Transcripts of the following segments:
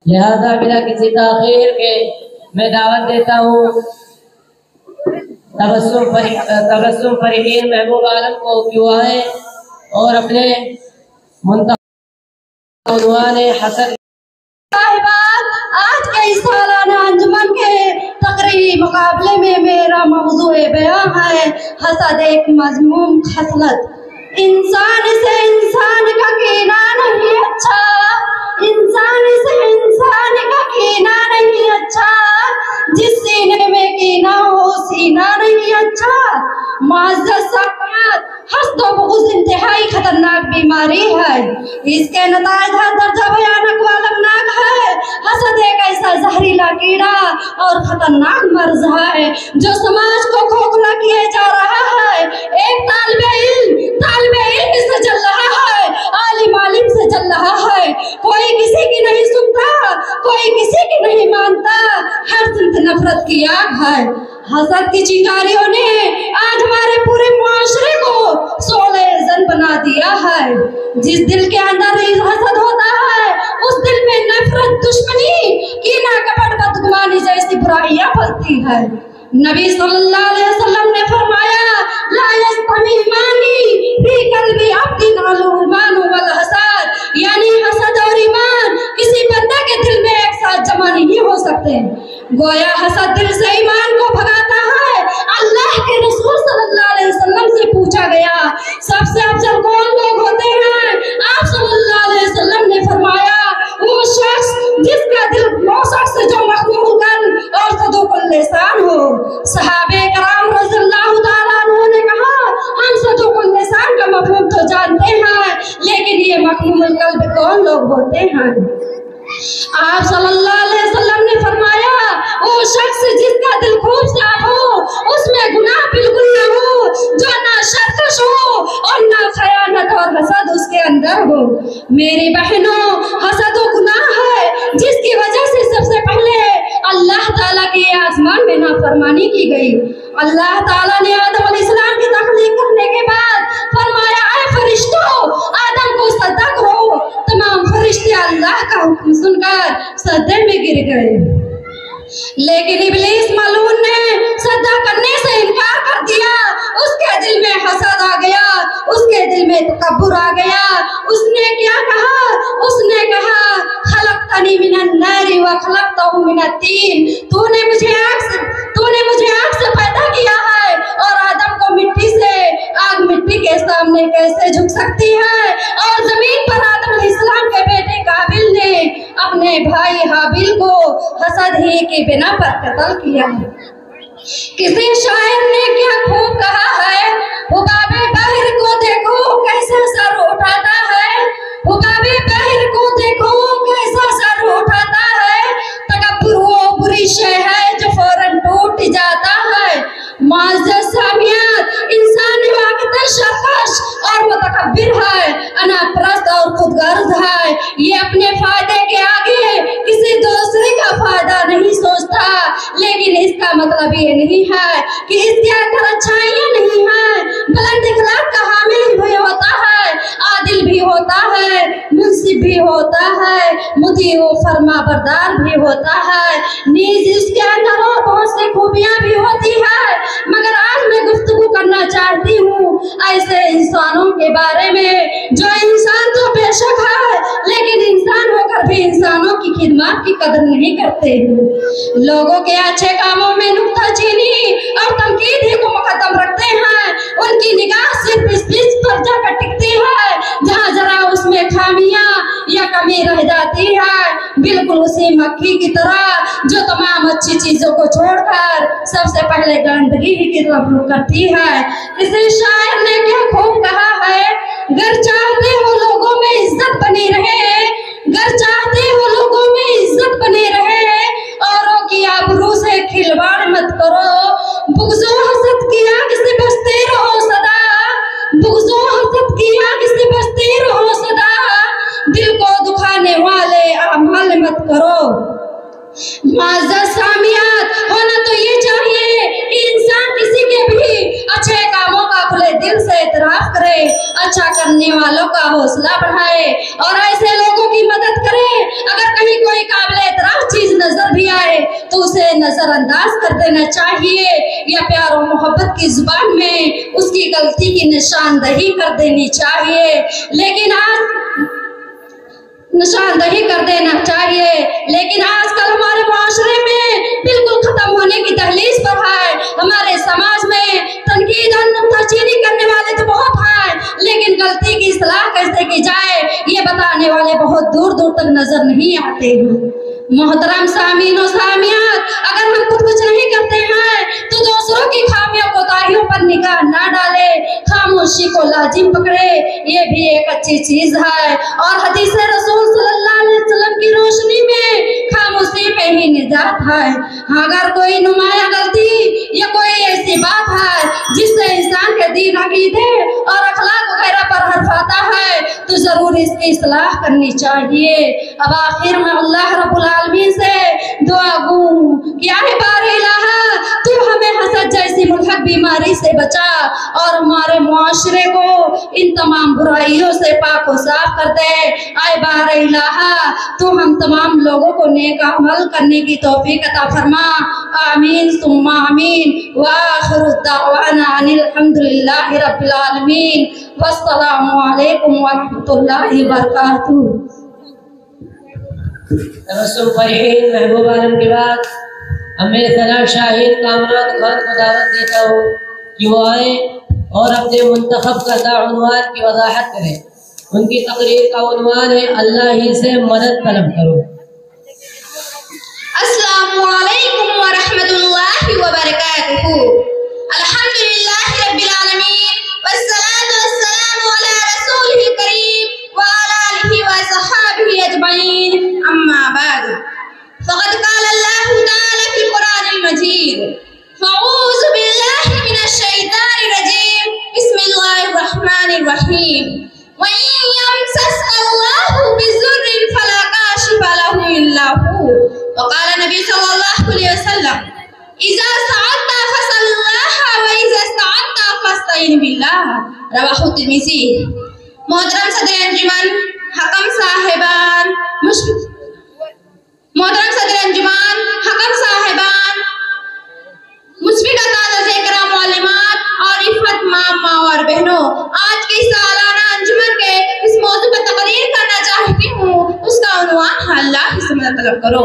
لہذا بلا کسی تاخیر کے میں دعوت دیتا ہوں تبسم فرحین محبوب عالم کو کیوں آئے اور اپنے منتخب عنوان حسد صاحبات، آج کے اس سالانہ انجمن کے تقریری مقابلے میں میرا موضوع بیان ہے حسد ایک مذموم خصلت۔ انسان سے انسان کا کینہ نہیں اچھا، انسان سے انسان کا کینہ نہیں اچھا، جس سینے میں کینہ ہو سینہ نہیں اچھا۔ معزز سامعین، حسد و بغض انتہائی خطرناک بیماری ہے، اس کے نتائج ہر درجہ بھیانک و المناک ہے۔ حسد ایک ایسا زہریلا کیڑا اور خطرناک مرض ہے جو سماج کو کھوکھلا کیے جا رہا ہے۔ ایک طالب علم سے جل رہا ہے، عالم سے جل رہا ہے، کوئی کسی کی نہیں سنتا، کوئی کسی کی نہیں مانتا، ہر سمت نفرت کی آگ ہے۔ حسد کی چنگاریوں نے آج ہمارے پورے معاشرے کو شعلہ زن بنا دیا ہے۔ جس دل کے اندر حسد ہوتا ہے اس دل میں نفرت، دشمنی، کینہ، کپٹ، بدگمانی جیسی برائیاں پلتی ہے۔ نبی صلی اللہ علیہ وسلم نے فرمایا لا یستوی ایمانی فی قلب عبد الایمان والحسد، یعنی حسد اور ایمان کسی بندے کے دل میں ایک ساتھ جمع نہیں ہو سکتے۔ گویا حسد دل سے ایمان کو بھگاتا ہے۔ اللہ کے رسول صلی اللہ علیہ وسلم سے پوچھا گیا سب سے افضل کون لوگ ہوتے ہیں؟ آپ صلی اللہ علیہ وسلم نے فرمایا وہ شخص جس کا دل وہ شخص جو مخموم القلب اور صدوق اللسان ہو۔ صحابہ کرام رضی اللہ تعالیٰ عنہ نے کہا ہم صدوق اللسان کا مفہوم تو جانتے ہیں لیکن یہ مخموم القلب کون لوگ ہوتے ہیں؟ آپ صلی اللہ علیہ وسلم نے فرمایا وہ شخص جس کا دل خوب صاف ہو، اس میں گناہ بالکل نہ ہو، جو نہ سرکش ہو اور نہ خیانت اور حسد اس کے اندر ہو۔ میری بہنوں، حسد و گناہ ہے جس کی وجہ سے سب سے پہلے اللہ تعالیٰ کے آسمان میں نافرمانی کی گئی۔ اللہ تعالیٰ نے آدم علیہ السلام کی تخلیق کرنے کے بعد فرمایا اے فرشتوں آدم کو سجدہ کرو۔ تمام فرشتے اللہ کا حکم سن کر سجدے میں گر گئے، لیکن ابلیس ملعون نے سجدہ کرنے سے انکار کر دیا۔ اس کے دل میں حسد آ گیا، اس کے دل میں تکبر آ گیا۔ اس نے کیا کہا؟ اس نے کہا خلقتنی من النار وخلقتہ من الطین، تو نے مجھے آگ سے پیدا کیا ہے اور آدم کو مٹی سے، آگ مٹی کے سامنے کیسے جھک سکتی ہے؟ اور زمین پر آدم علیہ السلام کے بیٹے قابل نے اپنے بھائی حابیل کو حسد ہی کی بنا پر قتل کیا۔ کسی شاعر نے کیا خوب کہا ہے حباب بحر کو دیکھو کیسا سر اٹھاتا ہے، حباب بحر کو دیکھو کیسا سر اٹھاتا ہے، تکبر وہ بری شے ہے جو فوراً ٹوٹ جاتا ہے۔ معزز سامعین، انسان واقعی سرکش اور متکبر ہے، انا پرست اور خود غرض ہے۔ یہ اپنے فائدے کے آگے کسی دوسرے کا فائدہ نہیں سوچتا، لیکن اس کا مطلب یہ نہیں ہے کہ اس کے اندر اچھائیاں نہیں ہیں۔ بلند اخلاق کا حامل بھی ہوتا ہے، عادل بھی ہوتا ہے، منصف بھی ہوتا ہے، مطیع و فرما بردار بھی ہوتا ہے، نیز اس کے اندر اور بہت سی خوبیاں بھی ہوتی ہے۔ مگر آج میں گفتگو کرنا چاہتی ہوں ایسے انسانوں کے بارے میں جو انسان تو بے شک ہے لیکن انسان ہو کر بھی انسانوں کی خدمات کی قدر نہیں کرتے، لوگوں کے اچھے کاموں میں نکتہ چینی اور تنقید ہی کو مقدم رکھتے ہیں۔ ان کی نگاہ صرف اس پر جا کر ٹکتی ہے جہاں ذرا اس میں خامیاں یا کمی رہ جاتی ہے، بالکل اسی مکھی کی طرح جو تمام اچھی چیزوں کو چھوڑ کر سب سے پہلے گندگی ہی کی طرف رخ کرتی ہے۔ کسی شاعر نے کیا خوب کہا ہے گر چاہتے ہو لوگوں میں عزت بنی رہے، گر چاہتے ہو لوگوں میں عزت بنی رہے، اوروں کی آبرو سے کھلواڑ مت کرو، بغض و حسد کی آگ سے بچتے رہو سدا، بغض و حسد کی آگ سے بچتے رہو سدا، دل کو دکھانے والے اعمال مت کرو۔ معزز سامعین، ہونا تو یہ چاہیے کہ कि इंसान किसी के भी अच्छे कामों का खुले दिल से इतराफ करे, अच्छा करने वालों का हौसला बढ़ाए और ऐसे लोगों की मदद करे। अगर कहीं कोई काबिल इतराफ चीज नजर भी आए तो उसे नजरअंदाज कर देना चाहिए या प्यार और मोहब्बत की जुबान में उसकी गलती की निशानदही कर देनी चाहिए। लेकिन आजकल हमारे मुआशरे में बिल्कुल खत्म होने की दहलीज पर है। हमारे समाज में तनकीद और नुक्ताचीनी करने वाले तो बहुत हैं, लेकिन गलती की इस्लाह कैसे की जाए ये बताने वाले बहुत दूर दूर तक नजर नहीं आते हैं। मोहतरम सामीन और सामियात, अगर हम खुद कुछ नहीं करते हैं तो दूसरों की खामियों कोताहियों पर निगाह ना डाले, खामोशी को लाजिम पकड़े, ये भी एक अच्छी चीज है। और हदीस रसूल सल्लल्लाहु अलैहि वसल्लम की रोशनी में खामोशी में ही निजात है। अगर कोई नुमाया गलती या कोई ऐसी बात है जिससे इंसान के दीन अकीदे और अखलाक वगैरह पर हर्फ आता है तो जरूर इसकी इस्लाह करनी चाहिए। अब आखिर में अल्लाह रब्बुल आलमीन से दुआ गो कि आए बारे इलाहा तू हमें हसद जैसी मुल्हक बीमारी से बचा और हमारे मुआशरे को इन तमाम बुराइयों से पाक व साफ कर दे। आए बारे इलाहा तू हम तमाम लोगों को नेक अमल करने की तौफीक अता फरमा। आमीन सुम्मा आमीन। व आखिरु दावाना अनिल हम्दुलिल्लाहि रब्बिल आलमीन। वस्सलामु अलैकुम व रहमतुल्लाहि व बरकातुहू। तबस्सुम फरहीन महबूब आलम के बाद अब मेरे सलाम शाहीन कामरान खान को दावत देता हूँ कि वो आए और अपने मुंतखब करदा उन्वान की वजाहत करें। उनकी तकरीर का उन्वान है अल्लाह ही से मदद तलब करो। अस्सलामु अलैकुम व रहमतुल्लाहि व बरकातुहू। अल्हम्दुलिल्लाहि रब्बिल आलमीन वस्सलातु वस्सलामु अला रसूलिल करीम व अला आलिहि व सहाबिहि अजमईन। अम्मा बाद फ़क़द क़ाल अल्लाहु तआला फ़िल क़ुरानिल मजीद फ़अऊज़ु बिल्लाहि मिनश शैतानिर रजीम बिस्मिल्लाहिर रहमानिर रहीम व इन यमसस्का अल्लाहु बिज़ुर्रिन फ़ला काशिफ़ लहु इल्ला हु व क़ाल नबी सल्लल्लाहु अलैहि वसल्लम इज़ा सअल्ता फसअल्लाह व इज़ा इस्तअनता फस्तईन बिल्लाह। रवाहु तिर्मिज़ी। मोहतरम सदर अंजुमन, हकम साहिबान, मोहतरम सदर अंजुमन, हकम साहिबान, मुस्बिका ताज़ा इकराम मालूमात और इफ़्फ़त मामा और बहनों, आज के सालाना अंजुमन के इस मौजू पर तकरीर करना चाहती हूँ। उसका उन्वान है अल्लाह से मदद तलब करो।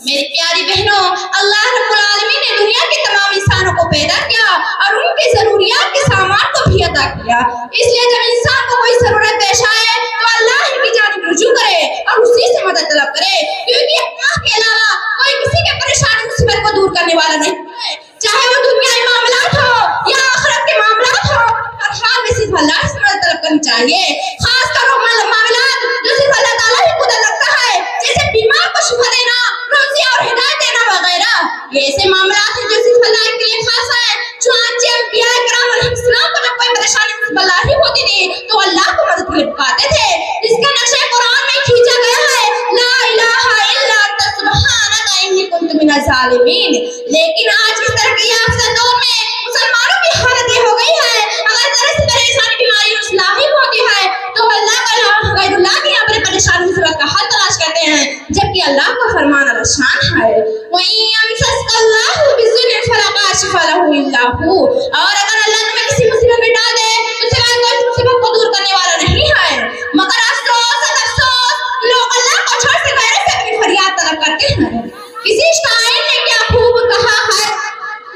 मेरी प्यारी बहनों, अल्लाह रब्बुल आलमीन ने दुनिया के तमाम इंसानों को पैदा किया और उनके जरूरियात के सामान को भी अता किया। इसलिए जब इंसान को कोई जरूरत पेश आए तो अल्लाह ही की जानिब रुजू करे और उसी से मदद तलब करे, क्योंकि अल्लाह के अलावा कोई किसी के परेशानी मुसीबत को दूर करने वाला नहीं है। चाहे वो दुनियाई मामलात हो या आखिरत के मामलात हो, हर हाल में सिर्फ अल्लाह से मदद तलब करनी चाहिए। खासकर वो मामलात जो सिर्फ अल्लाह ताला ही खुद रखता है, जैसे बीमार को शिफा देना, रोज़ी और हिदायत देना वगैरह। ये ऐसे मामलात हैं जो सिर्फ अल्लाह के लिए खास है। चुनांचे अंबिया इकराम अलैहिस्सलाम को जब कोई परेशानी मुसीबत लाहिक होती थी तो अल्लाह को मदद के लिए पुकारते थे। इसका नक्शा कुरान में खींचा गया है, ला इलाहा इल्ला अंता सुब्हानका इन्नी कुन्तु मिनज़ ज़ालिमीन। लेकिन आज इस तरक्की याफ्ता दौर में मुसलमानों की हालत ये हो गई है, अगर जरा सी परेशानी बीमारी लाहिक होती है तो अल्लाह का गैरुल्लाह के यहाँ पर परेशानी मुसीबत का हल तलाश करते हैं, जबकि अल्लाह का फरमान अलशान है वहीं यमसस्कल्लाहु बिज़ुर्रिन फ़ला काशिफ़ लहु इल्ला हु। और अगर अल्लाह तुम्हें किसी मुसीबत में डाल दे तो सिवाय कोई मुसीबत को दूर करने वाला नहीं है। मगर अफसोस लोग अल्लाह को छोड़ के गैर से अपनी फरियाद तलब करते हैं। किसी शायर ने क्या खूब कहा है,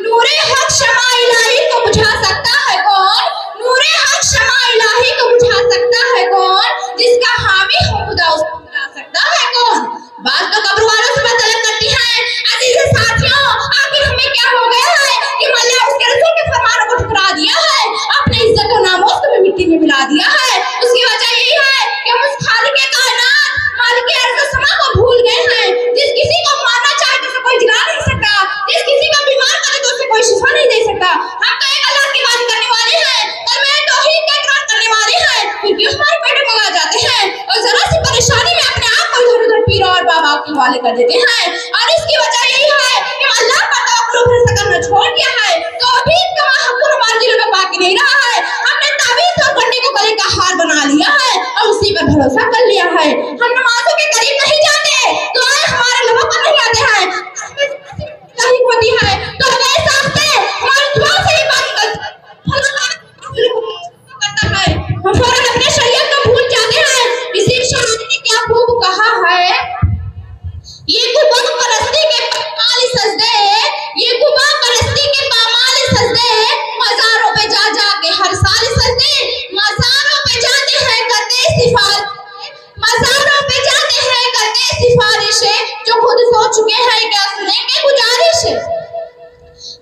नूरे हक शमा इलाही को बुझा सकता है कौन, नूरे हक शमा इलाही को बुझा सकता है कौन, जिसका हामी हो खुदा उसको बुझा सकता है कौन। बात तो कब्र वालों से तलब करती है। अजीज साथियों, आखिर हमें क्या हो गया है कि अल्लाह उसके रसूल के फरमानों को ठुकरा दिया है, अपने इज्जत और नामोस को भी मिट्टी में मिला दिया है। उसकी वजह यही है कि हम उस खालिक कायनात मालिक अर्ज़ व समा को भूल गए हैं। जिस किसी को मारना चाहे तो उसे कोई जिला नहीं सकता, जिस किसी को बीमार करे तो उसे कोई शिफा नहीं दे सकता। हम तो एक अल्लाह की बात करने वाले हैं, कलमे तौहीद का इकरार करने वाले हैं, फिर क्यों हमारे पेट में आ जाते हैं और जरा सी परेशानी में अपने आप को इधर उधर पीर और बाबा के हवाले कर देते हैं। और इसकी वजह यही है कि अल्लाह पर तवक्कुल भरोसा करना छोड़ दिया है, है। हम नमाजों के करीब नहीं जाते, दुआएं हमारे लबों पर नहीं आते हैं, नहीं होती है तो हमें साखते हमारी दुआ से ही बात करता है। हम फौरन अपने शरीयत को भूल जाते हैं। इसी शायर ने क्या खूब कहा है, ये कुबा परस्ती के पामाल सजदे, ये कुबा परस्ती के पामाल सजदे, मज़ारों पे जा जा के हर साल सजदे, मज़ारों पे जाते हैं करते सिफारिश, मज़ारों पे जाते हैं करते सिफारिशें, जो खुद सो चुके हैं क्या सुनेंगे गुजारिश।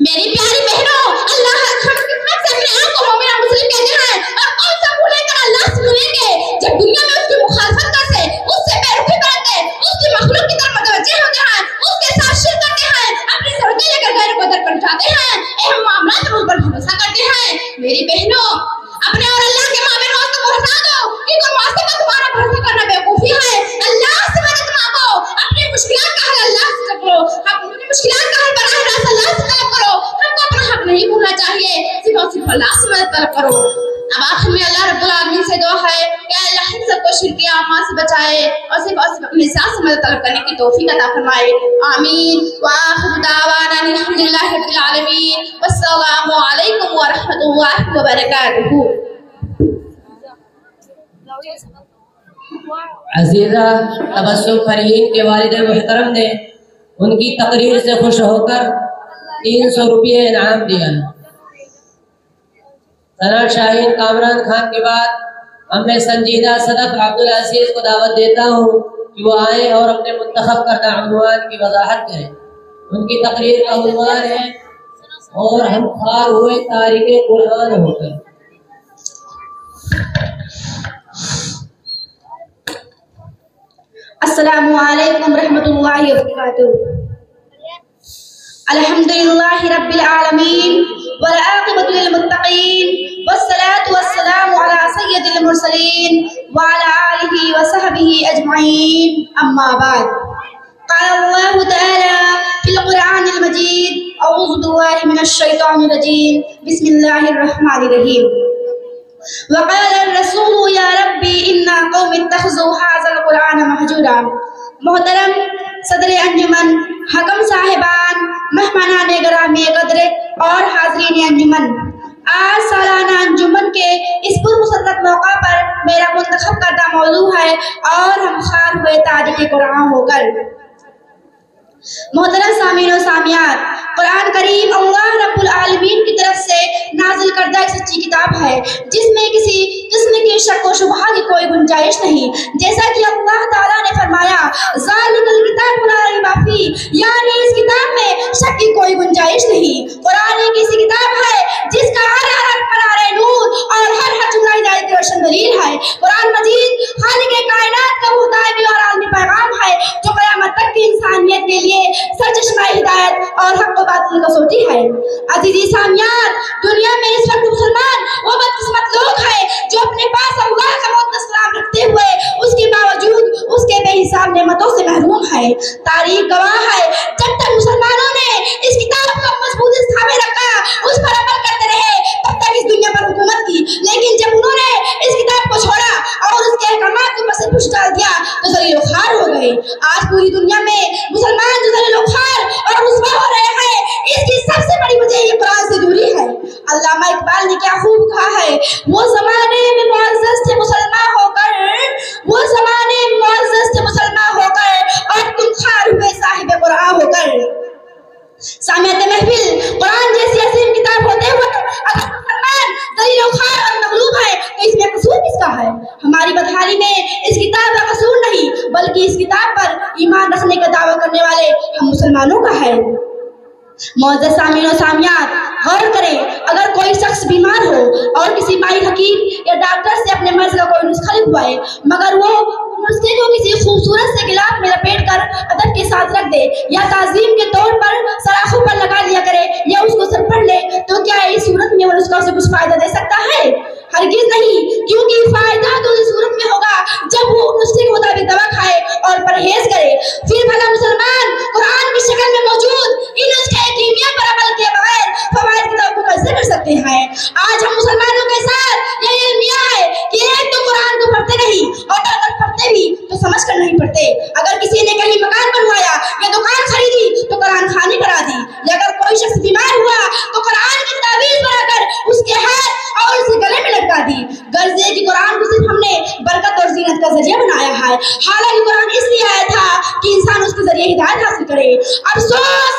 मेरी प्यारी बहनों, अल्लाह हम किस्मत से अपने आप को मोमिन और मुस्लिम कहते हैं, और कौन सा भूले कर अल्लाह से मिलेंगे जब दुनिया में उसकी मुखालफत करते, उससे बेरुखी बरतते, उसकी मखलूक की तरफ मुतवज्जे होते हैं, उसके साथ शिरक करते हैं, अपनी ज़रूरतें लेकर गैरों को दर पर जाते हैं, अहम मामलात में उस पर भरोसा करते हैं। मेरी बहनों, अपने और अल्लाह के माबेन वास्ते भरोसा दो कि तुम वास्ते में तुम्हारा भरोसा करना बेवकूफी है। अल्लाह से मदद मांगो, अपनी मुश्किलात का हल अल्लाह से करो, अपनी मुश्किलात का हल बराह रास्त अल्लाह से तलब करो। हमको अपना हक नहीं भूलना चाहिए, सिर्फ अल्लाह से मदद तलब करो। अब आखिर में अल्लाह रब्बुल आलमीन से दुआ है कि अल्लाह हम सबको शिर्क आमा से बचाए और सिर्फ अपने ज़ात से मदद तलब करने की तौफीक अता फरमाए। आमीन। व आखिरु दावाना अल्हम्दुलिल्लाहि रब्बिल आलमीन। वस्सलामु अलैकुम व रहमतुल्लाहि व बरकातुहू। अजीज़ा तबस्सुम फरहीन के वालिद मुहतरम ने उनकी तकरीर से खुश होकर 300 रुपये इनाम दिया। सना शाहीन कामरान खान के बाद अब मैं संजीदा सदफ अब्दुल अजीज को दावत देता हूँ कि वो आए और अपने मुंतखब करदा उन्वान की वजाहत करें। उनकी तकरीर का उन्वान है और हम खार हुए तारीख़ कुरान होकर। अस्सलामु अलैकुम रहमतुल्लाहि व बरकातुहू। अल्हम्दुलिल्लाहि रब्बिल आलमीन वल आक़िबतु लिल मुत्तक़ीन वस्सलातु वस्सलामु अला सय्यिदिल मुरसलीन व अला आलिहि व सहबिहि अजमईन। अम्मा बाद। क़ाल अल्लाहु तआला फ़िल क़ुरआनिल मजीद अऊज़ु बिल्लाहि मिनश शैतानिर रजीम बिस्मिल्लाहिर रहमानिर रहीम। वक़ाल अर्रसूलु या रब्बी इन्ना क़ौमी इत्तख़ज़ू हाज़ल क़ुरआन महजूरा। मोहतरम सदर अंजुमन, हकम साहिबान, मेहमानान गिरामी कदर और हाज़रीन अंजुमन, आज सालाना अंजुमन के इस पुरमसरत मौका पर मेरा मुंतखब करदा मौजू है और हम खार हुए तारीख़ कुरान होकर। मोहतरम सामीन और सामियात, कुरान करीम अल्लाह रब्बुल आलमीन की तरफ से नाजिल करदा एक सच्ची किताब है जिसमें किसी किस्म की शक व शुबहा की कोई गुंजाइश नहीं। जैसा कि अल्लाह ताला ने फरमाया, ज़ालिकल किताबु ला रैब फीह, यानी इस किताब में शक की कोई गुंजाइश नहीं। कुरान एक ऐसी किताब है जिसका हर हरफ पर नूर और हर जुमला हिदायत की रोशन दलील है। कुरान मजीद खालिक कायनात का मुताबिक और आलमी पैगाम है जो क़यामत तक की इंसानियत के लिए सरचश्मा हिदायत और हक व बातिल का सोटी है। अजीज़ी सामियात, दुनिया में इस वक्त मुसलमान वो बदकिस्मत लोग हैं जो अपने पास अल्लाह का मुक़द्दस कलाम रखते हुए उसके बावजूद उसके बेहिसाब नेमतों से महरूम है। तारीख गवाह है, जब तक मुसलमानों ने इस किताब को मजबूत स्थान रखा, उस पर अमल करते रहे, तब तक इस दुनिया पर हुकूमत की। लेकिन जब उन्होंने इस किताब को छोड़ा और उसके अहकामात को पसे पुश डाल दिया तो ज़लील ख़ार हो गए। आज पूरी दुनिया में मुसलमान जो ज़लील ख़ार और रुस्वा हो रहे हैं, इसकी सबसे बड़ी वजह ये कुरान से दूरी है। अल्लामा इकबाल ने क्या खूब कहा है, वो ज़माने में मुअज़्ज़ज़ थे मुसलमान होकर, वो ज़माने में मुअज़्ज़ज़ थे मुसलमान होकर, और तुम ख़ार हुए साहिब कुरान होकर। सामियात महफिल, कुरान जैसी अजीम किताब होते हुए अगर मुसलमान ज़लील ख़ार और मग़लूब है तो इसमें कसूर किसका है? हमारी बदहाली में इस किताब का कसूर नहीं, बल्कि इस किताब पर ईमान रखने का दावा करने वाले हम मुसलमानों का है। मुअज़्ज़ज़ सामीन और सामियात, गौर करें, अगर कोई शख्स बीमार हो और किसी माहिर हकीम या डॉक्टर से अपने मर्ज़ का कोई नुस्खा लिखवाए, मगर वो नुस्खे को किसी खूबसूरत से गिलाफ में लपेट कर अदब के साथ रख दे या ताज़ीम के तौर पर सराखों पर लगा लिया करे या उसको सब पढ़ ले, तो क्या इस सूरत में वो नुस्खा उसे कुछ फायदा दे सकता है? हरगिज़ नहीं, क्योंकि फायदा तो इस सूरत में होगा जब वो नुस्खे के मुताबिक दवा खाए और परहेज करे। फिर भला मुसलमान कुरान की शक्ल में मौजूद इन नुस्खे कीमिया पर अमल किए बगैर फवाइद की तवक्को कैसे कर सकते हैं? आज हम मुसलमानों के साथ ये इल्मिया है कि एक तो कुरान को पढ़ते नहीं और अगर पढ़ते भी तो ذریعے ہدایت حاصل کرے۔ افسوس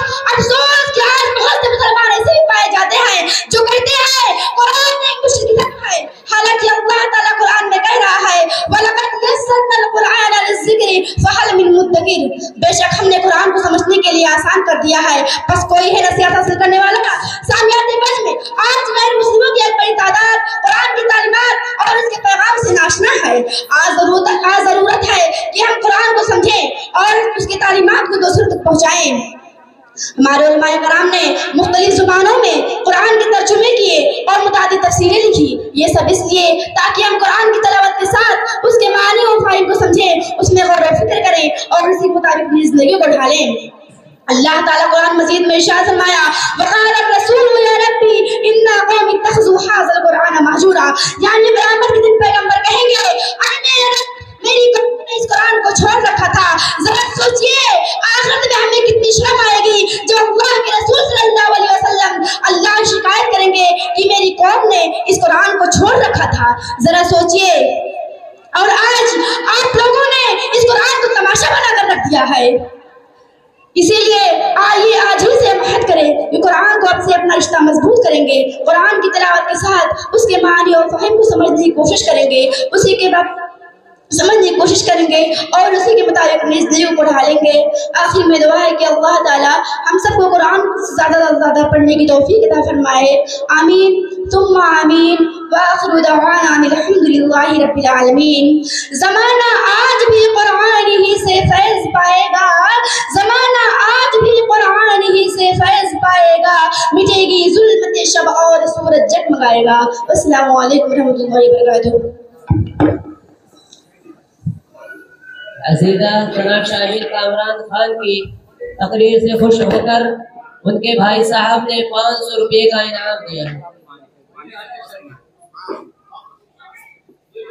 کہ آج بہت سے مسلمان ایسے بھی پائے جاتے ہیں جو کہتے ہیں قرآن ایک مشکل کتاب ہے، حالانکہ اللہ تعالیٰ قرآن میں کہہ رہا ہے وَلَقَدْ يَسَّرْنَا الْقُرْآنَ لِلذِّكْرِ فَهَلْ مِن مُدَّكِرٍ، بے شک ہم نے قرآن کو سمجھنے کے لیے آسان کر دیا ہے، بس کوئی ہے نصیحت حاصل کرنے والا۔ سامعین وجہ میں آج غیر مسلموں کی ایک بڑی تعداد قرآن کی تعلیمات اور اس کے پیغام سے ناشنا ہے۔ آج ضرورت ہے کہ ہم قرآن کو سمجھیں اور اس کی تعلیمات کو دوسروں تک پہنچائیں۔ ہمارے علماء کرام نے مختلف زبانوں میں قرآن کے ترجمے کیے اور متعدد تفسیریں لکھی، یہ سب اس لیے تاکہ ہم قرآن کی تلاوت کے ساتھ اس کے معنی و فہم کو سمجھیں، اس میں غور و فکر کریں اور اسی کے مطابق اپنی زندگی کو ڈھالیں۔ اللہ تعالیٰ قرآن مجید میں ارشاد فرمایا وقال الرسول یا ربی انا قوم اتخذوا هذا القرآن مہجورا، یعنی قیامت کے دن پیغمبر کہیں گے اے میرے رب میری قوم نے اس قرآن کو چھوڑ رکھا تھا۔ ذرا سوچئے آخرت میں ہمیں کتنی شرم آئے گی جو اللہ کے رسول صلی اللہ علیہ وسلم اللہ شکایت کریں گے کہ میری قوم نے اس قرآن کو چھوڑ رکھا تھا۔ ذرا سوچئے، اور آج آپ لوگوں نے اس قرآن کو تماشا بنا کر رکھ دیا ہے۔ اسی لیے آئیے آج ہی سے عہد کریں کہ قرآن کو اب سے اپنا رشتہ مضبوط کریں گے، قرآن کی تلاوت کے ساتھ اس کے معنی اور فہم کو سمجھنے کی کوشش کریں گے، اسی کے بعد سمجھنے کی کوشش کریں گے اور اسی کے مطابق اپنی زندگی کو ڈھالیں گے۔ آخر میں دعا ہے کہ اللہ تعالیٰ ہم سب کو قرآن زیادہ سے زیادہ پڑھنے کی توفیق عطا فرمائے، آمین ثم آمین۔ وآخر دعوانا الحمد للہ رب العالمین۔ زمانہ آج بھی قرآن ہی سے فیض پائے گا، زمانہ آج بھی قرآن ہی سے فیض پائے گا، مٹے گی ظلمت شب اور سورج جگمگائے گا۔ السلام علیکم ورحمۃ اللہ وبرکاتہ۔ عزیزہ جناب شاہین کامران خان کی تقریر سے خوش ہو کر ان کے بھائی صاحب نے 500 روپے کا انعام دیا۔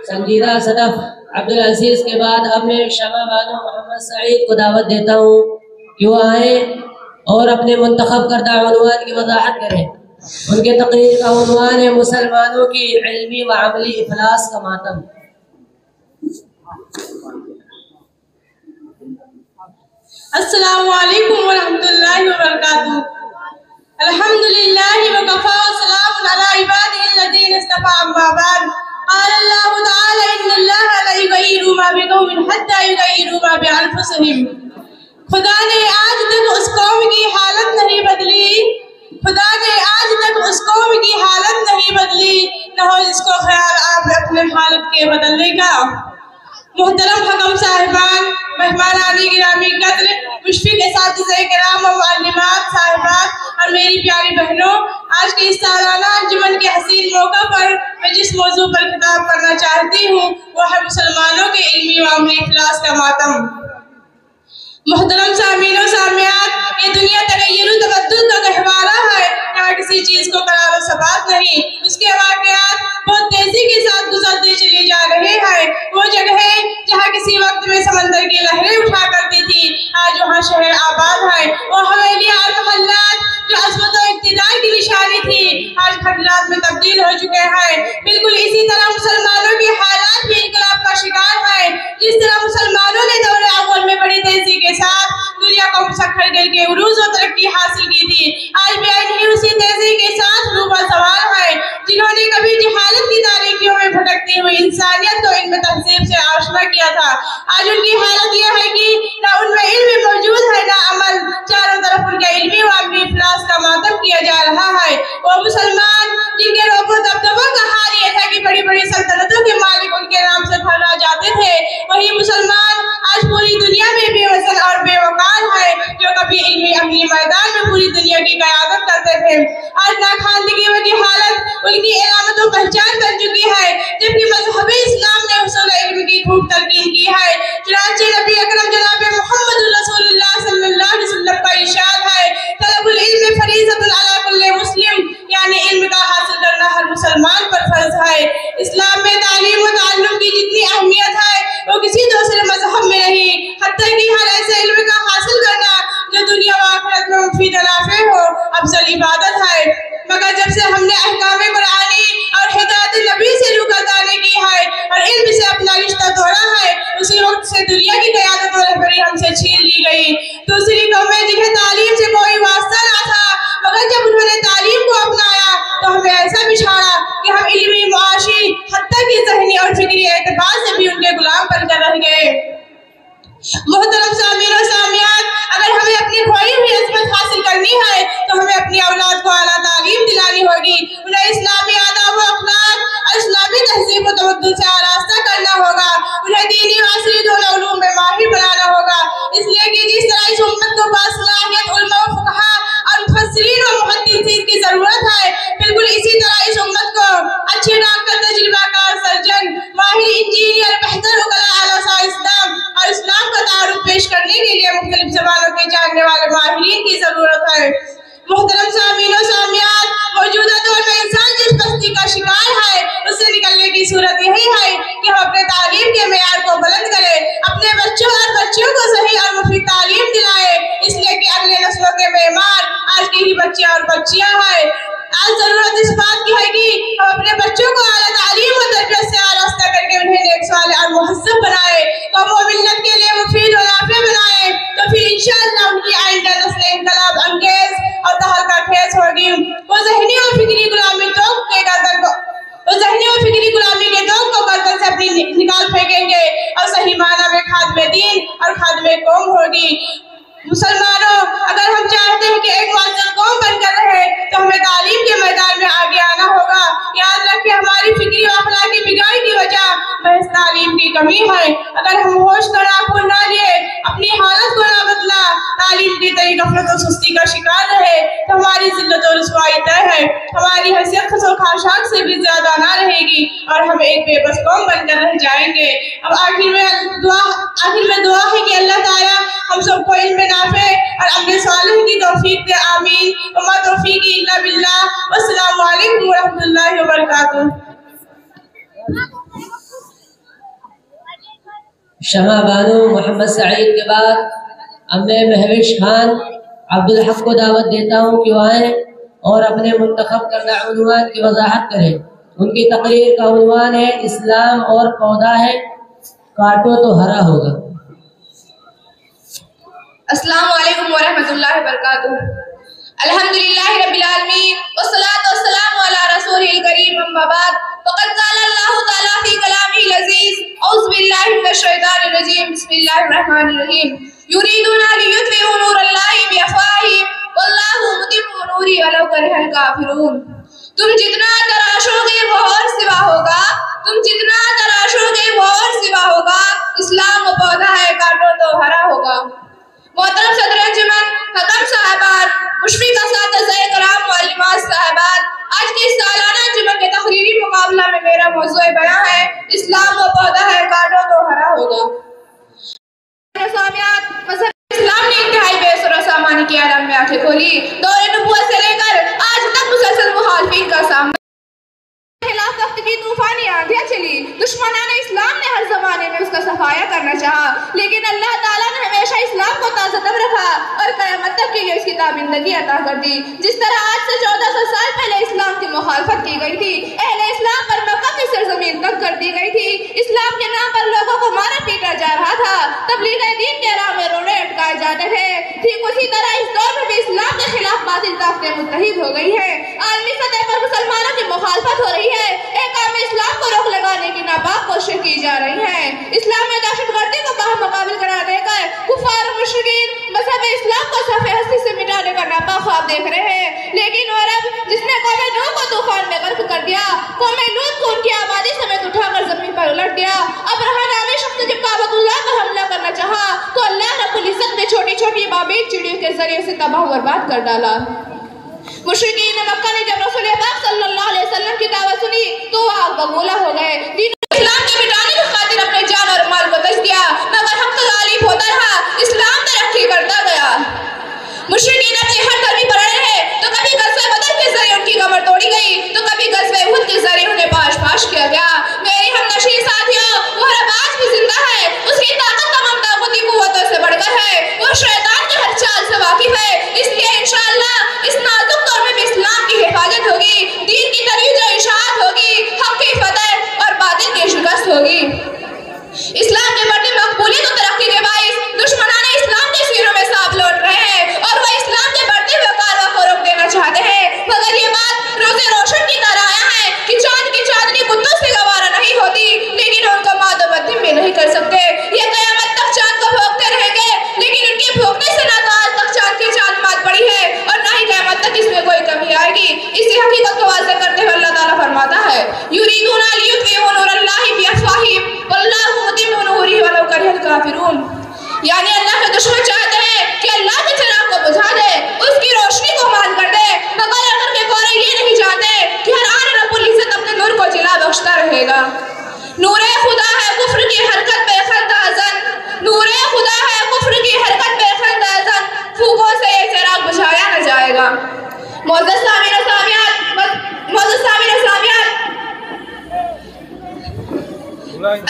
سنجیدہ صدف عبدالعزیز کے بعد اب میں شمع بانو محمد سعید کو دعوت دیتا ہوں کہ وہ آئیں اور اپنے منتخب کردہ عنوان کی وضاحت کریں۔ ان کے تقریر کا عنوان ہے مسلمانوں کی علمی و عملی افلاس کا ماتم۔ السلام علیکم ورحمۃ اللہ وبرکاتہ۔ الحمدللہ وکفی وسلام علی عبادہ الذین اصطفی، اما بعد۔ قال اللہ تعالی ان اللہ لا یغیر ما بقوم حتی یغیروا ما بانفسہم۔ خدا نے آج تک اس قوم کی حالت نہیں بدلی، خدا نے آج تک اس قوم کی حالت نہیں بدلی، نہ ہو جس کو خیال آپ اپنے حالت کے بدلنے کا۔ محترم حکم صاحبان، مہمانان گرامی قدر، مشفق اساتذہ کرام و معلمات صاحبات اور میری پیاری بہنوں، آج کے اس سالانہ انجمن کے حسین موقع پر میں جس موضوع پر خطاب کرنا چاہتی ہوں وہ ہے مسلمانوں کے علمی و عملی افلاس کا ماتم۔ محترم سامعین و سامعات، یہ دنیا تغیر و تبدل کا گہوارہ ہے، یہاں کسی چیز کو قرار و ثبات نہیں، اس کے واقعات بہت تیزی کے ساتھ گزرتے چلے جا رہے ہیں۔ وہ جگہیں جہاں کسی وقت میں سمندر کی لہریں اٹھا کرتی تھی، آج وہاں شہر آباد ہے۔ وہ حویلیاں اور محلات جو عظمت و اقتدار کی نشانی تھی، آج کھنڈرات میں تبدیل ہو چکے ہیں۔ بالکل اسی طرح مسلمانوں کی حالات بھی انقلاب کا شکار ہے۔ جس طرح مسلمانوں نے دور اول میں بڑی تیزی کے ساتھ دنیا کو مسخر کر کے عروج و ترقی حاصل کی تھی، آج بھی انہی اسی تیزی کے ساتھ روبہ سوار ہے۔ جنہوں نے کبھی جہالت کی تاریکیوں میں بھٹکتی ہوئی انسانیت کو علم تہذیب سے آشنا کیا تھا، آج ان کی حالت یہ ہے کہ نہ ان میں علم موجود ہے نہ عمل، چاروں طرف ان کے علمی و عملی افلاس کا ماتم کیا جا رہا ہے۔ وہ مسلمان جن کے روب و دبدبہ کا حال یہ تھا کہ بڑی بڑی سلطنتوں کے مالک ان کے نام سے پھیلا جاتے تھے، وہی مسلمان آج پوری دنیا میں بے وزن اور بے وقار ہے، جو کبھی علمی عملی میدان میں پوری دنیا کی قیادت کرتے تھے، آج ناخواندگی کی حالت ان کی علامت و پہچان بن چکی ہے، جبکہ مذہب اسلام نے حصول علم کی خوب تلقین کی ہے۔ چنانچہ نبی اکرم جناب محمد رسول اللہ صلی اللہ علیہ وسلم کا ارشاد ہے طلب العلم فریضۃ علی کل مسلم، یعنی علم کا حاصل کرنا ہر مسلمان پر فرض ہے۔ اسلام میں تعلیم و تعلم کی جتنی اہمیت ہے وہ کسی دوسرے مذہب میں نہیں، حتیٰ کہ ہر ایسے علم کا حاصل کرنا جو دنیا و آخرت میں مفید و نافع ہو افضل عبادت ہے۔ مگر جب سے ہم نے احکام قرآنی اور ہدایت نبی سے روگردانی کی ہے اور علم سے اپنا رشتہ توڑا ہے، اسی وقت سے دنیا کی قیادت و رہبری बरकरी हमसे छीन ली गई। दूसरी कौमें जिन्हें तालीम से कोई वास्ता ना था, मगर जब उन्होंने तालीम को अपनाया तो हमें ऐसा बिछाड़ा कि हम इल्मी, मुआशी, हत्ता की ज़हनी और फिक्री एतबार से भी उनके गुलाम बनकर रह गए। मोहतरम सामीन और सामियात, अगर हमें अपनी खोई हुई इज़्ज़त हासिल करनी है तो हमें अपनी औलाद को आला तालीम दिलानी होगी, उन्हें इस्लामी आदाब व अखलाक और इस्लामी तहज़ीब व तमद्दुन से आरास्ता करना होगा, उन्हें दीनी व असली दोनों उलूम में माहिर बनाना होगा। इसलिए कि जिस तरह इस उम्मत को बासलाहियत उलमा व फुक़हा और मुफस्सिरीन व मुहद्दिसीन की ज़रूरत है, बिल्कुल इसी तरह इस उम्मत को अच्छे डॉक्टर, तजुर्बाकार सर्जन, माहिर इंजीनियर, बेहतर उकला, आला साइंसदान और इस्लाम का तारुफ पेश करने के लिए मुख्तलिफ ज़बानों के जानने वाले माहिरीन की ज़रूरत है। मुहतरम सामीन और सामियात, मौजूदा दौर में इंसान जिस पस्ती का शिकार है, उससे निकलने की सूरत यही है कि हम अपने तालीम के मेयार को बुलंद करें, अपने बच्चों और बच्चियों को सही और मुफीद तालीम दिलाएं, इसलिए कि अगले नस्लों के मेहमान आज की ही बच्चे और बच्चियां हैं। आज जरूरत इस बात की है कि हम अपने बच्चों को आला तालीम और तरबियत से आरास्ता करके उन्हें नेक सालिह और मुहज़्ज़ब बनाए, कौम व मिल्लत के लिए मुफीद और नाफ़े बनाए, तो फिर इंशाअल्लाह उनकी आइंदा नस्लें इनकलाब अंगेज और तहलका खेज होगी। वो ज़हनी और फिक्री गुलामी के दोग को गर्दन से अपनी निकाल फेंकेंगे और सही माना में खादमे दीन और खादमे कौम होगी। मुसलमानों, अगर हम चाहते हैं कि एक मुअज़्ज़ज़ कौम बनकर रहे तो हमें तालीम के मैदान में आगे आना होगा। याद रखें, हमारी फिक्री और अखलाकी बिगाड़ी की वजह महज तालीम की कमी है। अगर हम होश का नाखून ना लिए, अपनी हालत को ना बदला, तालीम की तरी गफलत और सुस्ती का शिकार रहे तो हमारी जिल्लत और रुसवाई तय है। हमारी हैसियत खसो खाशाक से भी ज्यादा ना रहेगी और हम एक बेबस कौम बनकर रह जाएंगे। अब आखिर में दुआ है कि अल्लाह ताला हम सबको इल्म नाफ़े और अमल सालिह की तौफीक दे। आमीन। वमा तौफीकी इल्ला बिल्लाह। वस्सलामु अलैकुम व रहमतुल्लाहि व बरकातुहू। शमा बानो मोहम्मद सईद के बाद अब मैं महविश खान अब्दुल हक को दावत देता हूँ कि वो आए और अपने मुंतखब करदा उन्वान की वजाहत करें। उनकी तकरीर का उन्वान है इस्लाम और पौधा है काटो तो हरा होगा। अस्सलामु अलैकुम व रहमतुल्लाहि व बरकातुहू। अल्हम्दुलिल्लाहि रब्बिल आलमीन वस्सलातु वस्सलामु अला रसूलिल करीम अम्मा बाद। फ़क़द क़ाला अल्लाहु तआला फ़ी कलामिहिल अज़ीज़ औज़ु बिल्लाहि मिनश शैतानिर रजीम बिस्मिल्लाहिर रहमानिर रहीम। युरीदूना लियुत्फ़िउ नूरल्लाहि बिअफ़वाहिहिम वल्लाहु मुतिम्मु नूरिही वलौ करिहल काफ़िरून। तुम जितना तराशोगे वो और सिवा होगा, तुम जितना तराशोगे वो और सिवा होगा। इस्लाम वो पौधा है, काटो तो हरा होगा। मोहतरम सदर अंजुमन, हकम साहबान, मुशफ़िक़ा सादात कराम, मुअल्लिमात साहबात, आज के सालाना अंजुमन के तक़रीरी मुक़ाबला में मेरा मौज़ूए बयां है इस्लाम वो पौधा है, काटो तो हरा होगा। मज़हब इस्लाम ने इंतहाई बेसर और सामानी के आलम में आंखें खोली। दौरे नबूवत से लेकर आज तक मुसलसल मुखालिफिन का सामना खिलाफ वक्त की तूफानी आंधियां चली। दुश्मनाने इस्लाम ने हर जमाने में उसका सफाया करना चाहा, लेकिन अल्लाह ताला ने हमेशा इस्लाम को ताज़ा रखा और क़यामत तक के लिए उसकी ताबिंदगी अता कर दी। जिस तरह आज से 1400 साल पहले इस्लाम की मुखालफत की गई थी, अहले इस्लाम पर मक्का की सरजमीन तक कर दी गई थी, इस्लाम के नाम पर लोगों को मारा पीटा जा रहा था, तबलीग दीन के राह में रोड़े अटकाए जाते थे। ठीक उसी तरह इस दौर में भी इस्लाम के खिलाफ बातिल ताकतें मुत्तहिद हो गई है। आलमी सतह पर मुसलमानों की मुखालफत हो रही है, एकाम इस्लाम को रोक लगाने की नापाक कोशिश की जा रही है। इस्लाम में दहशतगर्दी को बामुकाबिल करार देकर कुफार और मुशरिकीन मज़हब इस्लाम को सफ़े हस्ती से मिटाने का नापाक ख्वाब देख रहे हैं। लेकिन और अब जिसने कौम नूह को तूफान में गर्क कर दिया, कौम लूत को उनकी आबादी समेत उठाकर जमीन पर उलट दिया, अब्रहा नामी शख्स जब काबतुल्लाह पर हमला करना चाहा तो अल्लाह रब्बुल इज़्ज़त ने छोटी छोटी बाबील चिड़ियों के जरिए से तबाह बर्बाद कर डाला। मुशरिकीन मक्का ने जब रसूल पाक सल्लल्लाहु अलैहि वसल्लम की दावत सुनी तो आग बबूला हो गए। दीन इस्लाम के मिटाने की खातिर अपने जान और माल को दस दिया, मगर हक तो गालिब होता रहा, इस्लाम तरक्की करता गया। मुशरिकीन अपनी हर तरमी पर अड़े हैं, तो कभी ग़ज़वे बदर के जरिए उनकी कमर तोड़ी गई, तो कभी ग़ज़वे उहद के जरिए उन्हें पाश किया गया। मेरी हमनशीर साथियों, वो रब आज भी जिंदा है, उसकी ताकत तमाम ताक़ती कुव्वतों से बढ़कर है, वो शैतान की हर चाल से वाकिफ है। इसलिए इंशाअल्लाह इस नाजुक दौर में भी इस्लाम की हिफाजत होगी, दीन की तरोईज और इशाअत होगी, हक़ की फतह और बातिल की शिकस्त होगी। इस्लाम के बढ़ती मकबूलियत और तरक्की के बाइस दुश्मन की हकीकत को वाज़ेह करते हुए अल्लाह ताला फरमाता है युरीदूना लियुत्फिउ नूरल्लाहि बिअफ़वाहिहिम वल्लाहु मुतिम्मु नूरिही वलौ करिहल काफ़िरून। यानी अल्लाह के दुश्मन चाहते हैं कि अल्लाह के चिराग को बुझा दे, उसकी रोशनी को बंद कर दे, मगर अगर के कोरे ये नहीं जानते कि हर आने रब्बुल इज़्ज़त अपने नूर को जिला बख्शता रहेगा। नूरे खुदा है कुफ्र की हरकत पे खंदाज़न, नूरे खुदा है कुफ्र की हरकत पे खंदाज़न, फूकों से ये चिराग बुझाया न जाएगा। मोअज़्ज़ज़ सामीन व सामियात,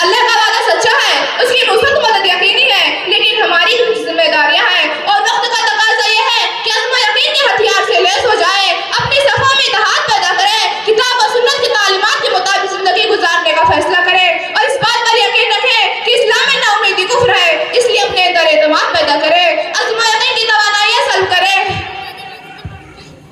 अल्लाह का वादा सच्चा है, उसकी नुसरत मदद यकीनी है, लेकिन हमारी जिम्मेदारियां हैं और वक्त का तकाज़ा ये है कि अज़्म यकीन के हथियार से लैस हो जाए, अपनी सफ़ों में इत्तेहाद पैदा करें, किताब और सुन्नत की तालीमात के मुताबिक ज़िंदगी गुजारने का फैसला करें और इस बात पर यकीन रखें कि इस्लाम में नाउमीदी कुफ्र है, इसलिए अपने अंदर एतमाद पैदा करें, अज़्म यकीन की तवानाइयां सल्ब करें।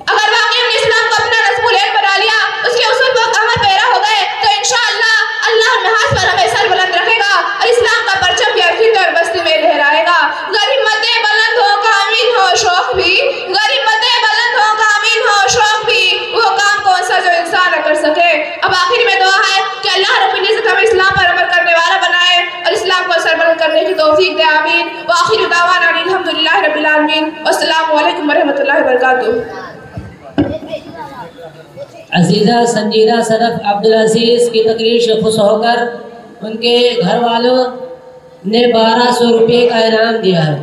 अगर वाकई हमने इस्लाम को अपना रस्मुल ऐन बना लिया, उसके उसूल पर अमल पैरा हो गए, तो इंशाअल्लाह अल्लाह महज पर हमें सर बुलंद रखेगा और इस्लाम का परचम भी अर्जित और बस्ती में लहराएगा। गरीब मते बुलंद हो कामिल हो शौक भी, गरीब मते बुलंद हो कामिल हो शौक भी, वो काम कौन सा जो इंसान न कर सके। अब आखिर में दुआ है कि अल्लाह रब्बुल इज़्ज़त हमें इस्लाम पर अमल करने वाला बनाए और इस्लाम को सरबलंद करने की तौफीक दे, आमीन। व आखिर दावाना अल्हम्दुलिल्लाहि रब्बिल आलमीन, अस्सलामु अलैकुम व रहमतुल्लाहि व बरकातुहू। अजीज़ा संजीदा सदफ अब्दुल अजीज़ की तकरीर से खुश होकर उनके घर वालों ने 1200 रुपये का इनाम दिया है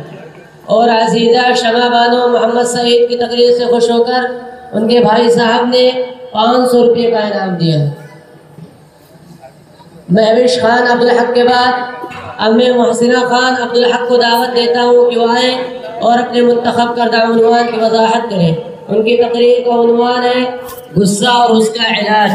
और अजीज़ा शमा बानो मोहम्मद सईद की तकरीर से खुश होकर उनके भाई साहब ने 500 रुपये का इनाम दिया है। महविश खान अब्दुल हक के बाद अब मैं मोहसिना खान अब्दुल हक को दावत देता हूँ कि वो आए और अपने मुंतखब करदा उन्वान की वजाहत करें। उनकी तकरीर का उन्वान है गुस्सा और उसका इलाज।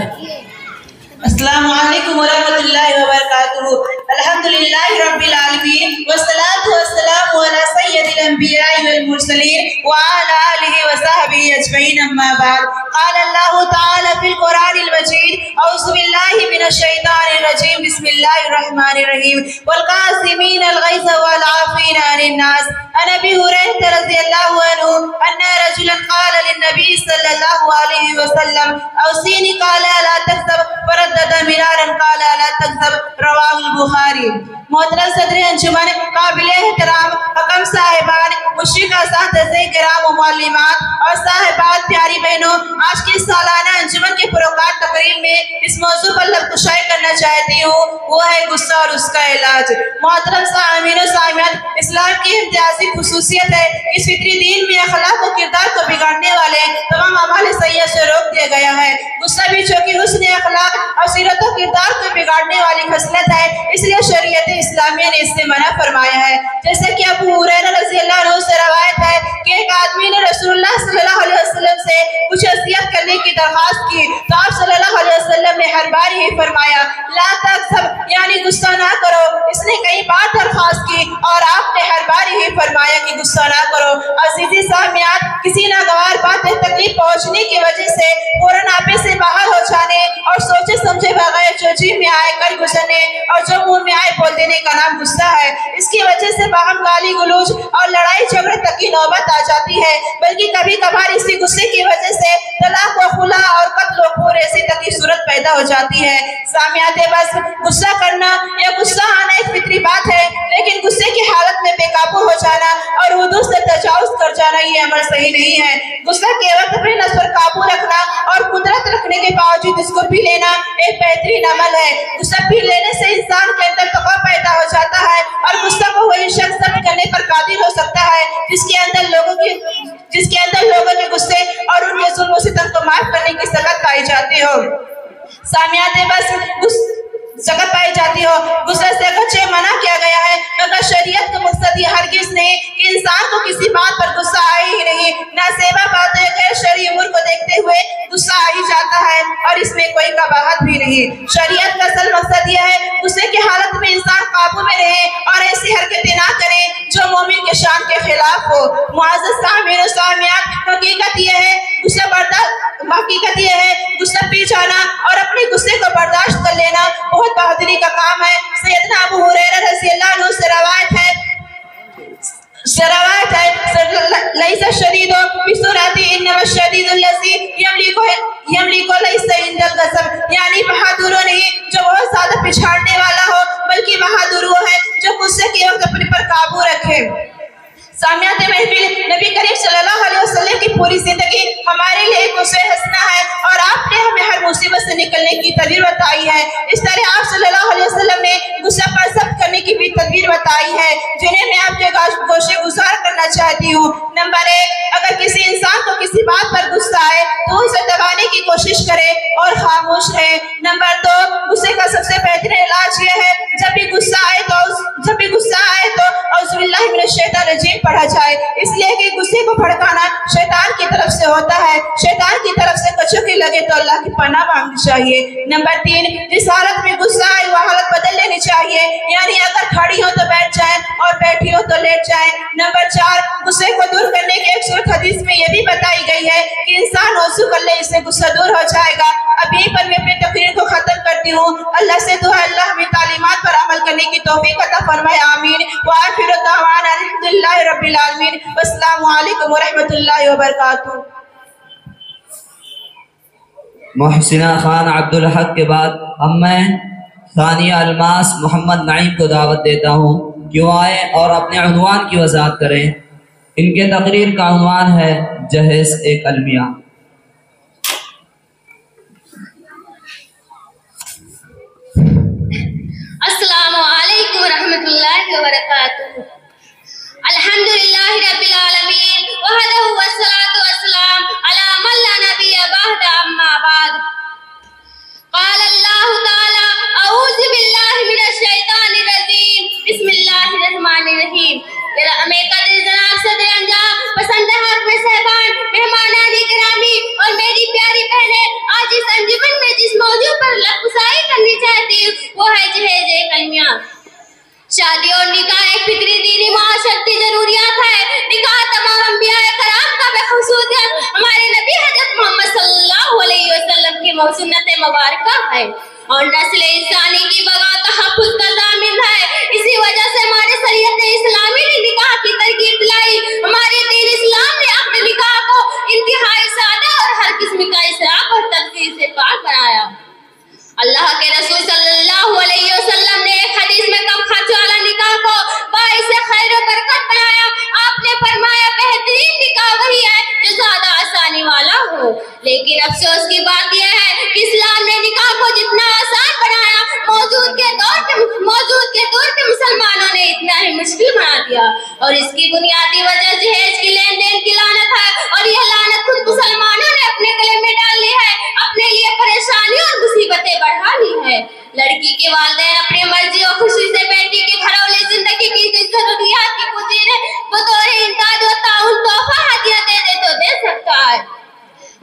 अस्सलामु अलैकुम व रहमतुल्लाहि व बरकातुहू। अल्हम्दुलिल्लाहि रब्बिल आलमीन वस्सलातु वस्सलामु अला सय्यदिल अंबिया'i वल मुरसलीन व अला आलिहि व सहबिहि अजमईन, अम्मा बाद। क़ाल अल्लाहु तआला फिल कुरानिल मजीद औज़ु बिल्लाहि मिनश शैतानिर रजीम, बिस्मिल्लाहिर रहमानिर रहीम, वल काज़िमीनल ग़ैज़ वल आफ़ीना अनिन नास। अन अबी हुरैरह रज़ियल्लाहु अन्हु अन्ना रजुलन क़ाल लिन्नबी सल्लल्लाहु अलैहि वसल्लम औसीनी क़ाल ला तग़ज़ब फरद्दद मिरारन क़ाल ला तग़ज़ब, रवाहुल बुखारी। मोहतरम सदर अंजुमन, काबिल एहतराम हकम साहिबान, मुशरिक असातिज़े किराम व मुअल्लिमात और साहिबात, प्यारी बहनों, आज की सालाना अंजुमन के पुरकार तकरीर में इस मौजू पर लफ्ज़ुशाई करना चाहती हूँ, वो है गुस्सा और उसका इलाज। मोहतरम सामीन व सामियात, इस्लाम की इम्तियाजी खुसूसियत है इस फितरी दीन में अखलाक और किरदार को बिगाड़ने वाले तमाम अमाल सय्या से रोक दिया गया है। गुस्सा भी चूँकि हुस्न अखलाक और सीरत और किरदार को बिगाड़ने वाली खसलत है, इसलिए शरीयत इस्लामिया ने इससे मना फरमाया है। जैसे कि अबू हुरैरा रज़ियल्लाहु अन्हु से रवायत है कि एक आदमी ने रसूलुल्लाह सल्लल्लाहु अलैहि वसल्लम से कुछ वसीयत करने की दरख्वास्त की, तो आप सल्लल्लाहु अलैहि वसल्लम ने हर बार ही फरमाया ला तग़ज़ब, यानी गुस्सा ना करो। इसने कई बार दरख्वास्त की और आपने हर बार ही फरमाया कि गुस्सा ना करो। अज़ीज़ी सामियात, किसी नागवार बात में तकलीफ पहुंचने की वजह से फौरन आपे से बाहर हो जाने और सोचे समझे बगैर जो जी में आए कर गुजरने और जो मुंह में आए बोल देने का नाम गुस्सा है। इसकी वजह से बाहम गाली गलौज और लड़ाई झगड़े तक की नौबत आ जाती है, बल्कि कभी कभार इसी गुस्से की वजह से तलाक व खुला और कत्ल व खून ऐसी तक की सूरत पैदा हो जाती है। सामियाते बस, गुस्सा करना या गुस्सा आना एक फितरी बात है, लेकिन गुस्से की हालत में बेकाबू हो जाना और हुदूद से तजावुज कर जाना ये अमल सही नहीं है। गुस्सा के वक्त अपने नफ्स पर काबू रखना और कुदरत रखने के बावजूद इसको पी लेना एक बेहतरीन अमल है। गुस्सा पी लेने से इंसान के अंदर तक़वा पैदा हो जाता है और गुस्सा को वही शख्स ज़ब्त करने पर कादिर हो सकता है जिसके अंदर लोगों के गुस्से और उनके जुल्म और सितम को माफ करने की सकत पाई जाती हो। सामियाते बस सकत पाई जाती हो। गुस्से से बचे मना किया गया है, मगर शरीयत का मकसद ये हरगिज़ नहीं कि इंसान को किसी बात पर गुस्सा आए ही नहीं। ना सेवा बातें गैर शरई उम्र को देखते हुए गुस्सा आ ही जाता है और इसमें कोई कबाहत भी नहीं। शरीयत का असल मकसद यह है गुस्से की हालत में इंसान काबू में रहे और ऐसी हरकतें ना करे जो मोमिन के शान के खिलाफ हो। मुअज़्ज़ज़ सामीन व सामियात, हकीकत यह है गुस्सा पी जाना और अपने गुस्से को बर्दाश्त कर लेना बहुत बहादुरी का काम है। सैयदना अबू हुरैरा रज़ियल्लाहु अन्हु से रवायत है लैसा शदीदु बिसुराती इन्नमा शदीदुल लज़ी युतिको लैसा इंदल गज़ब, यानी बहादुर वो नहीं जो बहुत ज्यादा पिछाड़ने वाला हो, बल्कि बहादुर वो है जो गुस्से के वक्त अपने पर काबू रखे। सामियात महफिल, नबी करीम सल्लल्लाहु अलैहि वसल्लम की पूरी जिंदगी हमारे लिए एक उसवे हसना है और आपने हमें हर मुसीबत से निकलने की तदबीर बताई है। इस तरह आप सल्लल्लाहु अलैहि वसल्लम ने गुस्सा पर ज़ब्त करने की भी तदबीर बताई है, जिन्हें मैं आपके गोशे गुजार करना चाहती हूँ। नंबर 1, अगर किसी इंसान को किसी बात पर गुस्सा आए तो उसे दबाने की कोशिश करे और खामोश रहे। नंबर 2, गुस्से का सबसे बेहतरीन इलाज यह है जब भी गुस्सा आए तो औज़ुबिल्लाहि मिनश शैतानिर रजीम पढ़ा जाए, इसलिए कि गुस्से को भड़काना शैतान की तरफ से होता है। शैतान की तरफ से कचौकी लगे तो अल्लाह की पनाह मांगनी चाहिए। नंबर 3, जिस हालत में गुस्सा आए वह हालत बदल लेनी चाहिए, यानी अगर खड़ी हो तो बैठ जाए और बैठी हो तो लेट जाए। नंबर 4, गुस्से को दूर करने की एक सूरत हदीस में यह भी बताई गई है कि इंसान वज़ू कर ले, इससे गुस्सा दूर हो जाएगा। अब यहीं पर मैं अपनी तकरीर को खत्म करती हूँ। अल्लाह से दुआ है अल्लाह हमें तालीमात पर अमल करने की तौफीक अता फरमाए, आमीन। व आखिर दावाना अल्हम्दुलिल्लाहि रब्बिल आलमीन। अस्सलामु अलैकुम व रहमतुल्लाहि व बरकातुहू। मोहसिना खान अब्दुल हक के बाद अब मैं सानिया अलमास मोहम्मद नईम को दावत देता हूँ कि वो आए और अपने उन्वान की वजाहत करें। इनके तकरीर का उन्वान है जहेज़ एक अलमिया। अस्सलामु अलैकुम रहमतुल्लाहि व बरकातुहू। अल्हम्दुलिल्लाहि रब्बिल आलमीन वहदहु वस्सलातु वस्सलाम अला मन ला नबिय्य बअद अम्मा बाद। क़ाल अल्लाहु तआला अऊज़ु बिल्लाहि मिनश शैतानिर रजीम बिस्मिल्लाहिर रहमानिर रहीम। मेरे कदर जनाब सदर अंजाम, पसंद हक में सहबान, मेहमानानी गिरामी और मेरी प्यारी बहनें, आज इस अंजुमन में जिस मौजू पर लफ्ज़ाई करनी चाहती हूँ वो है जहेज़ एक अलमिया। शादी और निकाह एक फितरी दीनी माशरती जरूरियात है। निकाह तमाम अंबिया कराम का बेखुसूस हमारे नबी हज़रत मोहम्मद सल्लल्लाहु अलैहि वसल्लम की सुन्नत मुबारका है और नस्ल इंसानी की बगा तहफ़्फ़ुज़ का ज़ामिन है। इसी वजह से हमारे शरीयत इस्लामी ने निकाह की तरकीब दिलाई। हमारे दीन इस्लाम ने अक़्द निकाह को इंतहाई सादा और हर किस्म का इसराफ और तज़कीर से पाक बनाया। अल्लाह के रसूल सल्लल्लाहु अलैहि वसल्लम ने एक हदीस में कम खर्च वाला निकाह को बाइस खैर और बरकत बनाया। आपने फरमाया बेहतरीन निकाह वही है जो ज्यादा आसानी वाला हो। लेकिन अफसोस की बात यह है कि इस्लाम ने निकाह को जितना आसान बनाया, मौजूद के दौर के मुसलमानों ने इतना ही मुश्किल बना दिया। और इसकी बुनियादी वजह जहेज की लेन देन की लानत है और यह लानत खुद मुसलमानों ने अपने गले में डाल ली है, अपने लिए परेशानी और मुसीबतें बढ़ा ली है। लड़की के वालिदैन अपनी मर्जी और खुशी से बेटी की घरौली जिंदगी की जरूरियात की पूरी बतौर इनकार व ताउन तोहफा हदिया दे तो दे सकता है।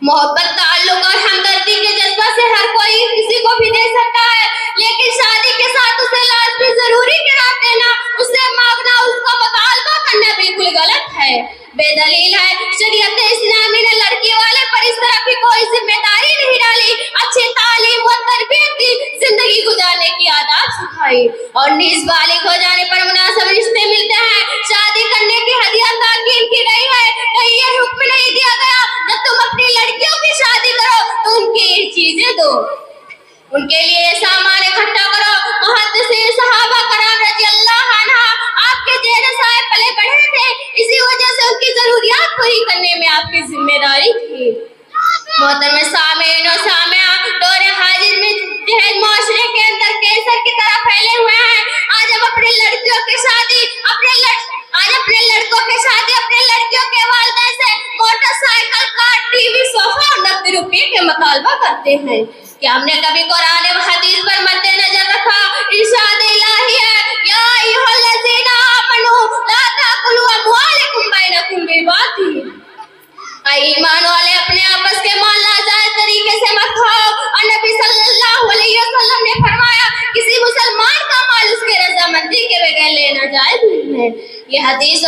मोहब्बत, ताल्लुक और हमदर्दी के जज्बा से हर कोई किसी को भी दे सकता है, लेकिन शादी के साथ उसे लाजमी जरूरी करार देना, उससे मांगना, उसका मुतालबा करना बिल्कुल गलत है, बेदलील है। शरीयत इस्लामी ने लड़की वाले पर इस तरह की कोई जिम्मेदारी नहीं डाली। अच्छी तालीम व तरबियत की जिंदगी गुजारने की आदत सिखाई और नीज बालिग हो जाने पर मुनासिब रिश्ते मिलते हैं। शादी करने की हदिया ताकीद की गई है, कहीं यह हुक्म नहीं दिया गया जब तुम अपनी लड़कियों की शादी करो तो उनकी ये चीजें दो, उनके लिए सामान इकट्ठा करो। मुहद्दिसीन सहाबा कराम रज़ियल्लाहु अन्हा आपके जेर साए पले बढ़े थे, इसी वजह से उनकी जरूरियात पूरी करने में आपकी जिम्मेदारी थी। मोहतरम सामीन और सामिया, दौरे हाजिर में जहेज माशरे के अंदर कैंसर की तरह फैले हुए हैं। आज हम अपने लड़कियों की शादी अपने लड़कियों के वालिदैन से मोटरसाइकिल, कार, टीवी, सोफा और नकदी रुपये के मुतालबा करते हैं। क्या हमने कभी कुरान व हदीस पर मद्देनजर रखा? इरशाद इलाही है, या अय्युहल्लज़ीना आमनू ला ताकुलू अमवालकुम बैनकुम बिल-बातिल। ईमान वाले अपने आपस के माल नाजायज तरीके से मत खाओ। और नबी सल्लल्लाहु अलैहि वसल्लम ने फरमाया किसी मुसलमान का माल उसके रजामंदी के बगैर लेना जायज नहीं है। यह हदीस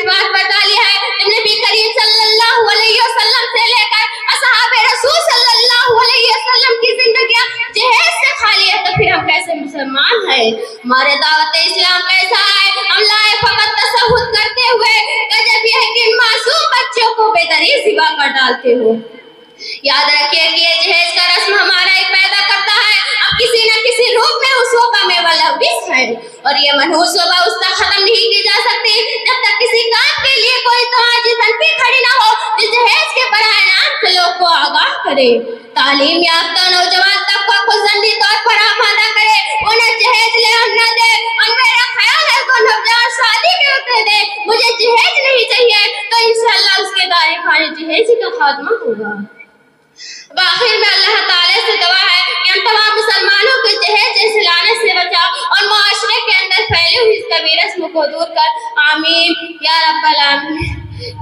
बात बताई है नबी करीम सल्लल्लाहु अलैहि वसल्लम से लेकर असहाबे रसूल सल्लल्लाहु अलैहि वसल्लम की जिंदगियां जहेज से खाली है, तो फिर हम कैसे मुसलमान हैं? हमारे दावत इस्लाम कैसा है? हम लाए फकत तसव्वुर करते हुए गजब यह कि मासूम बच्चों को बेदरीज सिवा कर डालते हो। याद रखिए कि ये जहेज का रस्म हमारा एक पैदा करता है, अब किसी न किसी रूप में उस वबा में मुलव्विस है, और ये मनहूस वबा उस तक खत्म नहीं की जा सकती जब तक किसी काम के लिए कोई तवाजी तनफी खड़ी ना हो जो जहेज के बराए नाम से लोग को आगाह करे। तालीम याफ्ता नौजवान तबका को ज़हनी तौर पर आमादा करे, उन्हें जहेज ले हम न दे, और मेरा ख्याल है को नवजात शादी के होते दे मुझे जहेज नहीं चाहिए तो इंशाअल्लाह उसके दायरे खाने जहेज का खात्मा होगा। आखिर में अल्लाह ताला से दुआ है कि हम तमाम मुसलमानों को जहेज जैसे लाने से बचा और माशरे के अंदर फैली हुई इस कबीर रस्म को दूर कर, आमीन या रब्बल आमीन।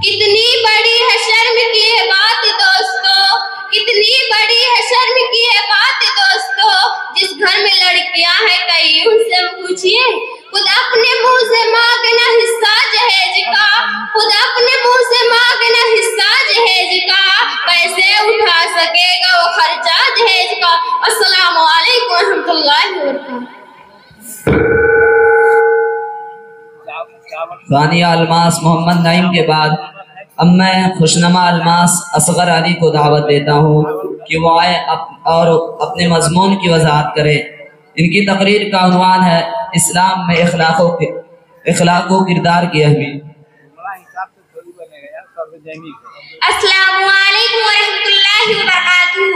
कितनी बड़ी है शर्म की है बात दोस्तों, कितनी बड़ी है शर्म की है बात दोस्तों, जिस घर में लड़कियां हैं कई उनसे पूछिए खुद अपने मुंह से मांगना हिस्सा जहेज का, खुद अपने मुंह से मांगना हिस्सा जहेज का, पैसे उठा सकेगा वो खर्चा जहेज का। अस्सलामु अलैकुम रहमतुल्लाहि व बरकातहू। सानिया अलमास मोहम्मद नईम के बाद अब मैं खुशनमा अलमास असगर अली को दावत देता हूँ कि वो आए और अपने मजमून की वजाहत करें। इनकी तकरीर का उन्वान है इस्लाम में इखलाक व किरदार की अहमियत। अस्सलामु अलैकुम व रहमतुल्लाहि व बरकातहू।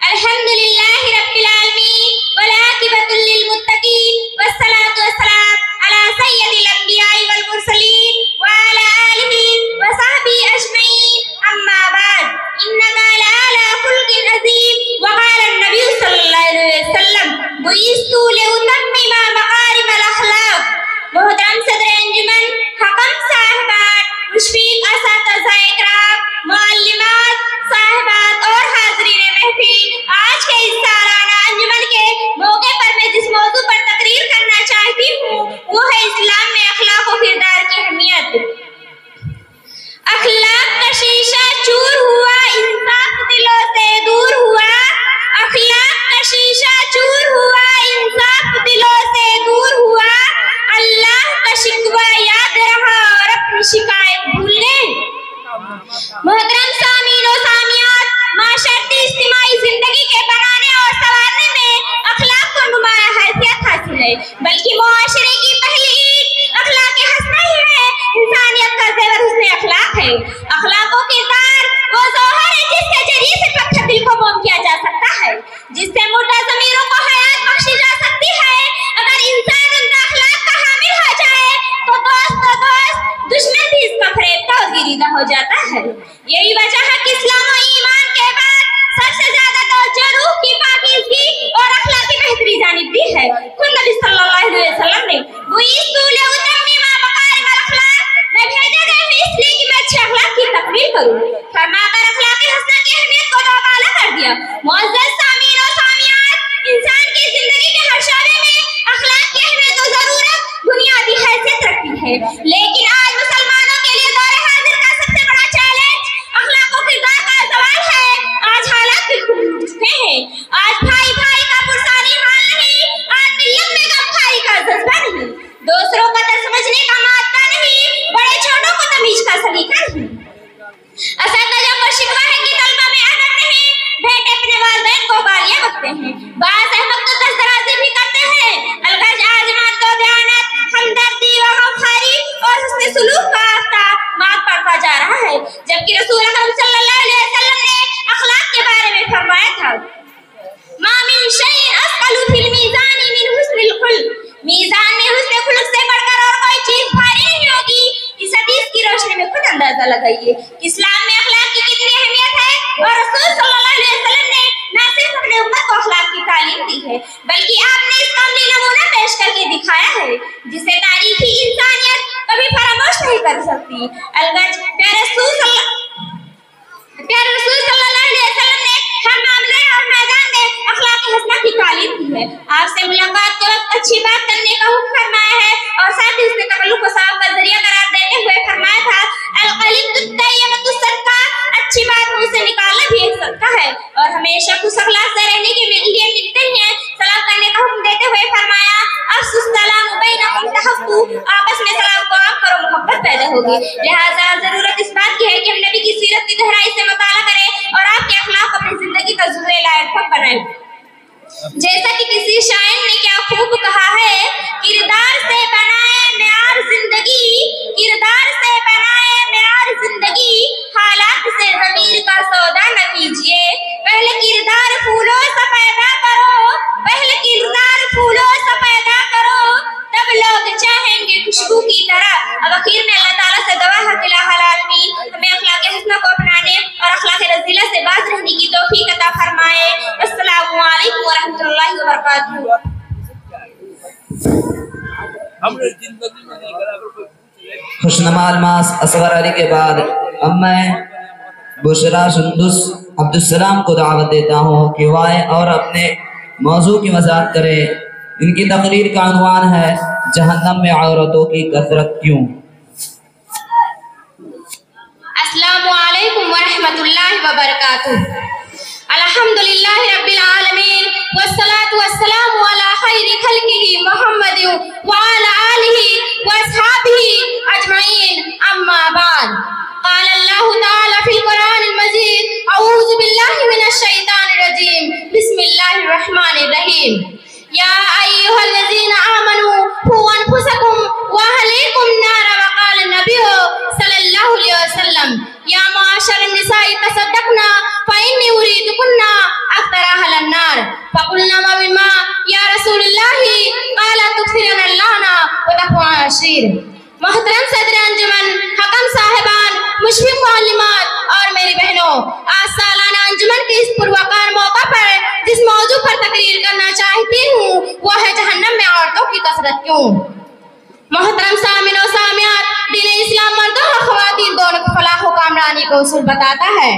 अल्हम्दुलिल्लाहि रब्बिल आलमीन वल आकिबतुल लिल मुत्तकीन वस्सलातु वस्सलाम अला सय्यदिल अंबिया'i वल मुरसलीन व अला आलिहि व सहबिहि अजमईन, अम्मा बाद, इन्नका लअला खुल्किन अज़ीम। व क़ाला an-नबी सल्लल्लाहु अलैहि वसल्लम बुइस्तु लिउतम्मिमा मकारिमल अख़लाक़। मोहतरम सदर अंजुमन, हकम साहिबात, मुशफ़ीक़ असातिज़ा इकराम, मुअल्लिमात साहिबात और हाज़रीन महफ़िल, आज के इस सालाना अंजुमन के मौके पर मैं जिस मौजू पर तकरीर करना चाहती हूँ वो है इस्लाम में अखलाक व किरदार की अहमियत। अखलाक का शीशा चूर हुआ, इंसाफ दिलों से दूर हुआ, अखलाक का शीशा चूर हुआ, इंसाफ दिलों से दूर हुआ, अल्लाह का शिकवा याद रहा और अपनी शिकायत भूल गए। मोहतरम सामीन और सामियात, माशरती इज्तिमाई जिंदगी के बनाने और संवारने में अखलाक को नुमाया हैसियत हासिल है, बल्कि मुआशरे की पहली ईद अखलाक हसना ही है। इंसानियत का ज़ेवर हुस्न अखलाक है। अखलाक व किरदार वो ज़ोहर है जिसके जरिए से पत्थर दिल को मोम किया जा सकता है, जिससे मुर्दा ज़मीरों को हयात बख्शी जा सकती है। अगर इंसान उनका अखलाक का हामिल हो जाए तो दोस्त दुश्मन भी इसका फरेब का गिरीदा हो जाता है। यही वजह है कि इस्लाम और ईमान के बाद सबसे ज्यादा तवज्जो रूह की पाकीज़गी और अखलाकी बेहतरी जानिब दी है। खुद नबी सल्लल्लाहु अलैहि वसल्लम ने बुइस्तु लिउतम्मिमा मकारिमल अख़लाक़, मैं भेजा गया हूं इसलिए कि मैं अच्छे अखलाक की तकमील करूं। फरमाकर अखलाकी हसना की अहमियत को दोबाला कर दिया। मुअज़्ज़ज़ सामीन और सामियात, इंसान की जिंदगी के हर शोबे में अखलाक की अहमियत और जरूरत बुनियादी हैसियत रखती है, लेकिन आज मुसलमानों के लिए दौर हाजिर का सबसे बड़ा चैलेंज अखलाक व किरदार का ज़वाल है। आज हालात बिल्कुल उलट चुके हैं। आज भाई भाई का पुरसानी हाल नहीं, आज मिल्लत में गमखारी का जज्बा नहीं, दूसरों का दर्द समझने का माददा नहीं, बड़े छोटों को तमीज का सलीका नहीं। असातिज़ा को शिकवा है कि तलबा में अदब नहीं, बेटे अपने वालिदैन को गालियां बकते हैं, बाज़ अहमद तो दस्तराजी भी करते हैं। अलगज आज़मात को दयानत, हमदर्दी व गमखारी और हुस्न सुलूक का आफ्ताब मात पड़ता जा रहा है, जबकि रसूल अकरम सल्लल्लाहु अलैहि वसल्लम ने अखलाक के बारे में फरमाया था, मा मिन शैइन अस्क़लु फिल मीज़ानी मिन हुस्निल खुल्क़, मीज़ान में हुस्न खुल्क़ से बढ़कर और कोई चीज भारी नहीं होगी। इस हदीस की रोशनी में खुद अंदाजा लगाइए कि इस्लाम में अखलाक की कितनी अहमियत है, और रसूल सल्लल्लाहु अलैहि वसल्लम ने न सिर्फ अपने उम्मत को अखलाक की तालीम दी है, बल्कि आपने इस कमली नमूना पेश करके दिखाया है जिसे तारीखी इंसानियत कभी फरामोश नहीं कर सकती। अलगज प्यारे रसूल सल्लल्लाहु अलैहि वसल्लम ने हर मामले और मैदान में अखलाक हसना की तालीम दी है। आपसे मुलाकात के वक्त अच्छी बात करने का हुक्म फरमाया है, और साथ ही उसने तकल्लुफ़ को सवाब का जरिया करार देते हुए फरमाया था, अल-क़लीबतु तय्यबतु सदका, अच्छी बात मुंह से निकालना भी एक सदका है, और हमेशा खुश अखलाक से रहने के लिए मिलते हैं। सलाम करने का हुक्म देते हुए फरमाया, अफ़्शुस सलाम बैनकुम तहफ़्फ़ू, आपस में सलाम को आम करो, मोहब्बत पैदा होगी। लिहाजा जरूरत इस बात की है कि हम नबी की सीरत की गहराई से मुताला करें और आपके अखलाक को पैर बनाए। जैसा कि किसी शायर ने क्या खूब कहा है, किरदार से बनाए मेयार जिंदगी, किरदार से बनाए मेयार जिंदगी, हालात से ज़मीर का सौदा न कीजिए। पहले किरदार फूलों से पैदा करो, पहले किरदार फूलों से पैदा करो, तब लोग चाहेंगे खुशबू की तरह। अब आखिर में अल्लाह ताला से दुआ है कि हमें अखलाक हसना को अपनाने और अखलाक रज़ीला से बाज रहने की तौफीक अता फरमाए। अस्सलामु अलैकुम व रहमतुल्लाहि व बरकातहू। खुशनमा अलमास असगर अली के बाद अब मैं बुशरा सुंदुस अब्दुस्सलाम को दावत देता हूँ कि वो आए और अपने मौजू की वजाहत करें। इनकी तकरीर का उन्वान है जहन्नम में औरतों की कसरत क्यों। अस्सलामु अलैकुम व रहमतुल्लाहि व बरकातहू। अल्हम्दुलिल्लाहि रब्बिल आलमीन वस्सलातु वस्सलामु अला खैरि खल्किही मुहम्मदिन व अला आलिही व अस्हाबिही अजमईन, अम्मा बाद। क़ाल अल्लाहु तआला फ़िल क़ुरानिल मजीद, अऊज़ु बिल्लाहि मिनश शैतानिर रजीम, बिस्मिल्लाहिर रहमानिर रहीम। या अय्युहल्लज़ीना आमनू क़ू अनफुसकुम व अहलीकुम नारा व क़ाल नबिय्यु सल्लल्लाहु अलैहि वसल्लम, या माशरन निसाई तसद्दक़ना फ़इन्नी उरीदुकुन्ना अक्तरा अहलन नार। फ़क़ुलना मा बिमा या रसूलल्लाहि क़ाला तुक्सिरना लाना व तक़वाना अशीर। मोहतरम सदर अंजुमन, हकम साहिबान, मुशफ़िक़ मुअल्लिमात और मेरी बहनों, आज सालाना अंजुमन के इस पुरवकार मौका पर जिस मौजू पर तकरीर करना चाहती हूँ वो है जहन्नम में औरतों की कसरत क्यों। मोहतरम सामिन और सामियात, दीन इस्लाम मर्दों और ख़वातीन दोनों की फलाह व कामरानी का उसूल बताता है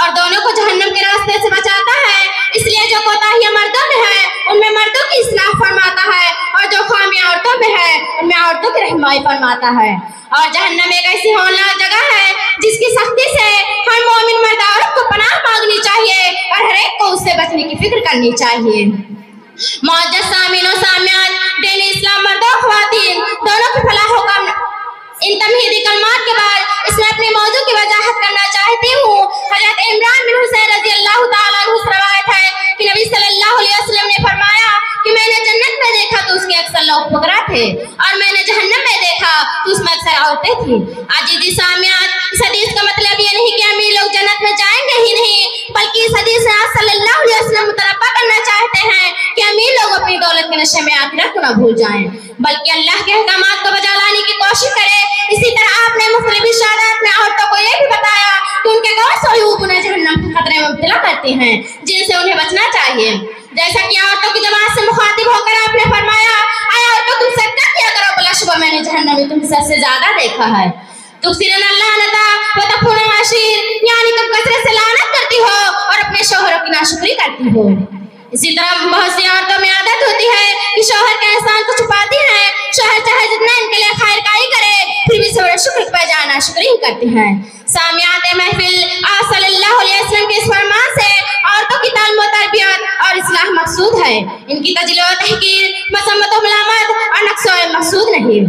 और दोनों को जहन्नम के रास्ते से बचाता है। इसलिए जो कोताहियाँ मर्दों में है उनमें मर्दों की इस्लाह फरमाता है और जो खामियाँ औरतों में है उनमें औरतों की रहनुमाई फरमाता है। और जहन्नम एक ऐसी होलनाक जगह है जिसकी सख्ती से हर मोमिन मर्द औरत को पनाह मांगनी चाहिए और हर एक को उससे बचने की फिक्र करनी चाहिए। मुअज़्ज़ज़ सामीन और सामियात, दीन इस्लाम मर्दों और ख़वातीन दोनों की फलाह व कामरानी, इन तमहीदी कलमात के बाद इसमें अपने मौजू की वजाहत करना चाहती हूँ। हज़रत इमरान बिन हुसैन रज़ी अल्लाह ताला अन्हु से रवायत है कि नबी सल्लल्लाहु अलैहि वसल्लम ने फरमाया कि मैंने जन्नत में देखा तो उसके अक्सर लोग फुकरा थे और मैंने जहन्नम में देखा तो उसमें अक्सर औरतें थी। अजीज़ सामियात, इस हदीस का मतलब ये नहीं कि अमीर लोग जन्नत में जाएंगे ही नहीं, बल्कि इस हदीस से आप सल्लल्लाहु अलैहि वसल्लम मुतरब्बा करना चाहते हैं कि अमीर लोग अपनी दौलत के नशे में आखिरत को न भूल जाएं, बल्कि अल्लाह के अहकामात को बजा लाने की कोशिश करें। इसी तरह आपने मुख्तलिफ इरशादात में औरतों को ये भी बताया कि उनके कौन से अयूब उन्हें जहन्नम के खतरे में मुब्तला करते हैं जिनसे उन्हें बचना चाहिए। जैसा कि औरतों की जमात से मुखातिब होकर आपने फरमाया, आए औरतों तुम सदका किया करो, बला शुबा मैंने जहन्नम में तुम सबसे ज्यादा देखा है। तुक्सिरना लानता व तक़ूना अशीर, यानी तुम कसरत से लानत करती हो और अपने शौहरों की नाशुक्री करती हो। इसी तरह बहुत सी औरतों में आदत होती है कि शौहर के एहसान को छुपाती हैं। शौहर चाहे जितना इनके लिए खैर काई करे फिर भी शौहर शुक्र पर जाना नाशुक्री ही करती हैं। सामियात महफिल, आप सल्लल्लाहु अलैहि वसल्लम के इस फरमान से औरतों की तालीम व तरबियत और इस्लाह मकसूद है, इनकी तजलील व तहकीर, मसम्मत व मलामत और नक्शो मकसूद नहीं।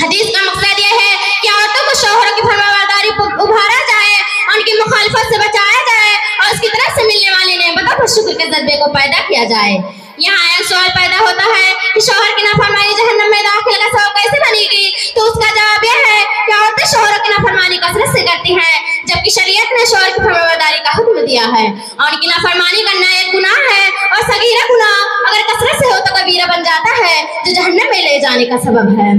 हदीस का मकसद यह है कि औरतों को शौहरों की फरमाबरदारी उभारा जाए, उनकी मुखालफत से बचाया जाए और उसकी तरफ से मिलने वाली नेमतों पर शुक्र के जज्बे को पैदा किया जाए। यहाँ एक सवाल पैदा होता है कि शौहर की नाफरमानी जहन्नम में दाखिल का सबब कैसे बनेगी, तो उसका जवाब यह है कि औरतें शौहरों की नाफरमानी कसरत से करती हैं, जबकि शरीयत ने शौहर की फरमाबरदारी का हुक्म दिया है और उनकी नाफरमानी करना एक गुनाह है और सगीरा गुनाह अगर कसरत से हो तो कबीरा बन जाता है जो जहन्नम में ले जाने का सबब है।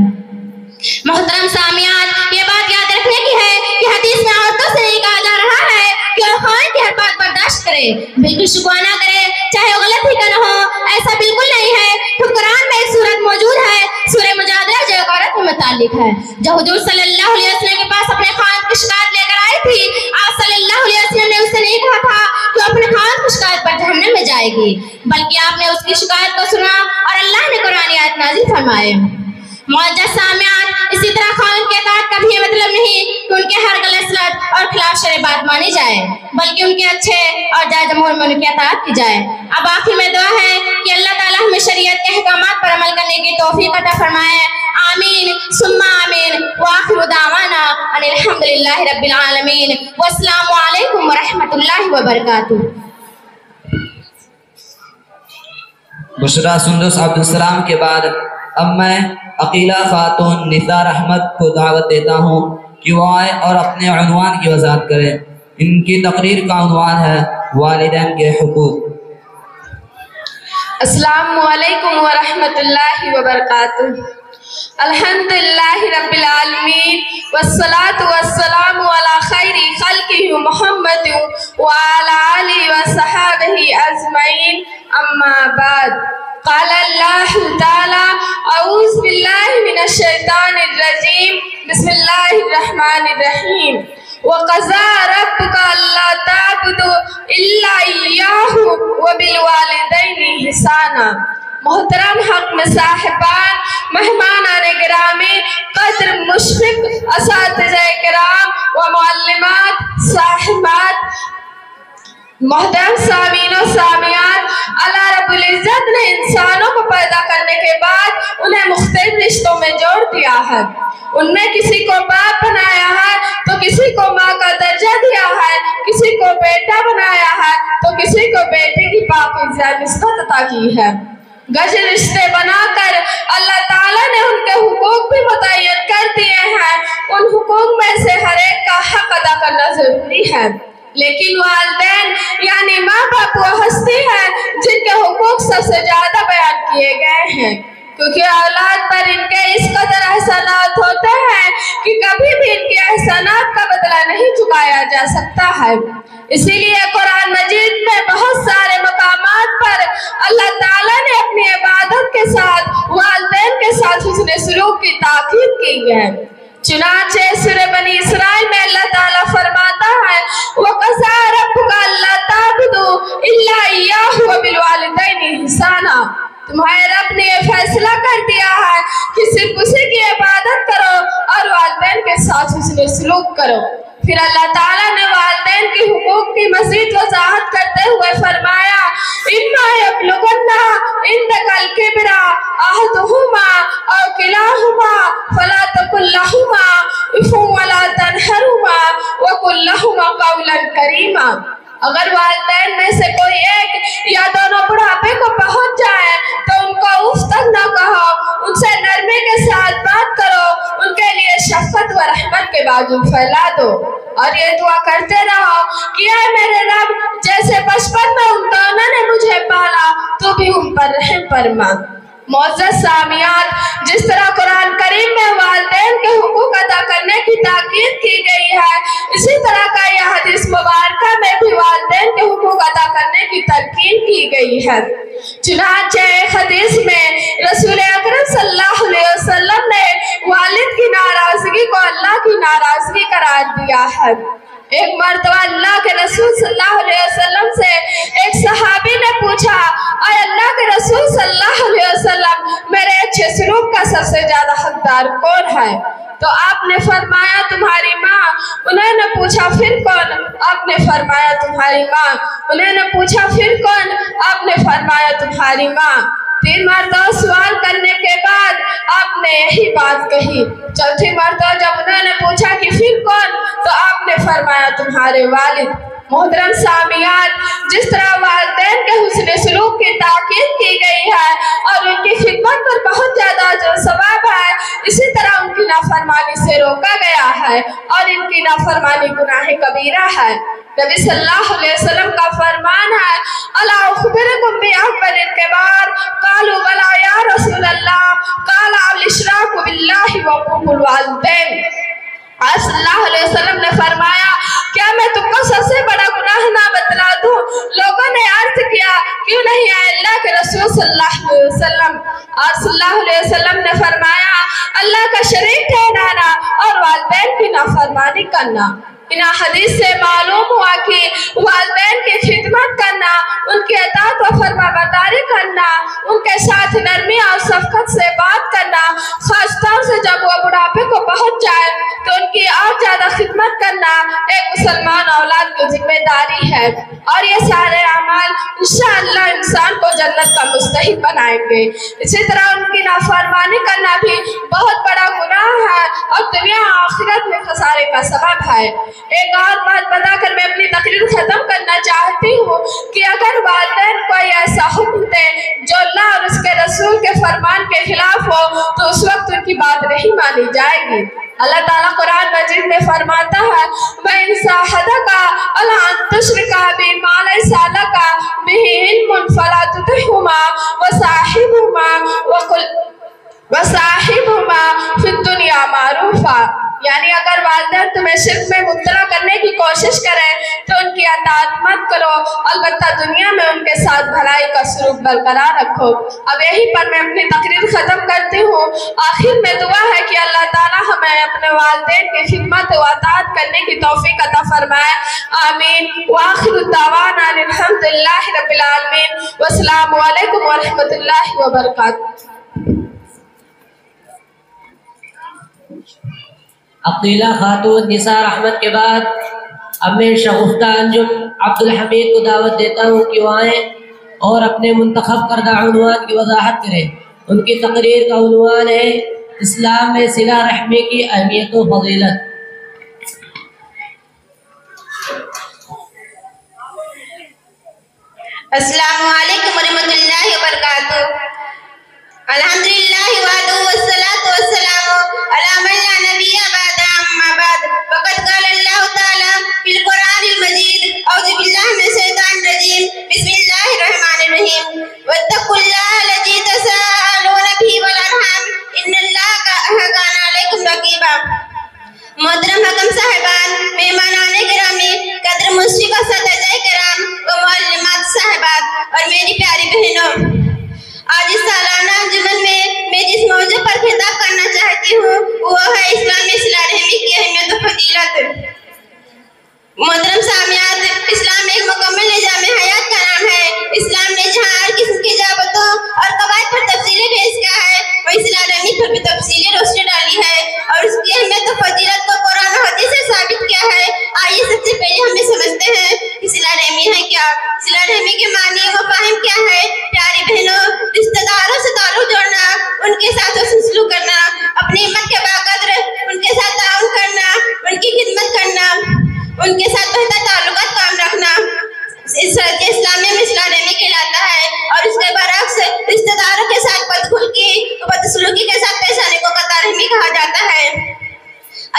मोहतरम सामियात, ये बात याद रखने की है कि हदीस में औरतों से नहीं कहा जा रहा है कि वो खान की हर बात बर्दाश्त करे, बिल्कुल शुक्राना करे, चाहे वो गलत ही क्यों न हो, ऐसा बिल्कुल नहीं है। खुद कुरान में एक सूरत मौजूद है, सूरह मुजादला, जो एक औरत के मुतालिक है जो हुजूर सल्लल्लाहु अलैहि वसल्लम के पास अपने खान की शिकायत लेकर आई थी। आप सल्लल्लाहु अलैहि वसल्लम ने उससे नहीं कहा था कि अपने खान की शिकायत पर जहन्नम में जाएगी, बल्कि आपने उसकी शिकायत को सुना और अल्लाह ने कुरानी आयत नाज़िल फरमाए। मुअज़्ज़ज़ सामियात, इसी तरह खान के इताअत का भी मतलब नहीं कि उनके हर गलत और खिलाफ शरअ बात मानी जाए, बल्कि उनके अच्छे और जायज़ अमूर में उनकी इताअत की जाए। अब आखिर में दुआ है कि अल्लाह ताला हमें शरीयत के अहकामात पर अमल करने की तौफीक अता फरमाए। आमीन सुम्मा आमीन। व आखिरु दावाना अनिल हम्दुलिल्लाहि रब्बिल आलमीन। वस्सलामु अलैकुम व रहमतुल्लाहि व बरकातुहू। بشرا سندس عبدالسلام کے بعد اب میں عقیلہ خاتون نثار احمد کو دعوت دیتا ہوں کہ وہ آئے اور اپنے عنوان کی وضاحت کریں۔ ان کی تقریر کا عنوان ہے والدین کے حقوق۔ السلام علیکم ورحمۃ اللہ وبرکاتہ۔ الحمدللہ رب العالمین والصلاة والسلام علی خیر خلقہ محمد وعلی آلہ وصحابہ اجمعین، اما بعد۔ قال اللہ تعالی اعوذ باللہ من الشیطان الرجیم، بسم اللہ الرحمن الرحیم۔ وَقَضَىٰ رَبُّكَ أَلَّا تَعْبُدُوا إِلَّا إِيَّاهُ وَبِالْوَالِدَيْنِ إِحْسَانًا۔ محترم حق میں صاحبان، مہمانان گرامی، قدر مشفق اساتذہ کرام و معلمات، صاحبات، محترم سامعین و سامعات، اللہ رب العزت نے انسانوں کو پیدا کرنے کے بعد انہیں مختلف رشتوں میں جوڑ دیا ہے۔ ان میں کسی کو باپ بنایا ہے تو کسی کو ماں کا درجہ دیا ہے، کسی کو بیٹا بنایا ہے تو کسی کو بیٹے کی پاکیزہ نسبت عطا کی ہے۔ گج رشتے بنا کر اللہ تعالیٰ نے ان کے حقوق بھی متعین کر دیے ہیں۔ ان حقوق میں سے ہر ایک کا حق ادا کرنا ضروری ہے، لیکن والدین یعنی ماں باپ وہ ہستی ہے جن کے حقوق سب سے زیادہ بیان کیے گئے ہیں، کیونکہ اولاد پر ان کے اس قدر احسانات ہوتے ہیں کہ کبھی بھی ان کے احسانات کا بدلہ نہیں چکایا جا سکتا ہے۔ اسی لیے قرآن مجید میں بہت سارے مقامات پر اللہ تعالیٰ نے اپنی عبادت کے ساتھ والدین کے ساتھ حسن سلوک کی تاکید کی ہے۔ چنانچہ سورہ بنی اسرائیل میں اللہ تعالیٰ فرماتا ہے وَقَضَىٰ رَبُّكَ أَلَّا تَعْبُدُوا إِلَّا إِيَّاهُ وَبِالْوَالِدَيْنِ إِحْسَانًا۔ تمہارے رب نے یہ فیصلہ کر دیا ہے کہ صرف اسی کی عبادت کرو اور والدین کے ساتھ حسن سلوک کرو۔ پھر اللہ تعالیٰ نے والدین کے حقوق کی مزید وضاحت کرتے ہوئے فرمایا إِمَّا يَبْلُغَنَّ عِندَكَ الْكِبَرَ أَحَدُهُمَا أَوْ كِلَاهُمَا فَلَا تَقُل لَّهُمَا أُفٍّ وَلَا تَنْهَرْهُمَا وَقُل لَّهُمَا قَوْلًا كَرِيمًا۔ اگر والدین میں سے کوئی ایک یا دونوں بڑھاپے کو پہنچ جائے تو ان کو اف تک نہ کہو، ان سے نرمی کے ساتھ بات کرو، ان کے لیے شفقت و رحمت کے بازو پھیلا دو اور یہ دعا کرتے رہو کہ اے میرے رب، جیسے بچپن میں ان دونوں نے مجھے پالا تو بھی ان پر رحم فرما۔ معزز سامعات، جس طرح قرآن کریم میں والدین کے حقوق ادا کرنے کی تاکید کی گئی ہے، اسی طرح کا یہ حدیث مبارکہ میں بھی والدین کے حقوق ادا کرنے کی تلقین کی گئی ہے۔ چنانچہ حدیث میں رسول اکرم صلی اللہ علیہ وسلم نے والد کی ناراضگی کو اللہ کی ناراضگی قرار دیا ہے۔ ایک مرتبہ اللہ کے رسول صلی اللہ علیہ وسلم سے ایک صحابی نے پوچھا اے اللہ کے رسول صلی اللہ علیہ وسلم، میرے اچھے سلوک کا سب سے زیادہ حقدار کون ہے؟ تو آپ نے فرمایا تمہاری ماں۔ انہوں نے پوچھا پھر کون؟ آپ نے فرمایا تمہاری ماں۔ انہوں نے پوچھا پھر کون؟ آپ نے فرمایا تمہاری ماں۔ 3 مرتبہ سوال کرنے کے بعد آپ نے یہی بات کہی۔ چوتھی مرتبہ جب انہوں نے پوچھا کہ پھر کون، تو آپ نے فرمایا تمہارے والد۔ محترم سامعات، جس طرح والدین کے حسن سلوک کی تاکید کی گئی ہے اور ان کی خدمت پر بہت زیادہ اجر و ثواب ہے، اسی طرح ان کی نافرمانی سے روکا گیا ہے اور ان کی نافرمانی گناہ کبیرہ ہے۔ نبی صلی اللہ علیہ وسلم کا فرمان ہے الا اخبرکم باکبر الکبائر قالوا بلی یا رسول اللہ قال الاشراک باللہ وعقوق الوالدین۔ آپ صلی اللہ علیہ وسلم نے فرمایا کیا میں تم کو سب سے بڑا گناہ نہ بتلا دوں؟ لوگوں نے عرض کیا کیوں نہیں اے اللہ کے رسول صلی اللہ علیہ وسلم؟ آپ صلی اللہ علیہ وسلم نے فرمایا اللہ کا شریک ٹھہرانا اور والدین کی نافرمانی کرنا۔ ان حدیث سے معلوم ہوا کہ والدین کی خدمت کرنا، ان کی اطاعت و فرما برداری کرنا، ان کے ساتھ نرمی اور شفقت سے بات کرنا، خاص طور سے جب وہ بڑھاپے کو پہنچ جائے تو ان کی اور زیادہ خدمت کرنا ایک مسلمان اولاد کی ذمہ داری ہے، اور یہ سارے اعمال انشاءاللہ انسان کو جنت کا مستحق بنائیں گے۔ اسی طرح ان کی نافرمانی کرنا بھی بہت بڑا گناہ ہے اور دنیا آخرت میں خسارے होने का सबब है। एक और बात बताकर मैं अपनी तकरीर खत्म करना चाहती हूँ कि अगर वालिदैन कोई ऐसा हुक्म दे जो अल्लाह और उसके रसूल के फरमान के खिलाफ हो तो उस वक्त उनकी बात नहीं मानी जाएगी। अल्लाह ताला कुरान मजीद में फरमाता है वइन साहदका अला अन तुश्रिका बिमा लैसा लका बिही इल्मुन फला तुतिहुमा वसाहिबहुमा फिद दुनिया मारूफा। यानी अगर वालिदैन तुम्हें शिर्क में मुब्तला करने की कोशिश करें तो उनकी अताअत मत करो, अलबत्ता दुनिया में उनके साथ भलाई का सलूक बरकरार रखो। अब यहीं पर मैं अपनी तकरीर ख़त्म करती हूँ। आखिर में दुआ है कि अल्लाह ताला हमें अपने वालिदैन की खिदमत व अताअत करने की तौफीक अता फरमाए। आमीन। व आखिरु दावाना अल्हम्दुलिल्लाहि रब्बिल आलमीन। वस्सलामु अलैकुम व रहमतुल्लाहि व बरकातुहू। अकीला खातून निसार अहमद के बाद अब मैं शगुफ्ता अंजुम अब्दुल हमीद को दावत देता हूँ कि वो आएँ और अपने मुंतखब करदा उन्वान की वजाहत करें। उनकी तकरीर का उन्वान है इस्लाम में सिला रहमी की अहमियत व फजीलत। अस्सलामु अलैकुम वरहमतुल्लाहि वबरकातुहू। अल्हम्दुलिल्लाहि वहदहु वस्सलातु वस्सलामु अला मन ला नबिय्य बअदा अम्मा बाद। फ़क़द क़ाल अल्लाहु तआला फ़िल क़ुरआनिल मजीद औज़ु बिल्लाहि मिनश शैतानिर रजीम बिस्मिल्लाहिर रहमानिर रहीम वत्तक़ुल्लाह लज़ी तसाअलूना बिही वल अरहाम इन्नल्लाहा काना अलैकुम रक़ीबा। मोहतरम हकम साहिबान, मेहमानान गिरामी, कदर मुश्रिक असतिज़ाए किराम व मुअल्लिमात साहिबात और मेरी प्यारी बहनों, आज इस सालाना अंजुमन में मैं जिस मौजू पर खिताब करना चाहती हूँ वो है इस्लाम में सिला रहमी की अहमियत और फजीलत। मोहतरम सामियात, इस्लाम एक मुकम्मल निज़ाम हयात का नाम है। इस्लाम ने जहाँ हर किस्म की जाबतों और कवायद पर तफसीलें पेश किया है वही सिला रहमी पर भी तफसीली रोशनी डाली है और उसकी अहमियत और फजीलत को कुरान और हदीस से साबित किया है। आइए सबसे पहले हमें समझते हैं कि सिला रहमी है क्या। सिला रहमी के मानी व फाहिम क्या है। प्यारी बहनों, रिश्तेदारों से ताल्लुक जोड़ना, उनके साथ हसन सलूक करना, अपनी हिम्मत के बाकद्र उनके साथ ताउन करना, उनकी खिदमत करना, उनके साथ बेहतर ताल्लुकात कायम रखना इस्लामिया में सिला रहमी कहलाता है। और इसके बरअक्स रिश्तेदारों के साथ बदखुल्की बदसलूकी के साथ पेश आने को कता रहमी कहा जाता है।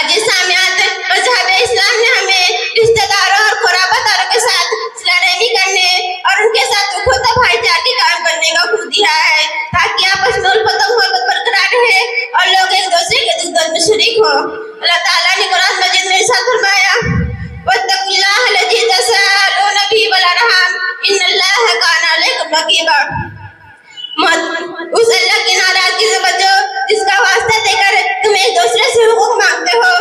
अजीज सामियात, मज़हब इस्लाम ने हमें रिश्तेदारों और क़ुराबादारों के साथ सिला रहमी करने और उनके साथ उखुवत भाईचारे कायम करने का हुक्म दिया है ताकि आपस में उल्फत और मोहब्बत बरकरार रहे और लोग एक दूसरे के दुख दर्द में शरीक हों। अल्लाह ताला ने कुरान मजीद में इरशाद फरमाया वत्तक़ुल्लाह लज़ी तसाअलूना बिही वल अरहाम इन्नल्लाहा काना अलैकुम रक़ीबा। उस अल्लाह की नाराजगी से बचो जिसका वास्ता देकर तुम एक दूसरे से हुकूक मांगते हो।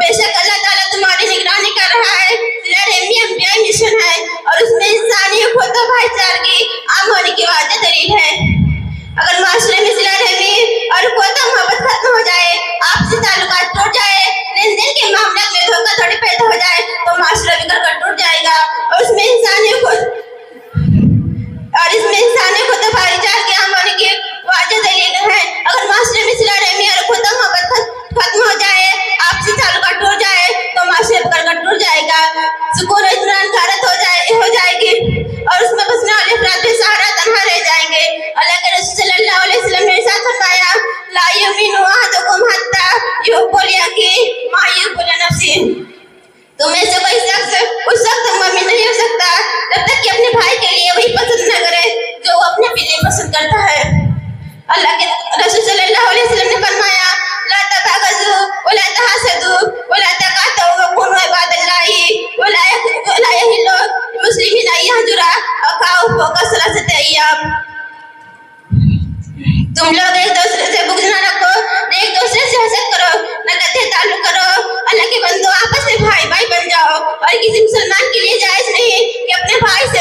बेशक अल्लाह ताला तुम्हारी निगरानी कर रहा है। सिला रहमी अंबिया मिशन है और उसमें इंसानी उखुवत और भाईचारगी आम होने की वाज़ेह दलील है। अगर माशरे में सिला रहमी और उखुवत और मोहब्बत खत्म हो जाए, आपसी ताल्लुकात टूट जाए, लेन देन के मामले में धोखाधड़ी पैदा हो जाए तो माशरा बिगड़ कर टूट जाएगा और इसमें इंसानी खुद भाईचारे के आम होने की वाज़ेह दलील है। अगर माशरे में सिला रहमी और खुद मोहब्बत खत्म हो जाए, आपसी ताल्लुकात टूट जाए तो माशरा बिगड़ कर टूट जाएगा, सुकून और इत्मीनान कारत हो जाएगी और उसमें बसने वाले अफराद बेसहारा तन्हा रह जाएंगे। अल्लाह के रसूल सल्लल्लाहु अलैहि वसल्लम ने इरशाद फरमाया ला युमिनु अहदुकुम हत्ता युहिब्बु लिअखीहि मा युहिब्बु लिनफ्सिहि। तुम में से कोई शख्स उस वक्त मुमिन नहीं हो सकता जब तक कि अपने भाई के लिए वही पसंद न करे जो वो अपने लिए पसंद करता है। अल्लाह के रसूल सल्लल्लाहु अलैहि वसल्लम ने फरमाया ला तबागजू वला तहसदू वला तकातू वकुनू इबादल्लाहि वला यहिल्लु मुस्लिमीन अयहजुरा अखाहु फौका सलासति अय्याम। तुम लोग एक दूसरे से बुग़्ज़ न रखो, एक दूसरे से हसद करो, न गहरे ताल्लुक करो। अल्लाह के बंदो आपस में भाई भाई बन जाओ और किसी मुसलमान के लिए जायज़ नहीं कि अपने भाई से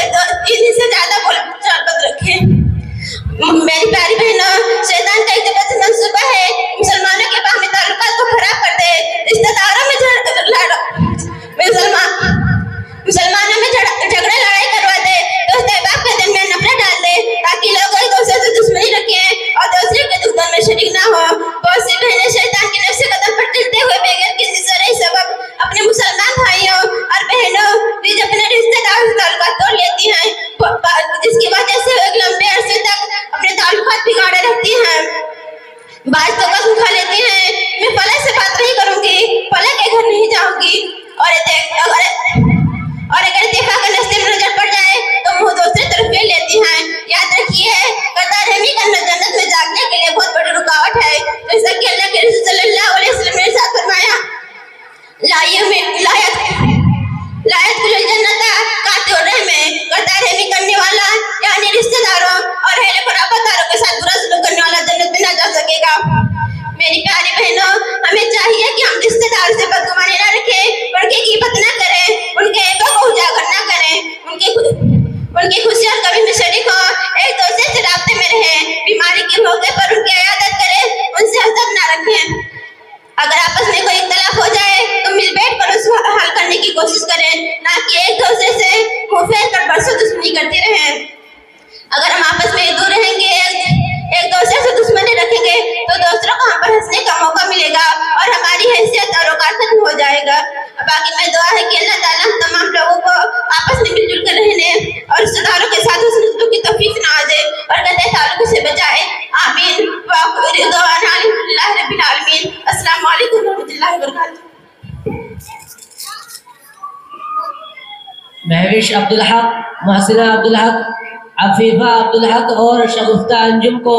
इनसे ज्यादा मोहब्बत रखे। मेरी प्यारी बहनों, शैतान का एक जबरदस्त मंसूबा है मुसलमानों के बाहमी ताल्लुकात को खराब कर दे, रिश्तेदारों में मुसलमानों में झगड़ा लड़ाई करवा दे, दोस्त अहबाब के दरमियान नफरत डाल दे ताकि लोग एक दूसरे से दुश्मनी रखें और दूसरे के दुख दर्द में शरीक ना हो। बहुत सी बहनें शैतान के नक्शे कदम पर चलते हुए बगैर किसी ज़राई सबब कुल जन्नता काते और रहमे करता रहमी करने वाला यानी रिश्तेदारों और अहले क़राबातारों के साथ बुरा सलूक करने वाला जन्नत में ना जा सकेगा। मेरी प्यारी बहनों, हमें चाहिए कि हम रिश्तेदारों से बदगुमानी ना रखें, उनकी ग़ीबत ना करें, उनके ऐबों को उजागर ना करें, उनकी खुशियों में कभी भी शरीक हो, एक दूसरे से राब्ते में रहें, बीमारी के मौके पर उनकी इयादत करें, उनसे हसद ना रखें। अगर आपस में कोई इख्तलाफ हो जाए तो मिल बैठ कर उसको हल करने की कोशिश करें, ना कि एक दूसरे से मुंह फेर कर बरसों दुश्मनी करते रहें। अगर हम आपस में दूर रहेंगे, एक दूसरे से दुश्मनी रखेंगे तो दूसरों को हम पर हंसने का मौका मिलेगा और हमारी हैसियत और औकात खत्म हो जाएगा। बाकी मैं दुआ है कि अल्लाह ताला हम तमाम लोगों को आपस में मिलजुल कर रहने और रिश्तेदारों के साथ हुस्न सलूक की तौफीक नवाजे और गंदे ताल्लुक से बचाए। आमीन। अस्सलाम वालेकुम रहमतुल्लाहि व बरकातहू। महविश अब्दुल हक, महसिना अब्दुल हक, अफीफा अब्दुल हक और शगुफ्ता अंजुम को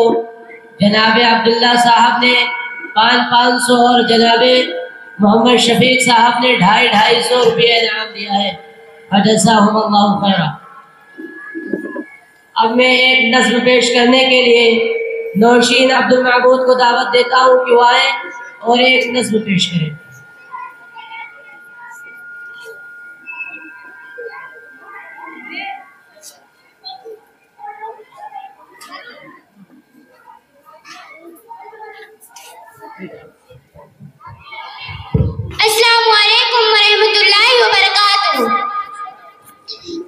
जनाब अब्दुल्ला साहब ने 500 और जनाब मोहम्मद शफीक साहब ने 250 रुपये इनाम दिया है। जज़ाहुमुल्लाहु खैरा। अब मैं एक नज़्म पेश करने के लिए नौशीन अब्दुल महमूद को दावत देता हूँ कि वो आए और एक नज़्म पेश करें। अस्सलामु अलैकुम वरहमतुल्लाहि वबरकातुहू।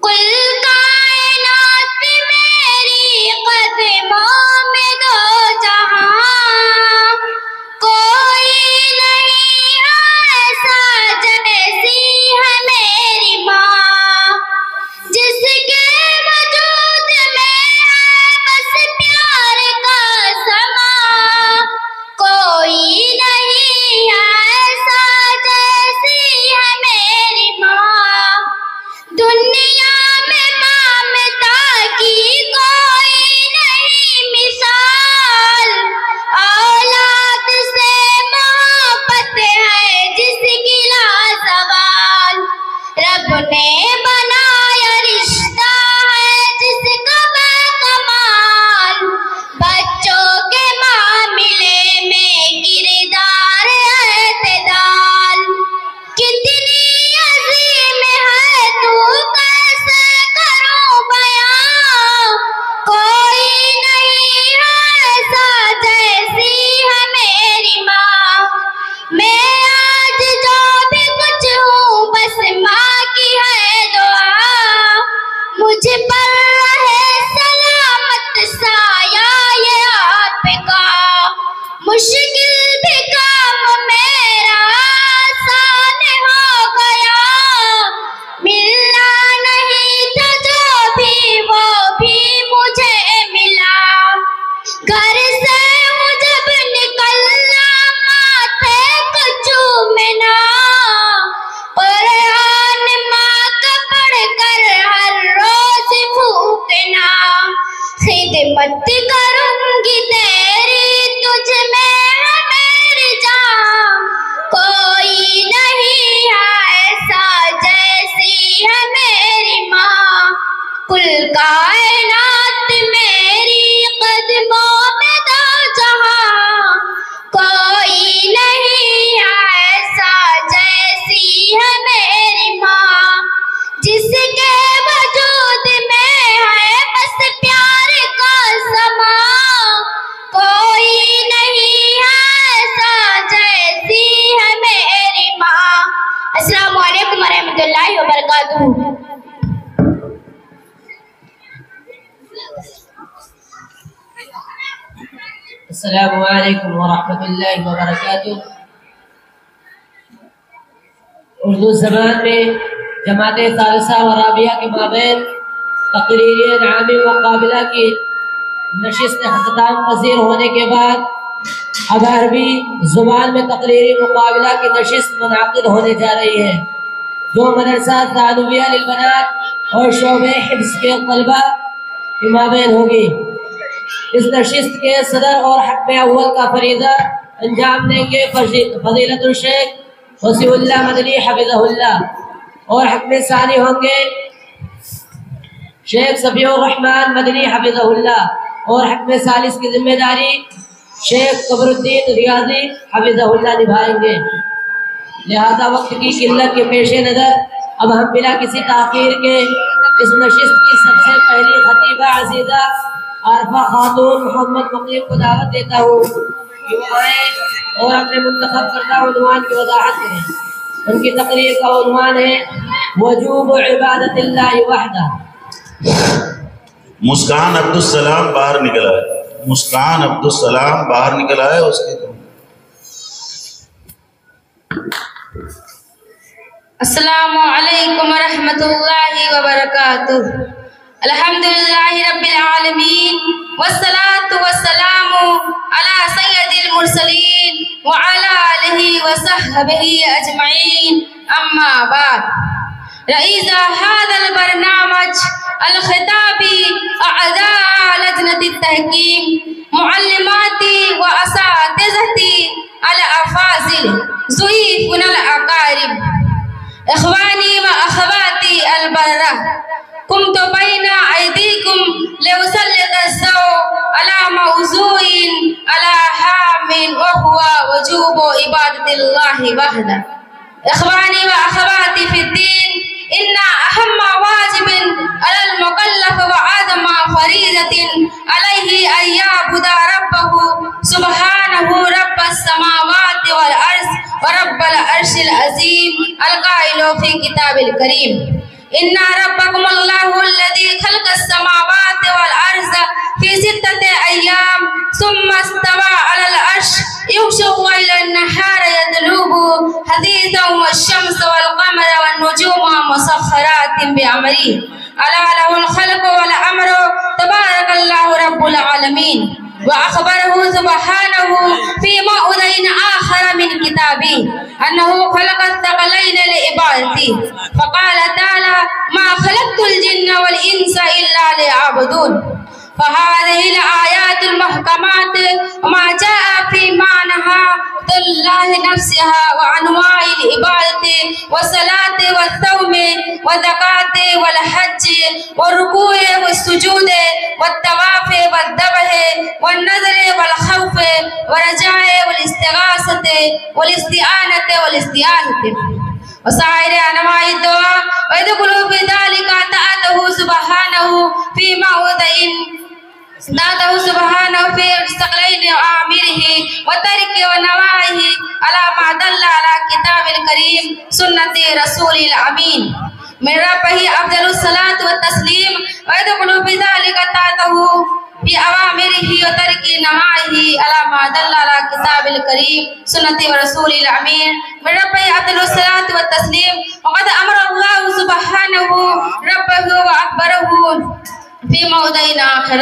कुल कायनात मेरी कदमों में दो जहां, कोई नहीं ऐसा जैसी है मेरी माँ, जिसके वजूद में है बस प्यार का समा, कोई नहीं ऐसा जैसी है मेरी माँ। दुनिया में ममता की कोई नहीं मिसाल, औलाद से मोहब्बत है जिसकी लाज़वाल, रब ने बनाया रिश्ता है जिसका बेकमाल, बच्चों के मामले में किरदार एतदाल, कितनी अजीम है तू कैसे करूं बयां, कोई नहीं ऐसा जैसी है मेरी माँ। मैं आज जो भी कुछ हूँ बस माँ की है दुआ, मुझ पर रहे सलामत साया ये आपका, मुश्किल भी काम मेरा आसान हो गया, मिलना नहीं था जो भी वो भी मुझे मिला, घर से हूँ जब निकलना माथे को चूमना, कुरान माँ का पढ़कर हर रोज फूकना, खिदमत करूंगी तेरी तुझ में है मेरी जान, कोई नहीं ऐसा जैसी है मेरी माँ। कुल कायनात मेरी कदमों में दो जहां, कोई नहीं ऐसा जैसी है मेरी माँ, जिसके वजूद में है बस प्यार का समा, कोई नहीं ऐसा जैसी है मेरी माँ। अस्सलामु अलैकुम वरहमतुल्लाहि वबरकातुहू। अस्सलामु अलैकुम वरहमतुल्लाहि वबरकातुहू। उर्दू ज़बान में जमात सालिसा व राबिया के माबैन तकरीरी नामी मुकाबला की नशिस्त अख्ताम पज़ीर होने के बाद अब अरबी ज़ुबान में तकरीरी मुकाबला की नशिस्त मुनाक़िद होने जा रही है, जो मदरसा सानविया लिलबनात और शोबे हिफ्ज़ के तलबा के माबैन होगी। इस नशिस्त के सदर और हक़ अव्वल का फरीदा अंजाम देंगे फजीलतुल शेख وسیع اللہ مدنی حفظہ اللہ، اور حکم ثانی ہوں گے شیخ صفی الرحمن مدنی حفظہ اللہ، اور حکم ثالث کی ذمہ داری شیخ قبر الدین ریاضی حفظہ اللہ نبھائیں گے۔ لہذا وقت کی قلت کے پیش نظر اب ہم بلا کسی تاخیر کے اس نشست کی سب سے پہلی خطیبہ عزیزہ عارفہ خاتون محمد مقیم کو دعوت دیتا ہوں کہ وہ آئیں اور اپنے منتخب کردہ عنوان کی وضاحت کریں۔ ان کی تقریر کا عنوان ہے وجوب عبادت اللہ وحدہ۔ مسکان عبدالسلام باہر نکلا ہے، مسکان عبدالسلام باہر نکلا ہے، اس کے السلام علیکم ورحمۃ اللہ وبرکاتہ۔ الحمدللہ رب العالمین والصلاة والسلام علی سید المرسلین وعلی آلہ وصحبہ اجمعین، اما بعد۔ رئیس هذا البرنامج الخطابی اعضاء لجنة التحکیم، معلماتی و اساتذتی الافاضل، ضیوفنا الاقارب، اخوانی و اخواتی البررہ، قمت بین ایدیکم لأسلط الضوء على موضوع على هام وهو وجوب عبادت اللہ وحدہ۔ اخوانی و اخواتی فی الدین، ان اہم واجب علی المکلف وعظم فریضۃ علیہ ان یعبد ربہ سبحانہ رب السماوات والارض ورب العرش العظیم القائل فی کتاب الکریم ان ربکم اللہ الذی خلق السماوات والارض فی ستۃ ایام ثم استوى على العرش يغشى الليل النهار يطلبه حديثا والشمس والقمر والنجوم مسخرات بأمره ألا له الخلق والأمر تبارك الله رب العالمين۔ وأخبره سبحانه في موضع آخر من كتابه أنه خلق الثقلين لعبادته، فقال تعالى ما خلقت الجن والإنس إلا ليعبدون۔ فهذه الآيات المحكمات وما جاء في معناها الله نفسها وأنواع العبادة والصلاة والصوم والزكاة والحج والركوع والسجود والطواف والذبح والنذر والخوف والرجاء والاستغاثة والاستعانة والاستعاذة وسائر أنواع الدعاء، ويدخل في ذلك طاعته سبحانه في موضع ذاته سبحانه في استقلال أوامره وترك ونواهيه على ما دل على كتاب الكريم سنة رسول الأمين من ربه أفضل الصلاة والتسليم، ويدخل في ذلك طاعته في أوامره وترك نواهيه على ما دل على كتاب الكريم سنة رسول الأمين من ربه أفضل الصلاة والتسليم، وقد أمر الله سبحانه ربه وأخبره في موضع آخر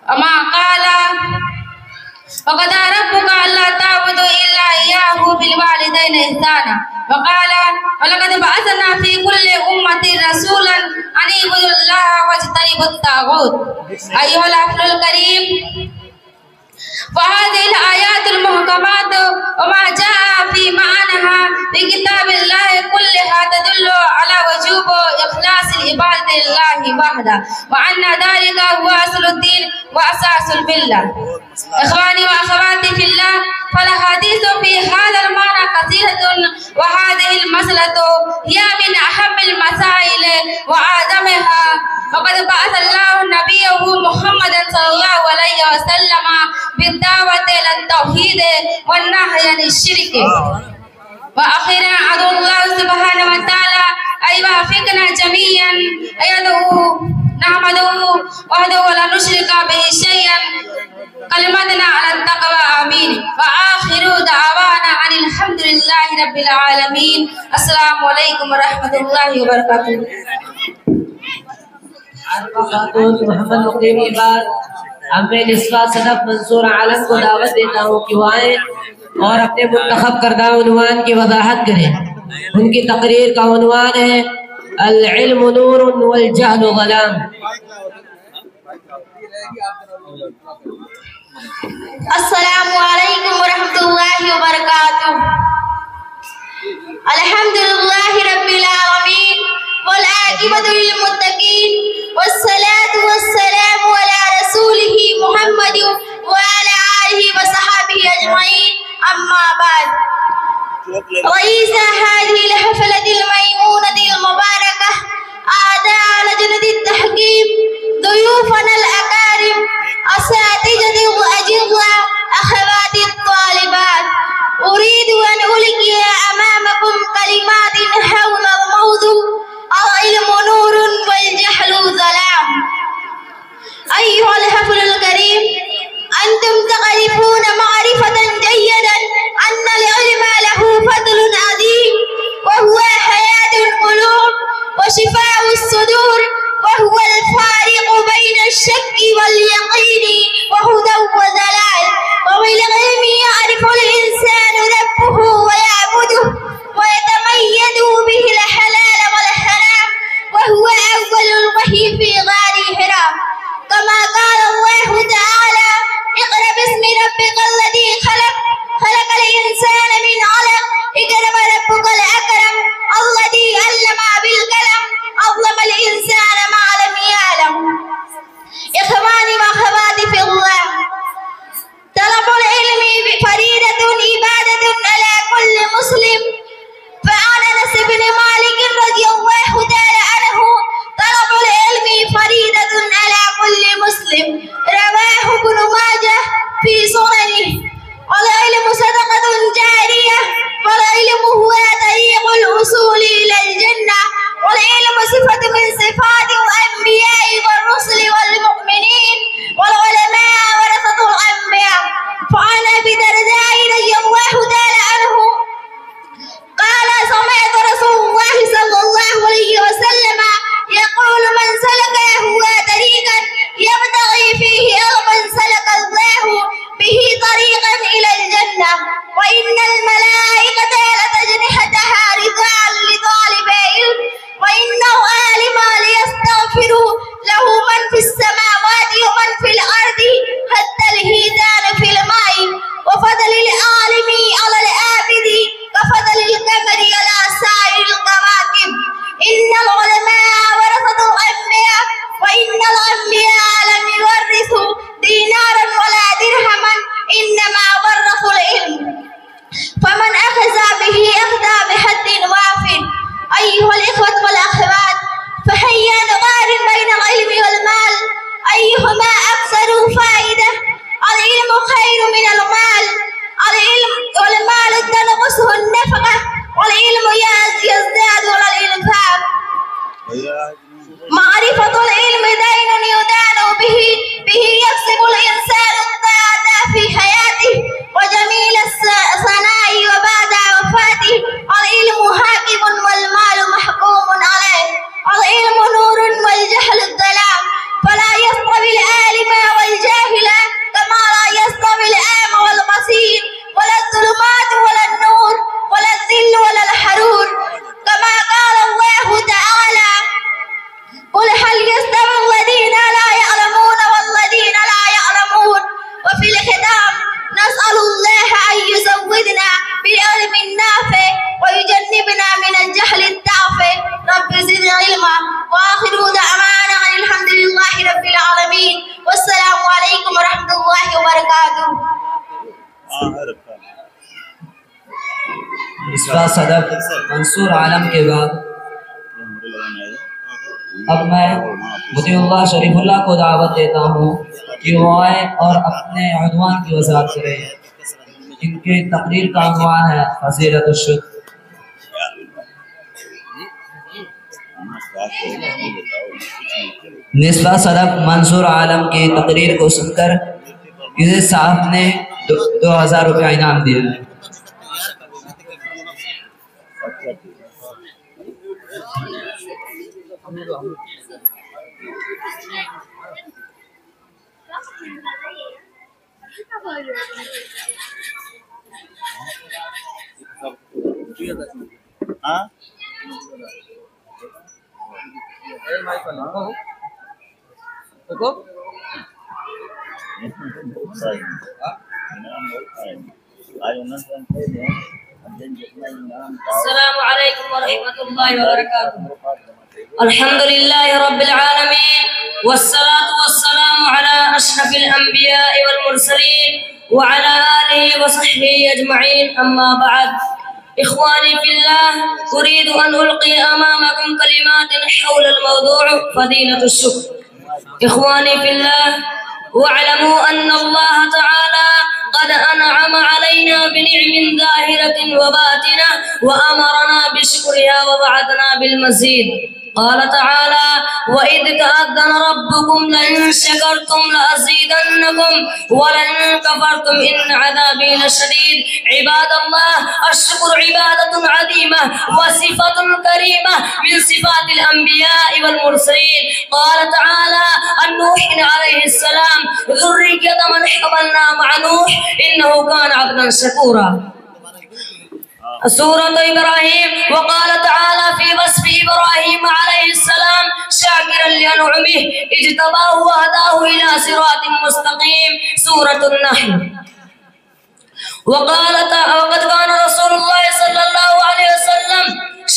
وما قال وقضى ربك ألا تعبدوا إلا إياه بالوالدين إحسانا، وقال ولقد بعثنا في كل أمة رسولا أن اعبدوا الله واجتنبوا الطاغوت۔ أيها الأهل الكريم، فهذه الآيات المحكمات وما جاء في معناها في كتاب الله كلها تدل على وجوب إخلاص العبادة لله وحده، وأن ذلك هو أصل الدين وأساس الملة۔ إخواني وأخواتي في الله، فالحديث في هذا المعنى كثيرة، وهذه المسألة هي من أهم المسائل وأعظمها، وقد بعث الله نبيه محمد صلى الله عليه وسلم بالدعوة إلى التوحيد والنهي عن الشرك۔ وأخيرا أدعو الله سبحانه وتعالى أن يوفقنا جميعا نحمده وحده ولا نشرك به شيئا، كلمتنا على التقوى، آمين۔ وآخر دعوانا أن الحمد لله رب العالمين۔ السلام علیکم ورحمۃ اللہ وبرکاتہ۔ خاتون محمد مقیم کے بعد اب میں نسوہ صدف منصور عالم کو دعوت دیتا ہوں کہ وہ آئیں اور اپنے منتخب کردہ عنوان کی وضاحت کریں۔ ان کی تقریر کا عنوان ہے العلم نور والجہل ظلام۔ السلام علیکم ورحمۃ اللہ وبرکاتہ۔ الحمدلله رب العالمين والعاقبة للمتقين والصلاة والسلام على رسوله محمد وعلى آله وصحبه أجمعين. أما بعد، رئيس هذه الحفلة الميمونة المباركة، أعضاء لجنة التحكيم، ضيوفنا الأكارم، أساتذة الأجلاء، أخواتي الطالبات، أريد أن ألقي أمامكم كلمات حول الموضوع العلم نور والجهل ظلام. أيها الحفل الكريم، أنتم تعرفون معرفة جيدا أن العلم له فضل عظيم، وهو حياة القلوب وشفاء الصدور، وهو الفارق بين الشك واليقين وهدى وضلال. وبالعلم يعرف الإنسان ربه ويعبده ويتميز به الحلال والحرام، وهو أول الوحي في غار حراء، كما قال الله تعالى: اقرأ باسم ربك الذي خلق، خلق الإنسان من علق، اقرأ ربك الأكرم الذي علم بالقلم، علم الإنسان ما لم يعلم. إخواني وأخواتي في الله، طلب العلم فريضة عبادة على كل مسلم. فعن أنس بن مالك رضي الله تعالى عنه: طلب العلم فريضة على كل مسلم، رواه ابن ماجه في سننه. والعلم صدقة جارية، والعلم هو طريق الوصول إلى الجنة، والعلم صفة من صفات الأنبياء والرسل والمؤمنين، والعلماء ورثة الأنبياء. فعن أبي الدرداء رضي الله تعالى عنه قال: سمعت رسول الله صلى الله عليه وسلم يقول: من سلك هو طريقا يبتغي فيه علما سلك الله به طريقا إلى الجنة، وإن الملائكة لتجنحتها رضاء لطالب علم، وإن العالم ليستغفر له من في السماوات ومن في الأرض حتى الحيتان في الماء، وفضل العالم على العابد كفضل القمر على سائر الكواكب. إن العلماء ورثة الأنبياء، وإن الأنبياء لم يورثوا دينارا ولا درهما، إنما ورثوا العلم، فمن أخذ به أخذ بحد وافٍ. أيها الإخوة والأخوات، فهيا نقارن بين العلم والمال، أيهما أكثر فائدة؟ العلم خير من المال. العلم والمال تنقصه النفقة، والعلم يزداد على الإنفاق. معرفة العلم دين يدان به يكسب الإنسان الطاعة في حياته وجميل الثناء وبعد وفاته. العلم حاكم والمال محكوم عليه. العلم نور والجهل الظلام، فلا يستوي العالم والجاهل، كما لا يستوي الأعمى والبصير، ولا الظلمات ولا النور، ولا الذل ولا الحرور، كما قال الله تعالى: قل هل يستوي الذين لا يعلمون والذين لا يعلمون. وفي الختام نسأل الله أن يزودنا بالعلم النافع ويجنبنا من الجهل التافه. رب زد علما، وآخر دعوانا أن الحمد لله رب العالمين، والسلام عليكم ورحمة الله وبركاته. इसका सदर मंसूर आलम के बाद अब मैं मुतीउल्लाह शरीफुल्लाह को दावत देता हूँ कि वो आए और अपने उन्वान की वज़ाहत करें। इनके तकरीर का उन्वान है फज़ीलतुश शुक्र। निस्बा सदर मंसूर आलम की तकरीर को सुनकर इसे साहब ने 2000 रुपया इनाम दिया है। السلام عليكم ورحمة الله وبركاته. الحمد لله رب العالمين والصلاة والسلام على أشرف الأنبياء والمرسلين وعلى آله وصحبه أجمعين. أما بعد، إخواني في الله، أريد أن ألقي أمامكم كلمات حول الموضوع فضيلة الشكر. إخواني في الله، واعلموا أن الله تعالى قد أنعم علينا بنعم ظاهرة وباطنة وأمرنا بشكرها ووعدنا بالمزيد. قال تعالى: وإذ تأذن ربكم لئن شكرتم لأزيدنكم ولئن كفرتم إن عذابي لشديد. عباد الله، الشكر عبادة عظيمة وصفة كريمة من صفات الأنبياء والمرسلين. قال تعالى عن نوح عليه السلام: ذرية من حملنا مع نوح إنه كان عبدا شكورا. سورة إبراهيم. وقال تعالى في وصف إبراهيم عليه السلام: شاكرا لأنعمه اجتباه وهداه إلى صراط مستقيم. سورة النحل. وقد كان رسول الله صلى الله عليه وسلم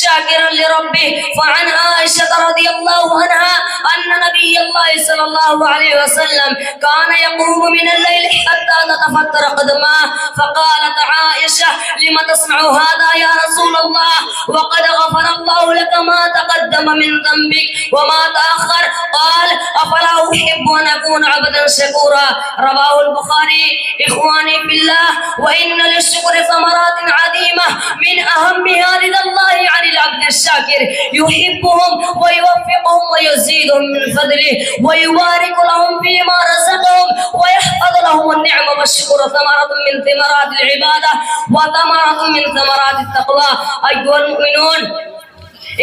شاكرا لربه. فعن عائشة رضي الله عنها أن نبي الله صلى الله عليه وسلم كان يقوم من الليل حتى تتفطر قدماه، فقالت عائشة: لم تصنع هذا يا رسول الله وقد غفر الله لك ما تقدم من ذنبك وما تأخر؟ قال: أفلا أحب أن أكون عبدا شكورا. رواه البخاري. إخواني في الله، وإن للشكر ثمرات عظيمة من أهمها رضا الله عن العبد الشاكر، يحبهم ويوفقهم ويزيدهم من فضله ويبارك لهم فيما رزقهم ويحفظ لهم النعمة. والشكر ثمرة من ثمرات العبادة وثمرة من ثمرات التقوى. أيها المؤمنون،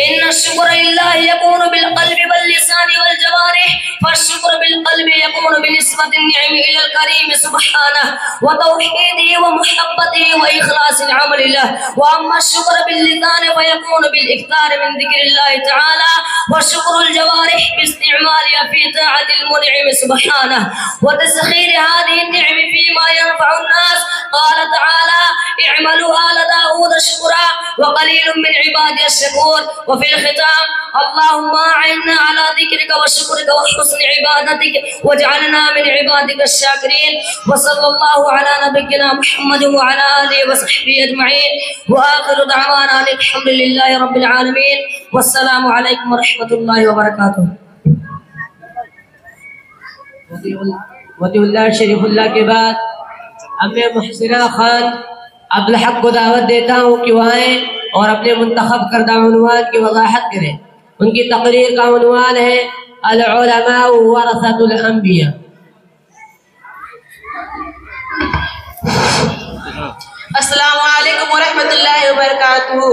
إن الشكر لله يكون بالقلب واللسان والجوارح، فالشكر بالقلب يكون بنسبة النعم إلى الكريم سبحانه وتوحيده ومحبته وإخلاص العمل له. وأما الشكر باللسان فيكون بالإكثار من ذكر الله تعالى، وشكر الجوارح باستعمالها في طاعة المنعم سبحانه وتسخير هذه النعم فيما ينفع الناس. قال تعالى: اعملوا آل داود شكرا وقليل من عبادي الشكور. وفي الختام: اللهم أعنا على ذكرك وشكرك وحسن عبادتك واجعلنا من عبادك الشاكرين. وصلى الله على نبينا محمد وعلى آله وصحبه أجمعين، وآخر دعوانا أن الحمد لله رب العالمين، والسلام عليكم ورحمة الله وبركاته. वतीउल्लाह शरीफुल्लाह के बाद अब मैं मुहसिना खान अब्दुल हक को दावत देता हूँ कि वह आएं और अपने मुंतखब करदा उन्वान की वजाहत करें। उनकी तकरीर का उन्वान है अल उलमा वरसतुल अंबिया। अस्सलामु अलैकुम व रहमतुल्लाहि व बरकातुहू।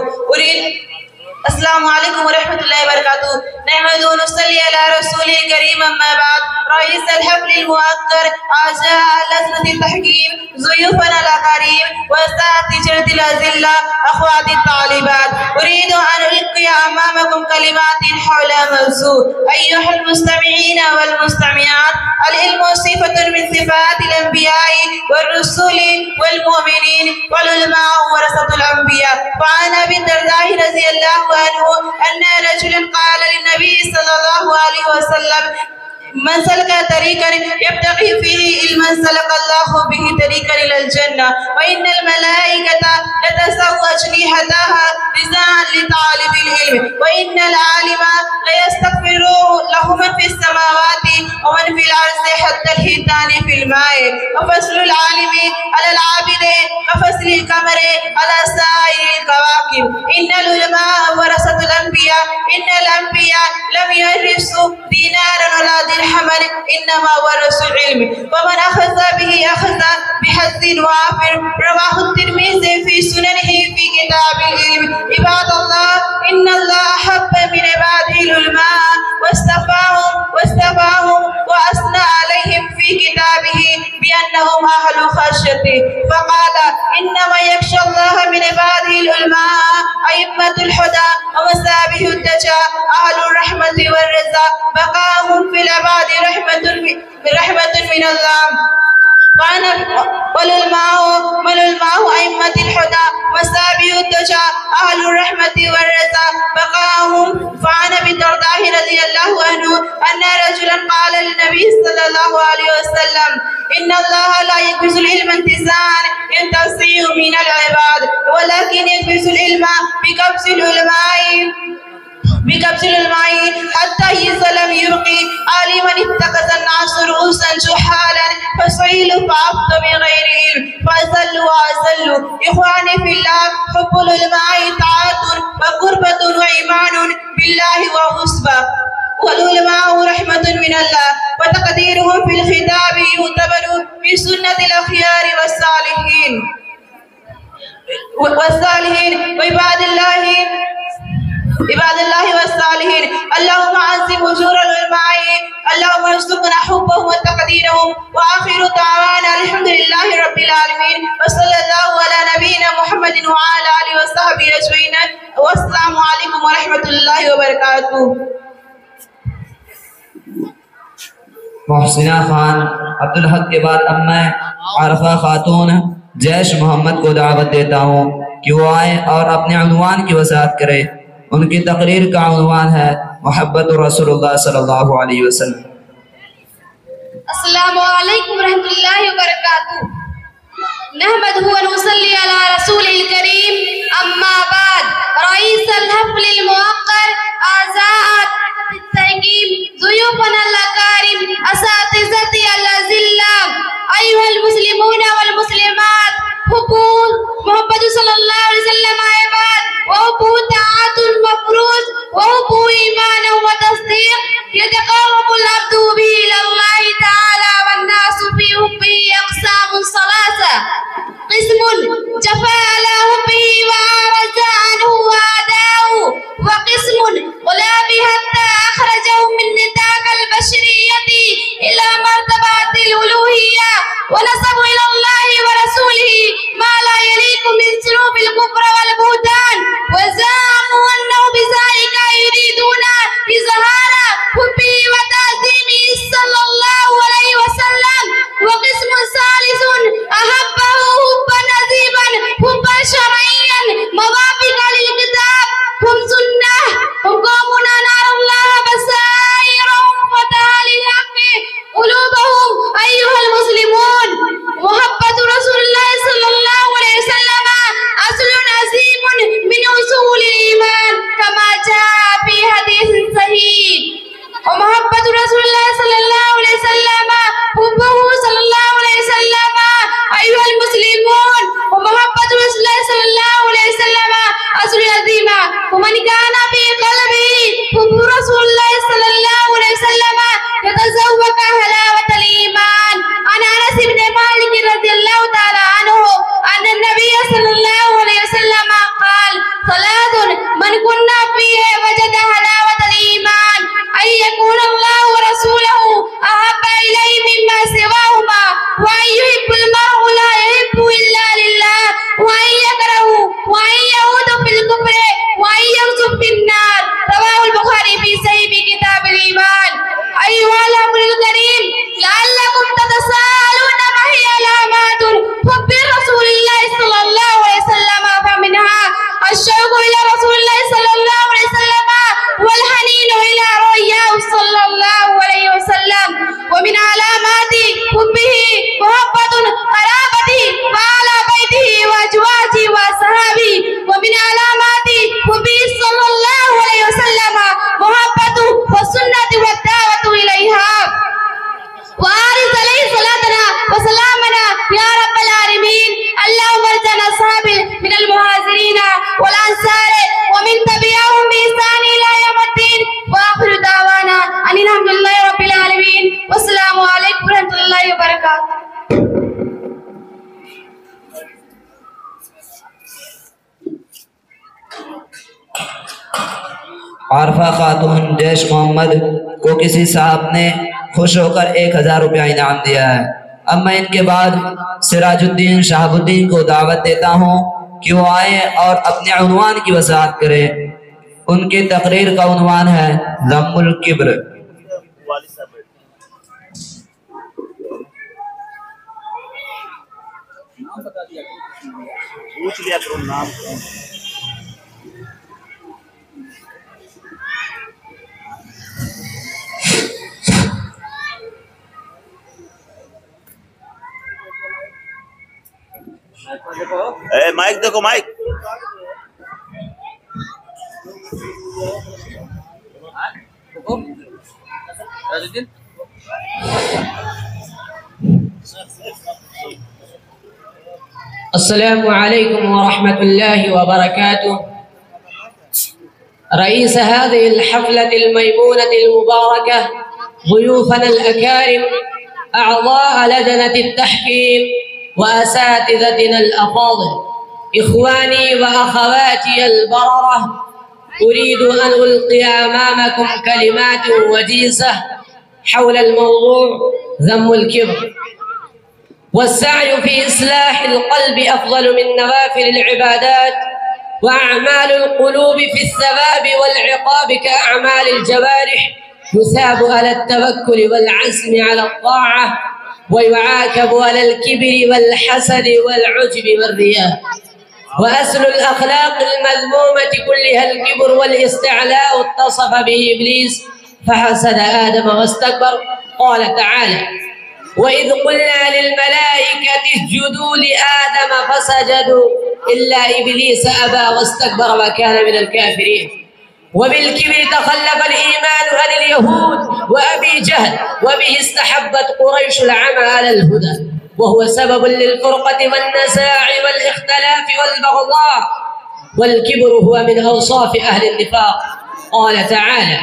अस्सलामु अलैकुम व रहमतुल्लाहि व बरकातुहू। नहमदु व नुसल्ली अला रसूलिल करीम, अम्मा बाद। रईस अल हफ्लिल मुअक्कर, आजा लजनतित तहकीम, ज़ुयूफन अल अकारीम व असातिज़तिल अज़िल्ला, अख़वातित तालिबात। उरीदु अन उल्क़िया अमामकुम कलिमातिन हौला मौज़ू। अय्युहल मुस्तमिईन वल मुस्तमिआत, अल इल्मु सिफ़तुन मिन सिफ़ातिल अंबियाइ वर रुसूलि वल मुमिनीन वल उलमा वरसतुल अंबिया। फ़अन अबी दरदाह रज़ियल्लाहु अन्हु अन्न रजुलन क़ाल लिन्नबी सल्लल्लाहु अलैहि वसल्लम: मन सलका तरीक़न यब्तग़ी फ़ीही इल्मन सलकल्लाहु बिही तरीक़न इलल जन्नह व इन्नल मलाइकता लतसव्वु अजनिहतहा रिज़ाअन लितालिबिल इल्म व इन्नल आलिमा लयस्तग़फ़िरु लहु मन फ़िस समावाति व मन फ़िल अर्ज़ि हत्तल हितानि फ़िल माए व फ़ज़लुल आलिमी अलल आबिदि कफ़ज़लिल क़मरि अला साइरिल कवाकिब। इन्नल उलमा वरसतुल अंबिया, इन्नल अंबिया लम यरिसु दीनारन वला दिरहमन इन्नमा वरसुल इल्म व मन अख़ज़ बिही अख़ज़ बिहज़्ज़िन वाफ़िर। रवाहु तिर्मिज़ी फ़ी सुननिही फ़ी किताबिल इल्म। इबादल्लाह, इन्नल्लाह हब्ब मिन इबादिहिल उलमा वस्तफ़ाहुम व अस्ना अलैहिम फ़ी किताबिही बिअन्नहुम अहलु ख़श्यतिही फ़क़ाल: इन्नमा यख़शल्लाह मिन इबादिहिल उलमा अइम्मतुल हुदा व मसाबिहुद दजा अहलुर रहमति वर रिज़ा बक़ाहुम फ़िल इबादी रहमतुन मिनल्लाह व والعلماء أئمة الهدى وسابي الدجى أهل الرحمة والرضا بقاهم. فعن أبي الدرداء رضي الله عنه أن رجلا قال للنبي صلى الله عليه وسلم: إن الله لا يقبض العلم انتزاعا ينتزعه من العباد، ولكن يقبض العلم بقبض العلماء حتى إذا لم يبقي عالما اتخذ الناس رؤوسا جهالا فسئلوا فأفتوا بغير علم فأزلوا وأزلوا. إخواني في الله، حب العلماء طاعة وقربة وإيمان بالله وحسبة، والعلماء رحمة من الله، وتقديرهم في الخطاب يعتبر في سنة الأخيار والصالحين عباد الله والصالحين. اللهم عظم أجور العلماء، اللهم ارزقنا حبهم وتقديرهم. وآخر دعوانا الحمد لله رب العالمين، وصلى الله على نبينا محمد وعلى آله وصحبه أجمعين. والسلام عليكم ورحمة الله وبركاته. मोहसिना खान अब्दुल हक के बाद अब मैं आरफा खातून जैश मोहम्मद को दावत देता हूँ कि वो आए और अपने उन्वान की वजाहत करें। उनकी तकरीर का उन्वान है मोहब्बत रसूलुल्लाह सल्लल्लाहु अलैहि वसल्लम। अस्सलामु अलैकुम रहमतुल्लाहि व बरकातुहू। नहमदुहु व नुसल्ली अला रसूलिल करीम, अम्मा बाद। रईसल हफ्लिल मुअक्कर, आज़ात التنقيم، ضيوفنا الأكارم، أساتذتي الأذلاء، أيها المسلمون والمسلمات، حقوق محمد صلى الله عليه وسلم عباد، وحقوق طاعة مفروض، وحقوق إيمان وتصديق يتقرب العبد به إلى الله تعالى، والناس في حبه أقسام ثلاثة: قسم جفا على حبه وأعرض عنه وأداه، وقسم غلا به حتى أخرجه من نطاق البشرية إلى مرتبة الألوهية، ونسب إلى الله ورسوله ما لا يليق من ذنوب الكفر والبهتان، وزعموا أنه بذلك يريدون إظهار حبه وتعظيمه صلى الله عليه وسلم. وقسم ثالث أحبه حبا عظيما، حبا شرعيا موافقا للكتاب، هم سنة، هم قوم نار الله بصائرهم فتح للحق قلوبهم. أيها المسلمون، محبة رسول الله صلى الله عليه وسلم أصل عظيم من أصول الإيمان كما جاء في حديث صحيح. ومحبة رسول الله صلى الله عليه وسلم حبه صلى الله عليه وسلم. أيها المسلمون، ومحبة رسول الله صلى الله عليه وسلم أصل عظيمة، ومن كان في قلبه حب رسول الله صلى الله عليه وسلم يتذوق حلاوة الإيمان. عن أنس بن مالك رضي الله تعالى عنه أن النبي صلى الله عليه وسلم قال: ثلاث من كنا فيه وجد حلاوة الإيمان: أن يكون الله ورسوله أحب إليه مما سواهما، وأن يحب المرء لا يحب إلا لله، وأن يكره، وأن يعود في الكفر، وأن يغزو في النار. رواه البخاري في صحيح كتاب الإيمان. أيها الأخوة الكريم، لعلكم تتساءلون ما هي علامات حب رسول الله صلى الله عليه وسلم، فمنها الشوق إلى رسول الله صلى الله عليه وسلم والحنين إلى رؤياه صلى الله عليه وسلم. ومن علامات حبه محبة قرابته وأهل بيته وأزواجه وأصحابه. ومن علامات حبه صلى الله عليه وسلم محبته والسنة والدعوة إليها. وارث عليه صلاتنا وسلامنا يا رب العالمين. اللهم ارزقنا أصحاب من المهاجرين والأنصار ومن تبعهم بإحسان إلى يوم الدين. وآخر دعوانا أن الحمد لله رب العالمين، والسلام عليكم ورحمة الله وبركاته. आरफा खातून जैश मोहम्मद को किसी साहब ने खुश होकर 1000 रुपया इनाम दिया है। अब मैं इनके बाद सिराजुद्दीन शहाबुद्दीन को दावत देता हूँ कि वो आए और अपने उन्वान की वजाहत करें। उनकी तकरीर का उन्वान है ज़म्मुल किब्र। पूछ लिया करो नाम कौन है। माइक देखो माइक। अस्सलामु अलैकुम वरहमतुल्लाहि वबरकातुह। रईस هذه الحفلة الميمونة المباركة، ضيوفنا الأكارم، أعضاء لجنة التحكيم وأساتذتنا الأفاضل، إخواني وأخواتي البررة، أريد أن ألقي أمامكم كلمات وجيزة حول الموضوع ذم الكبر. والسعي في إصلاح القلب أفضل من نوافل العبادات، وأعمال القلوب في الثواب والعقاب كأعمال الجوارح، يثاب على التوكل والعزم على الطاعة، ويعاقب على الكبر والحسد والعجب والرياء. وأصل الأخلاق المذمومة كلها الكبر والاستعلاء، اتصف به إبليس فحسد آدم واستكبر. قال تعالى: وإذ قلنا للملائكة اسجدوا لآدم فسجدوا إلا إبليس أبى واستكبر وكان من الكافرين. وبالكبر تخلف الإيمان عن اليهود وأبي جهل، وبه استحبت قريش العمى على الهدى، وهو سبب للفرقة والنزاع والاختلاف والبغضاء. والكبر هو من أوصاف أهل النفاق. قال تعالى: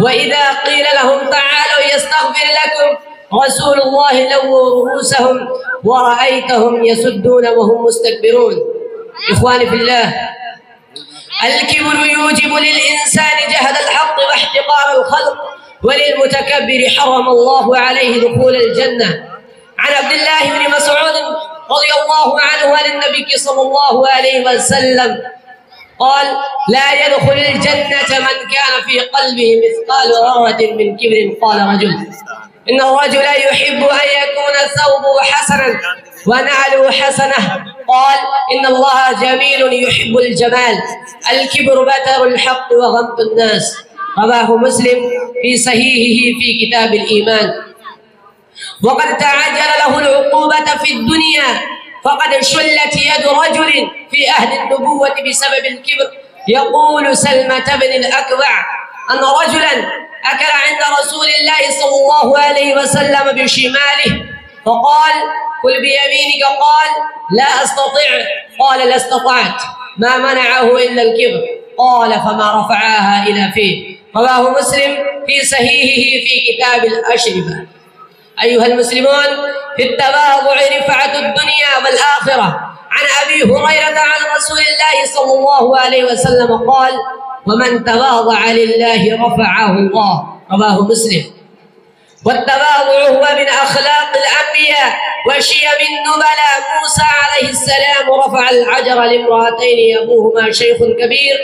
وإذا قيل لهم تعالوا يستغفر لكم رسول الله لووا رؤوسهم ورأيتهم يسدون وهم مستكبرون. إخواني في الله، الكبر يوجب للإنسان جهد الحق واحتقار الخلق، وللمتكبر حرم الله عليه دخول الجنة. عن عبد الله بن مسعود رضي الله عنه عن النبي صلى الله عليه وسلم قال: لا يدخل الجنة من كان في قلبه مثقال ذرة من كبر. قال رجل: إن الرجل يحب أن يكون ثوبه حسنا ونعله حسنة. قال: إن الله جميل يحب الجمال. الكبر بتر الحق وغمط الناس. رواه مسلم في صحيحه في كتاب الإيمان. وقد تعجل له العقوبة في الدنيا، فقد شلت يد رجل في أهل النبوة بسبب الكبر. يقول سلمة بن الأكوع أن رجلا أكل عند رسول الله صلى الله عليه وسلم بشماله، فقال: كل بيمينك. قال: لا أستطيع. قال: لا استطعت. ما منعه إلا الكبر. قال: فما رفعها إلى فيه. رواه مسلم في صحيحه في كتاب الأشربة. أيها المسلمون، في التواضع رفعة الدنيا والآخرة. عن أبي هريرة عن رسول الله صلى الله عليه وسلم قال: ومن تواضع لله رفعه الله. رواه مسلم. والتواضع هو من أخلاق الأنبياء وشيم النبلاء. موسى عليه السلام رفع الحجر لامرأتين أبوهما شيخ كبير،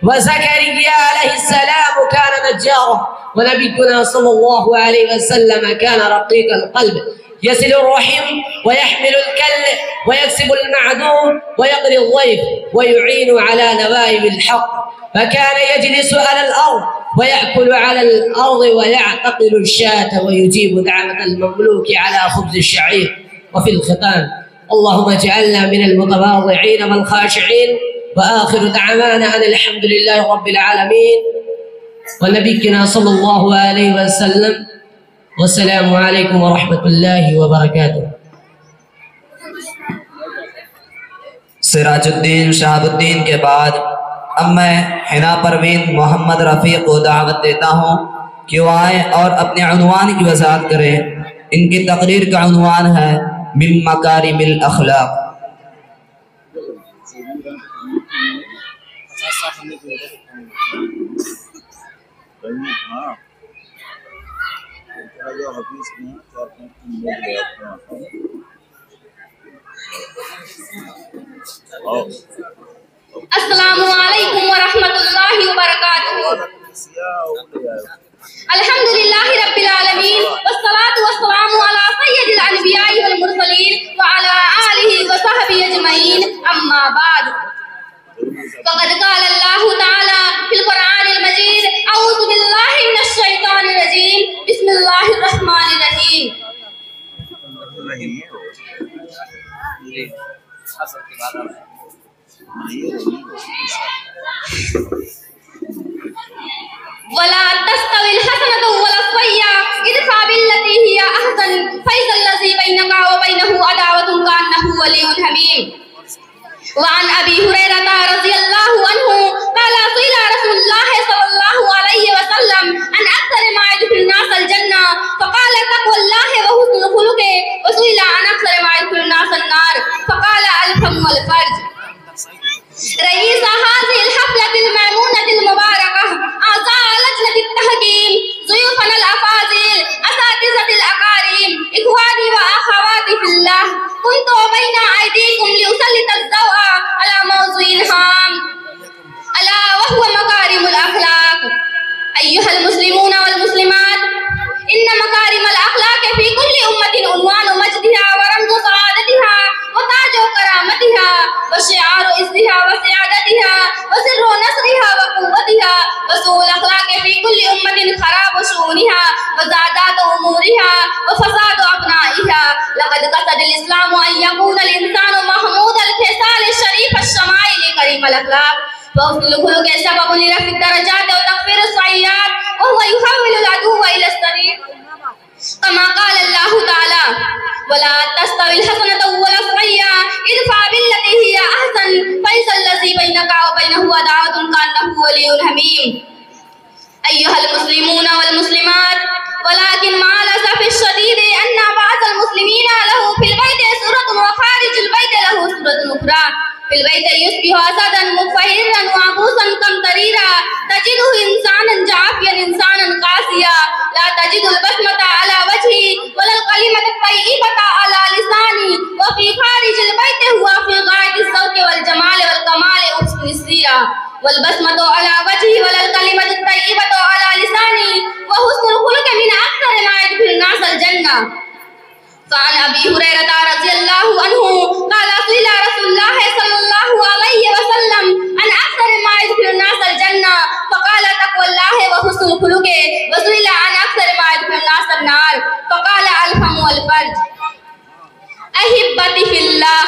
وزكريا عليه السلام كان نجارا، ونبينا صلى الله عليه وسلم كان رقيق القلب، يصل الرحم ويحمل الكل ويكسب المعدوم ويقري الضيف ويعين على نوائب الحق. فكان يجلس على الأرض ويأكل على الأرض ويعتقل الشاة ويجيب دعوة المملوك على خبز الشعير. وفي الختام، اللهم اجعلنا من المتواضعين والخاشعين. وآخر دعوانا أن الحمد لله رب العالمين ونبينا صلى الله عليه وسلم. والسلام عليكم ورحمة الله وبركاته. सिराजुद्दीन शहाबुद्दीन के बाद अब मैं हिना परवीन मोहम्मद रफ़ीक को दावत देता हूँ कि वो आए और अपने उन्वान की वज़ाहत करें। इनकी तकरीर का उन्वान है मिन मकारिमिल अखलाक। अस्सलामु अलैकुम वरहमतुल्लाहि वबरकातुहू। अल्हम्दुलिल्लाहि रब्बिल आलमीन वस्सलातु वस्सलामु अला सय्यिदिल अनबिया'i वल मुरसलीन व अला आलिहि व सहबिहि أما بعد فقد قال الله تعالى في القرآن المجيد أعوذ بالله من الشيطان الرجيم بسم الله الرحمن الرحيم ولا تستوي الحسنة ولا السيئة ادفع بالتي هي أحسن فإذا الذي بينك وبينه عداوة كأنه ولي حميم. وعن أبي هريرة رضي الله عنه قال قيل رسول الله صلى الله عليه وسلم عن أكثر ما يدخل الناس الجنة فقال تقوى الله وحسن الخلق وسئل عن أكثر ما يدخل الناس النار فقال الفم والفرج. رئيس هذه الحفلة الميمونة المباركة أعضاء لجنة التحكيم ضيوفنا الأفاضل أساتذة الأكارم إخواني وأخواتي في الله كنت بين أيديكم لأسلط الضوء على موضوع هام ألا وهو مكارم الأخلاق. أيها المسلمون والمسلمات إن مكارم الأخلاق في كل أمة عنوان مجدها ورمز سعادتها وتاج كرامتها وشعار عزها وسعادتها وسر نصرها وقوتها. وسوء الأخلاق في كل أمة خراب شؤونها وزادات أمورها وفساد أبنائها. لقد قصد الإسلام أن يكون الإنسان محمود الخصال الشريف الشمائل كريم الأخلاق وحسن الخلق سبب لرفع الدرجات وتغفير السيئات وهو يحول العدو إلى السرير كما قال الله تعالى ولا تستوي الحسنة ولا السيئة ادفع بالتي هي أحسن فإذا الذي بينك وبينه عداوة كأنه ولي حميم. أيها المسلمون والمسلمات ولكن مع الأسف الشديد أن بعض المسلمين له في البيت سورة وخارج البيت له سورة أخرى. في البيت يصبح أسدا مفهرا وعبوسا قمطريرا تجده إنسانا جعفيا إنسانا قاسيا لا تجد البسمة على وجهه ولا الكلمة الطيبة على لسانه وفي خارج البيت هو في غاية الذوق والجمال والكمال وحسن السيرة والبسمة على وجهه ولا الكلمة الطيبة على لسانه وحسن الخلق من أكثر ما يدخل الناس الجنة. فعن أبي هريرة رضي الله عنه قال قيل رسول الله صلى الله عليه وسلم عن أكثر ما يدخل الناس الجنة فقال تقوى الله وحسن الخلق وسئل عن أكثر ما يدخل الناس النار فقال الفم والفرج. أحبتي في الله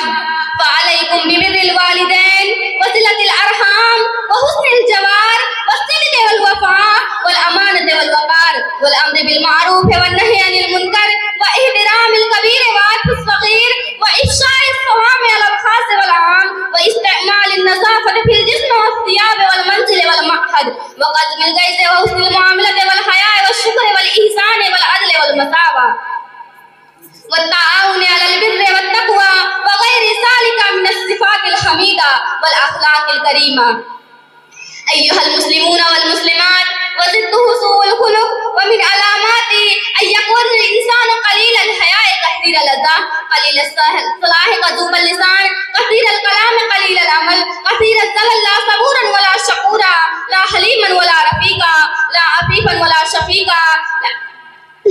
فعليكم ببر الوالدين وصلة الأرحام وحسن الجوار والصدق والوفاء والأمانة والوقار والأمر بالمعروف والنهي عن المنكر واحترام الكبير وعطف الصغير وإفشاء الصوام على الخاص والعام واستعمال النظافة في الجسم والثياب والمنزل والمعهد وقدم الغيظ وحسن المعاملة والحياء والشكر والإحسان والعدل والمساواة والتعاون على البر والتقوى وغير ذلك من الصفات الحميدة والأخلاق الكريمة. أيها المسلمون والمسلمات وضده سوء الخلق ومن علاماته أن يكون الإنسان قليل الحياء كثير اللذة قليل الصلاح كذوب اللسان كثير الكلام قليل العمل كثير الزلل لا صبورا ولا شكورا لا حليما ولا رفيقا لا عفيفا ولا شفيقا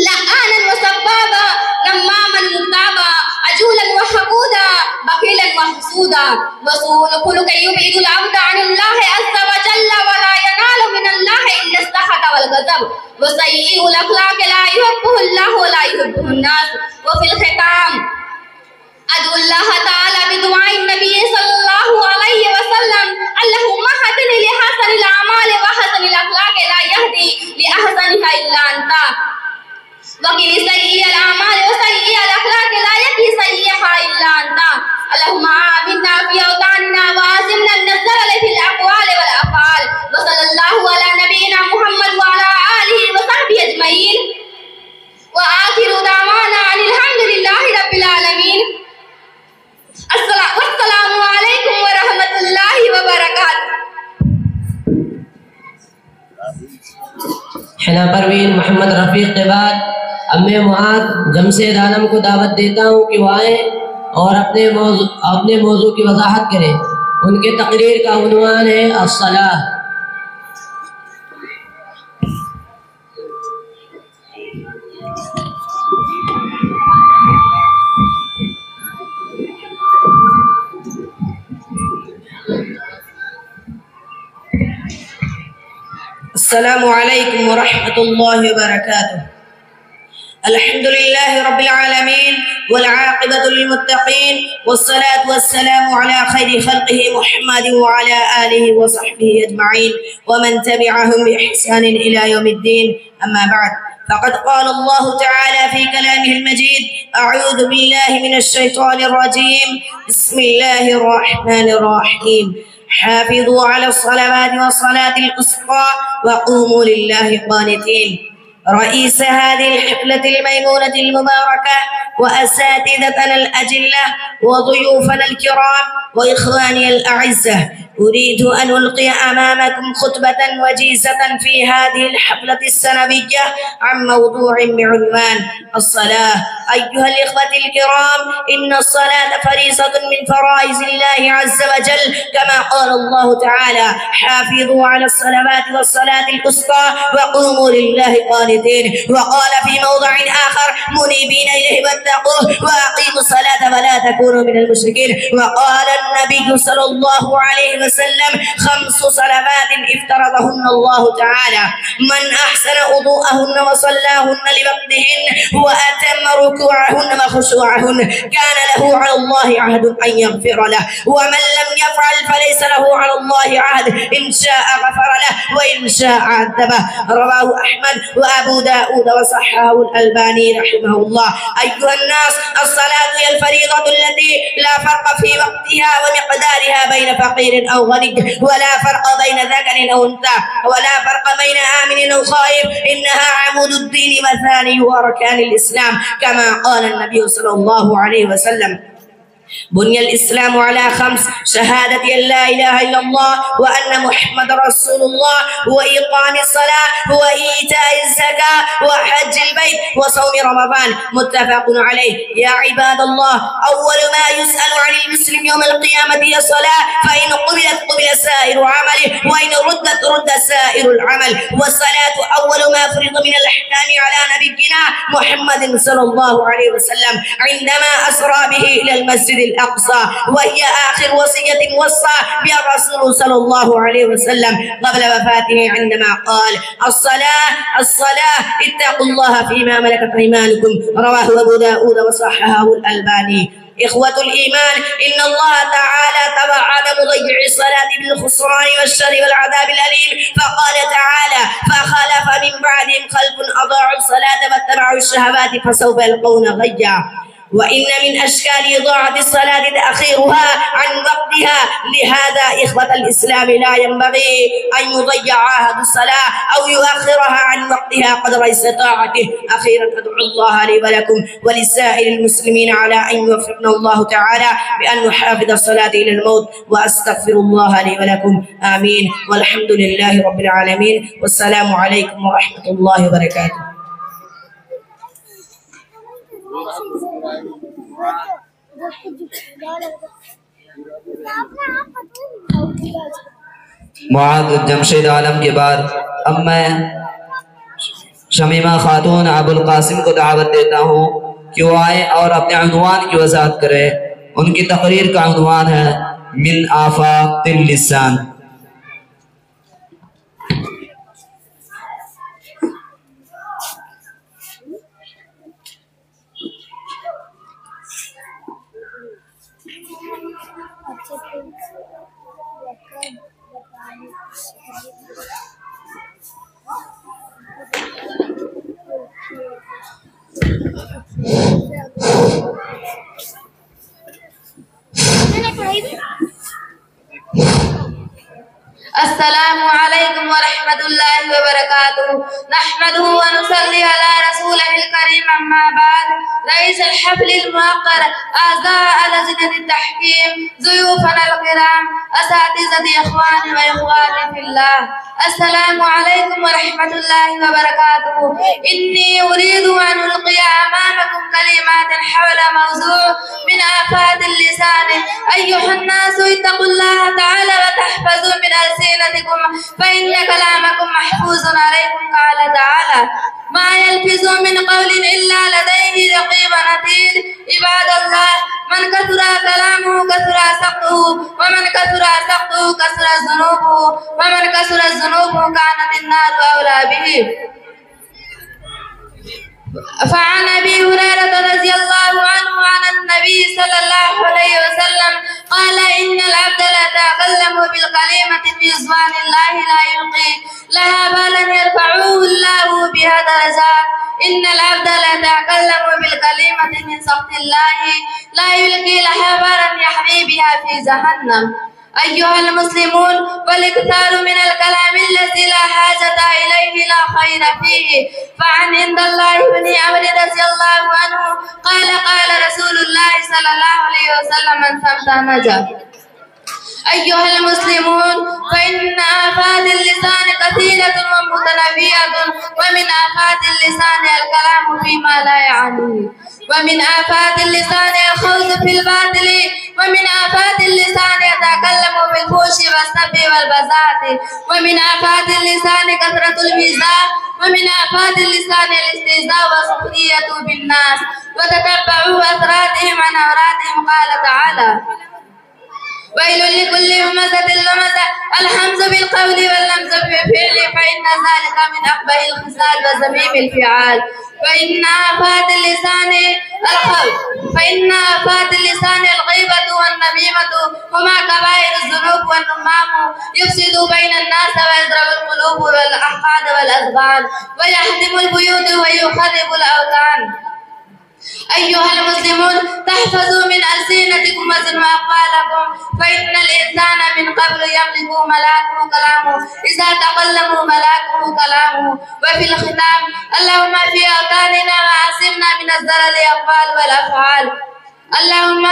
لعانا وسبابا نماما مغتابا عجولا وحقودا بخيلا وحسودا. وسوء الخلق يبعد العبد عن الله عز وجل ولا ينال من الله الا السخط والغضب. وسيء الاخلاق لا يحبه الله ولا يحبه الناس. وفي الختام ادعو الله تعالى بدعاء النبي صلى الله عليه وسلم اللهم اهدني لحسن الاعمال وحسن الاخلاق لا يهدي لاحسنها الا انت وقل سيئ الأعمال وسيئ الأخلاق لا يهدي سيئها إلا أنت. اللهم آمنا في أوطاننا وعاصمنا من الزلل في الأقوال والأفعال. وصلى الله على نبينا محمد وعلى آله وصحبه أجمعين وآخر دعوانا أن الحمد لله رب العالمين. والسلام عليكم ورحمة الله وبركاته. حنا پروین محمد رفیق کے بعد امی معاذ جمشید عالم کو دعوت دیتا ہوں کہ وہ آئیں اور اپنے موضوع کی وضاحت کریں. ان کے تقریر کا عنوان ہے الصلاۃ. अस्सलामु अलैकुम व रहमतुल्लाहि व बरकातुहू। अल्हम्दुलिल्लाहि रब्बिल आलमीन वल आक़िबतु लिल मुत्तक़ीन वस्सलातु वस्सलामु अला खैरि खल्क़िहि मुहम्मदिन व अला आलिहि व सहबिहि अजमईन व मन तबिअहुम बि इहसानिन इला यौमिद्दीन। अम्मा बअद फ़क़द क़ाल अल्लाहु तआला फ़ी कलामिहिल मजीद अऊज़ु बिल्लाहि मिनश शैतानिर रजीम बिस्मिल्लाहिर रहमानिर रहीम हाफ़िज़ू अलस्सलावाति वस्सलातिल वुस्ता व क़ूमू लिल्लाहि क़ानितीन। رئيس هذه الحفلة الميمونة المباركة وأساتذتنا الأجلة وضيوفنا الكرام وإخواني الأعزة، أريد أن ألقي أمامكم خطبة وجيزة في هذه الحفلة السنوية عن موضوع بعنوان الصلاة. أيها الإخوة الكرام، إن الصلاة فريضة من فرائض الله عز وجل، كما قال الله تعالى: حافظوا على الصلوات والصلاة الوسطى وقوموا لله قانتين. وقال في موضع آخر: منيبين إليه واتقوه وأقيموا الصلاة ولا تكونوا من المشركين. وقال النبي صلى الله عليه وسلم: 5 صلوات افترضهن الله تعالى، من أحسن وضوءهن وصلاهن لوقتهن وأتم ركوعهن وخشوعهن كان له على الله عهد أن يغفر له، ومن لم يفعل فليس له على الله عهد، إن شاء غفر له وإن شاء عذبه. رواه أحمد وأبو داود وصححه الألباني رحمه الله. أيها الناس، الصلاة هي الفريضة التي لا فرق في وقتها ومقدارها بين فقير أو غني، ولا فرق بين ذكر أو أنثى، ولا فرق بين آمن أو خائف، إنها عمود الدين وثاني أركان الإسلام، كما قال النبي صلى الله عليه وسلم: بني الإسلام على 5: شهادة أن لا إله إلا الله وأن محمد رسول الله وإقام الصلاة وإيتاء الزكاة وحج البيت وصوم رمضان، متفق عليه. يا عباد الله، أول ما يسأل عن المسلم يوم القيامة هي الصلاة، فإن قبلت قبل سائر عمله، وإن ردت رد سائر العمل. والصلاة أول ما فرض من الأحكام على نبينا محمد صلى الله عليه وسلم عندما أسرى به إلى المسجد الأقصى، وهي آخر وصية وصى بها الرسول صلى الله عليه وسلم قبل وفاته عندما قال: الصلاة الصلاة، اتقوا الله فيما ملكت أيمانكم. رواه أبو داود وصححه الألباني. إخوة الإيمان، إن الله تعالى توعد مضيع الصلاة بالخسران والشر والعذاب الأليم، فقال تعالى: فخلف من بعدهم خلف أضاعوا الصلاة واتبعوا الشهوات فسوف يلقون غيا. وإن من أشكال إضاعة الصلاة تأخيرها عن وقتها، لهذا إخوة الإسلام لا ينبغي أن يضيع عهد الصلاة أو يؤخرها عن وقتها قدر استطاعته. أخيرا أدعو الله لي ولكم ولسائر المسلمين على أن يوفقنا الله تعالى بأن نحافظ الصلاة إلى الموت، وأستغفر الله لي ولكم. آمين، والحمد لله رب العالمين، والسلام عليكم ورحمة الله وبركاته. मुआद जमशेद आलम के बाद अब मैं शमीमा खातून अबुल कासिम को दावत देता हूँ कि वो आए और अपने उन्वान की वजाहत करें। उनकी तकरीर का उन्वान है मिन आफाक़िल लिसान। अस्सलामु अलैकुम व रहमतुल्लाहि व बरकातुहू। नहमदुहू व नुसल्ली अला रसूलिहिल करीम, अम्मा बाद। रईसुल हफ्लिल मुअक्कर, अज़ा लजनतित तहकीम, ज़ुयूफ़नल किराम, असातिज़ती इख़वानी व अख़वाती फ़िल्लाह, अस्सलामु अलैकुम व रहमतुल्लाहि व बरकातुहू। इन्नी उरीदु अन उल्क़िया अमामकुम कलिमातन हवला मौज़ू' मिन आफ़ातिल लिसान। अय्युहन नासु इत्तक़ुल्लाह तआला व तहफ़ज़ू मिन अलसिनतिकुम फ़इन्न कलामकुम महफ़ूज़ुन अलैकुम। क़ाल तआला: मा यल्फ़िज़ु मिन क़ौलिन इल्ला लदैहि रक़ीबुन अतीद। इबादल्लाह, मन कसुरा कलामुहु कसुरा सक़्तुहु, व मन कसुरा सक़्तुहु कसुरा ज़ुनूबुहु, व मन कसुरा ज़ुनूबुहु कानतिन नार الحبيب. فعن أبي هريرة رضي الله عنه عن النبي صلى الله عليه وسلم قال إن العبد ليتكلم بالكلمة في رضوان الله لا يلقي لها بالا يرفعه الله بها درجات. إن العبد ليتكلم بالكلمة من سخط الله لا يلقي لها بالا يحمي بها في جهنم. أيها المسلمون، والاكثار من الكلام الذي لا حاجة إليه لا خير فيه. فعن عند الله بن عمرو رضي الله عنه قال قال رسول الله صلى الله عليه وسلم من صمت نجا. أيها المسلمون، فإن آفات اللسان كثيرة ومتنوعة، ومن آفات اللسان الكلام فيما لا يعنيه، ومن آفات اللسان الخوض في الباطل، ومن آفات اللسان يتكلم بالفحش والسب والبذاء، ومن آفات اللسان كثرة المزاح، ومن آفات اللسان الاستهزاء والسخرية بالناس. وتتبعوا أثراتهم عن أوراتهم. قال تعالى: ويل لكل همزة لمزة الحمز بالقول واللمز بالفعل فإن ذلك من أقبح الخصال وذميم الفعال. فإن آفات اللسان الغيبة والنميمة هما كبائر الذنوب، والنمام يفسد بين الناس ويضرب القلوب والأحقاد والأذقان ويهدم البيوت ويخرب الأوطان. أيها المسلمون، تحفظوا من ألسنتكم وأقوالكم، فإن الإنسان من قبل يملك ملاكه كلامه، إذا تكلموا ملاكه كلامه. وفي الختام، اللهم في أوطاننا وعاصمنا من الزلل الأقوال والأفعال. اللهم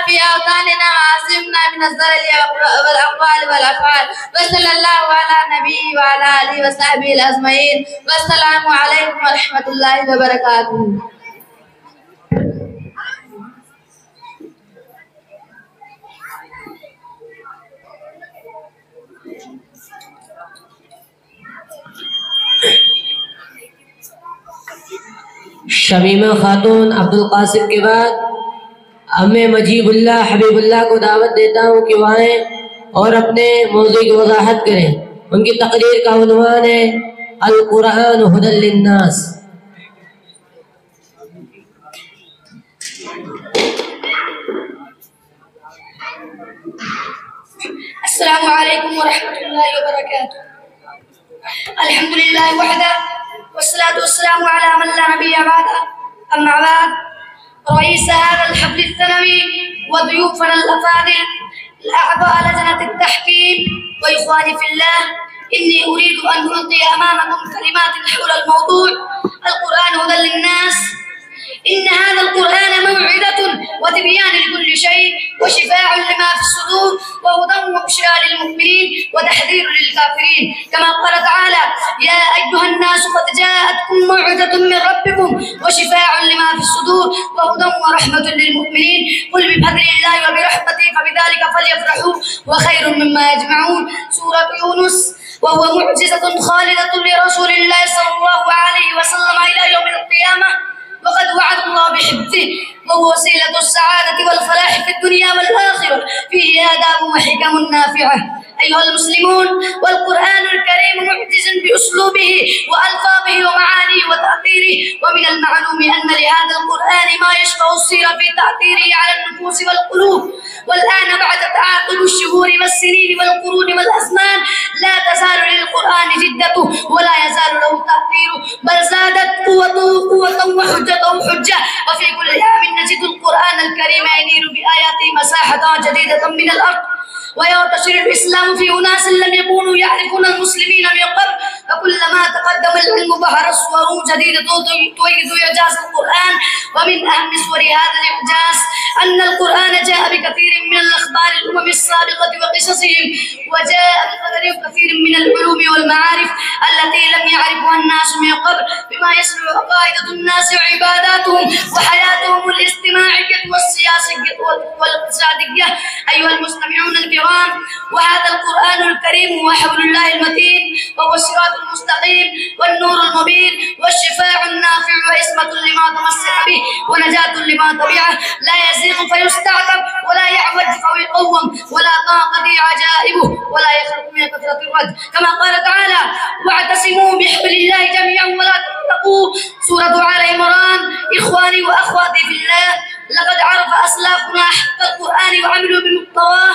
في أوطاننا وعاصمنا من الزلل والأقوال والأفعال. وصلى الله على نبيه وعلى آله وصحبه أجمعين. والسلام عليكم ورحمة الله وبركاته. शमीमा खातून अब्दुल कासिम के बाद अम्मे मजीबुल्लाह हबीबुल्लाह को दावत देता हूँ कि वह आएं और अपने मौज़ू की वजाहत करें। उनकी तकरीर का उन्वान है अल कुरान हुदल लिन्नास। अस्सलामु अलैकुम वरहमतुल्लाहि वबरकातुह। अल्हम्दुलिल्लाह वहदा वस्सलातु वस्सलामु अला मन ला नबिय्य बअदा। अम्मा बाद, रईस हाज़ा अल-हफ्ल अल-सनवी व ضيوفنا الأفاضل أعضاء لجنة التحكيم وإخواني في الله، إني أريد أن ألقي أمامكم كلمات حول الموضوع القرآن هدى للناس. إن هذا القرآن موعظة وتبيان لكل شيء وشفاء لما في الصدور وهدى وبشرى للمؤمنين وتحذير للكافرين، كما قال تعالى: يا أيها الناس قد جاءتكم موعظة من ربكم وشفاء لما في الصدور وهدى ورحمة للمؤمنين. قل بفضل الله وبرحمته فبذلك فليفرحوا وخير مما يجمعون. سورة يونس. وهو معجزة خالدة لرسول الله صلى الله عليه وسلم إلى يوم القيامة، وقد وعد الله بحفظه، وهو وسيلة السعادة والفلاح في الدنيا والآخرة، فيه آداب وحكم نافعة. أيها المسلمون، والقرآن الكريم معجز بأسلوبه وألفاظه ومعانيه وتأثيره، ومن المعلوم أن لهذا القرآن ما يشبه السير في تأثيره على النفوس والقلوب. والآن بعد تعاقب الشهور والسنين والقرون والأزمان، لا تزال للقرآن جدته ولا يزال له تأثيره، بل زادت قوته قوة وحجته حجة. وفي كل عام نجد القرآن الكريم ينير بآياته مساحة جديدة من الأرض، وينتشر الإسلام في أناس لم يكونوا يعرفون المسلمين من قبل. فكلما تقدم العلم ظهر صور جديدة تؤيد إعجاز القرآن. ومن أهم صور هذا الإعجاز أن القرآن جاء بكثير من الأخبار الأمم السابقة وقصصهم، وجاء بقدر كثير من العلوم والمعارف التي لم يعرفها الناس من قبل، بما يصل عقائد الناس وعباداتهم وحياتهم الاجتماعية والسياسية والاقتصادية. أيها المستمعون الكرام، وهذا القرآن الكريم هو حبل الله المتين، وهو الصراط المستقيم والنور المبين والشفاع النافع وعصمة لما تمسك به ونجاة لما تبعه، لا يزيغ فيستعتب ولا يعوج فيقوم ولا تنقضي عجائبه ولا يخلق من كثرة الرد، كما قال تعالى: واعتصموا بحبل الله جميعا ولا تفرقوا. سورة آل عمران. إخواني وأخواتي في الله، لقد عرف أسلافنا حق القرآن وعملوا بمقتضاه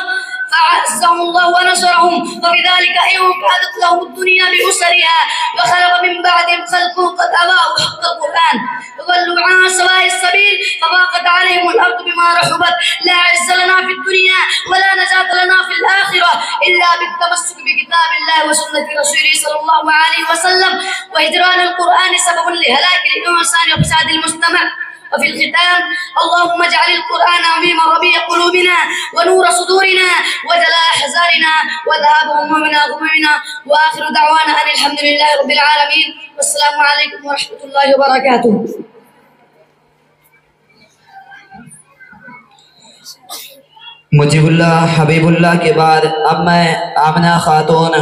فأعزهم الله ونصرهم، وبذلك أيضا كانت لهم الدنيا بأسرها، وخلق من بعدهم خلق قد أضاعوا حق القرآن وضلوا عن سواء السبيل، فضاقت عليهم الأرض بما رحبت. لا عز لنا في الدنيا ولا نجاة لنا في الآخرة إلا بالتمسك بكتاب الله وسنة رسوله صلى الله عليه وسلم، وهجران القرآن سبب لهلاك الإنسان وفساد المجتمع. وفي الختام، اللهم اجعل القرآن عظيم ربيع قلوبنا ونور صدورنا وجلاء أحزاننا وذهاب همومنا وغمومنا، وآخر دعوانا أن الحمد لله رب العالمين، والسلام عليكم ورحمة الله وبركاته. मुजीबुल्लाह हबीबुल्लाह के बाद अब मैं आमना खातून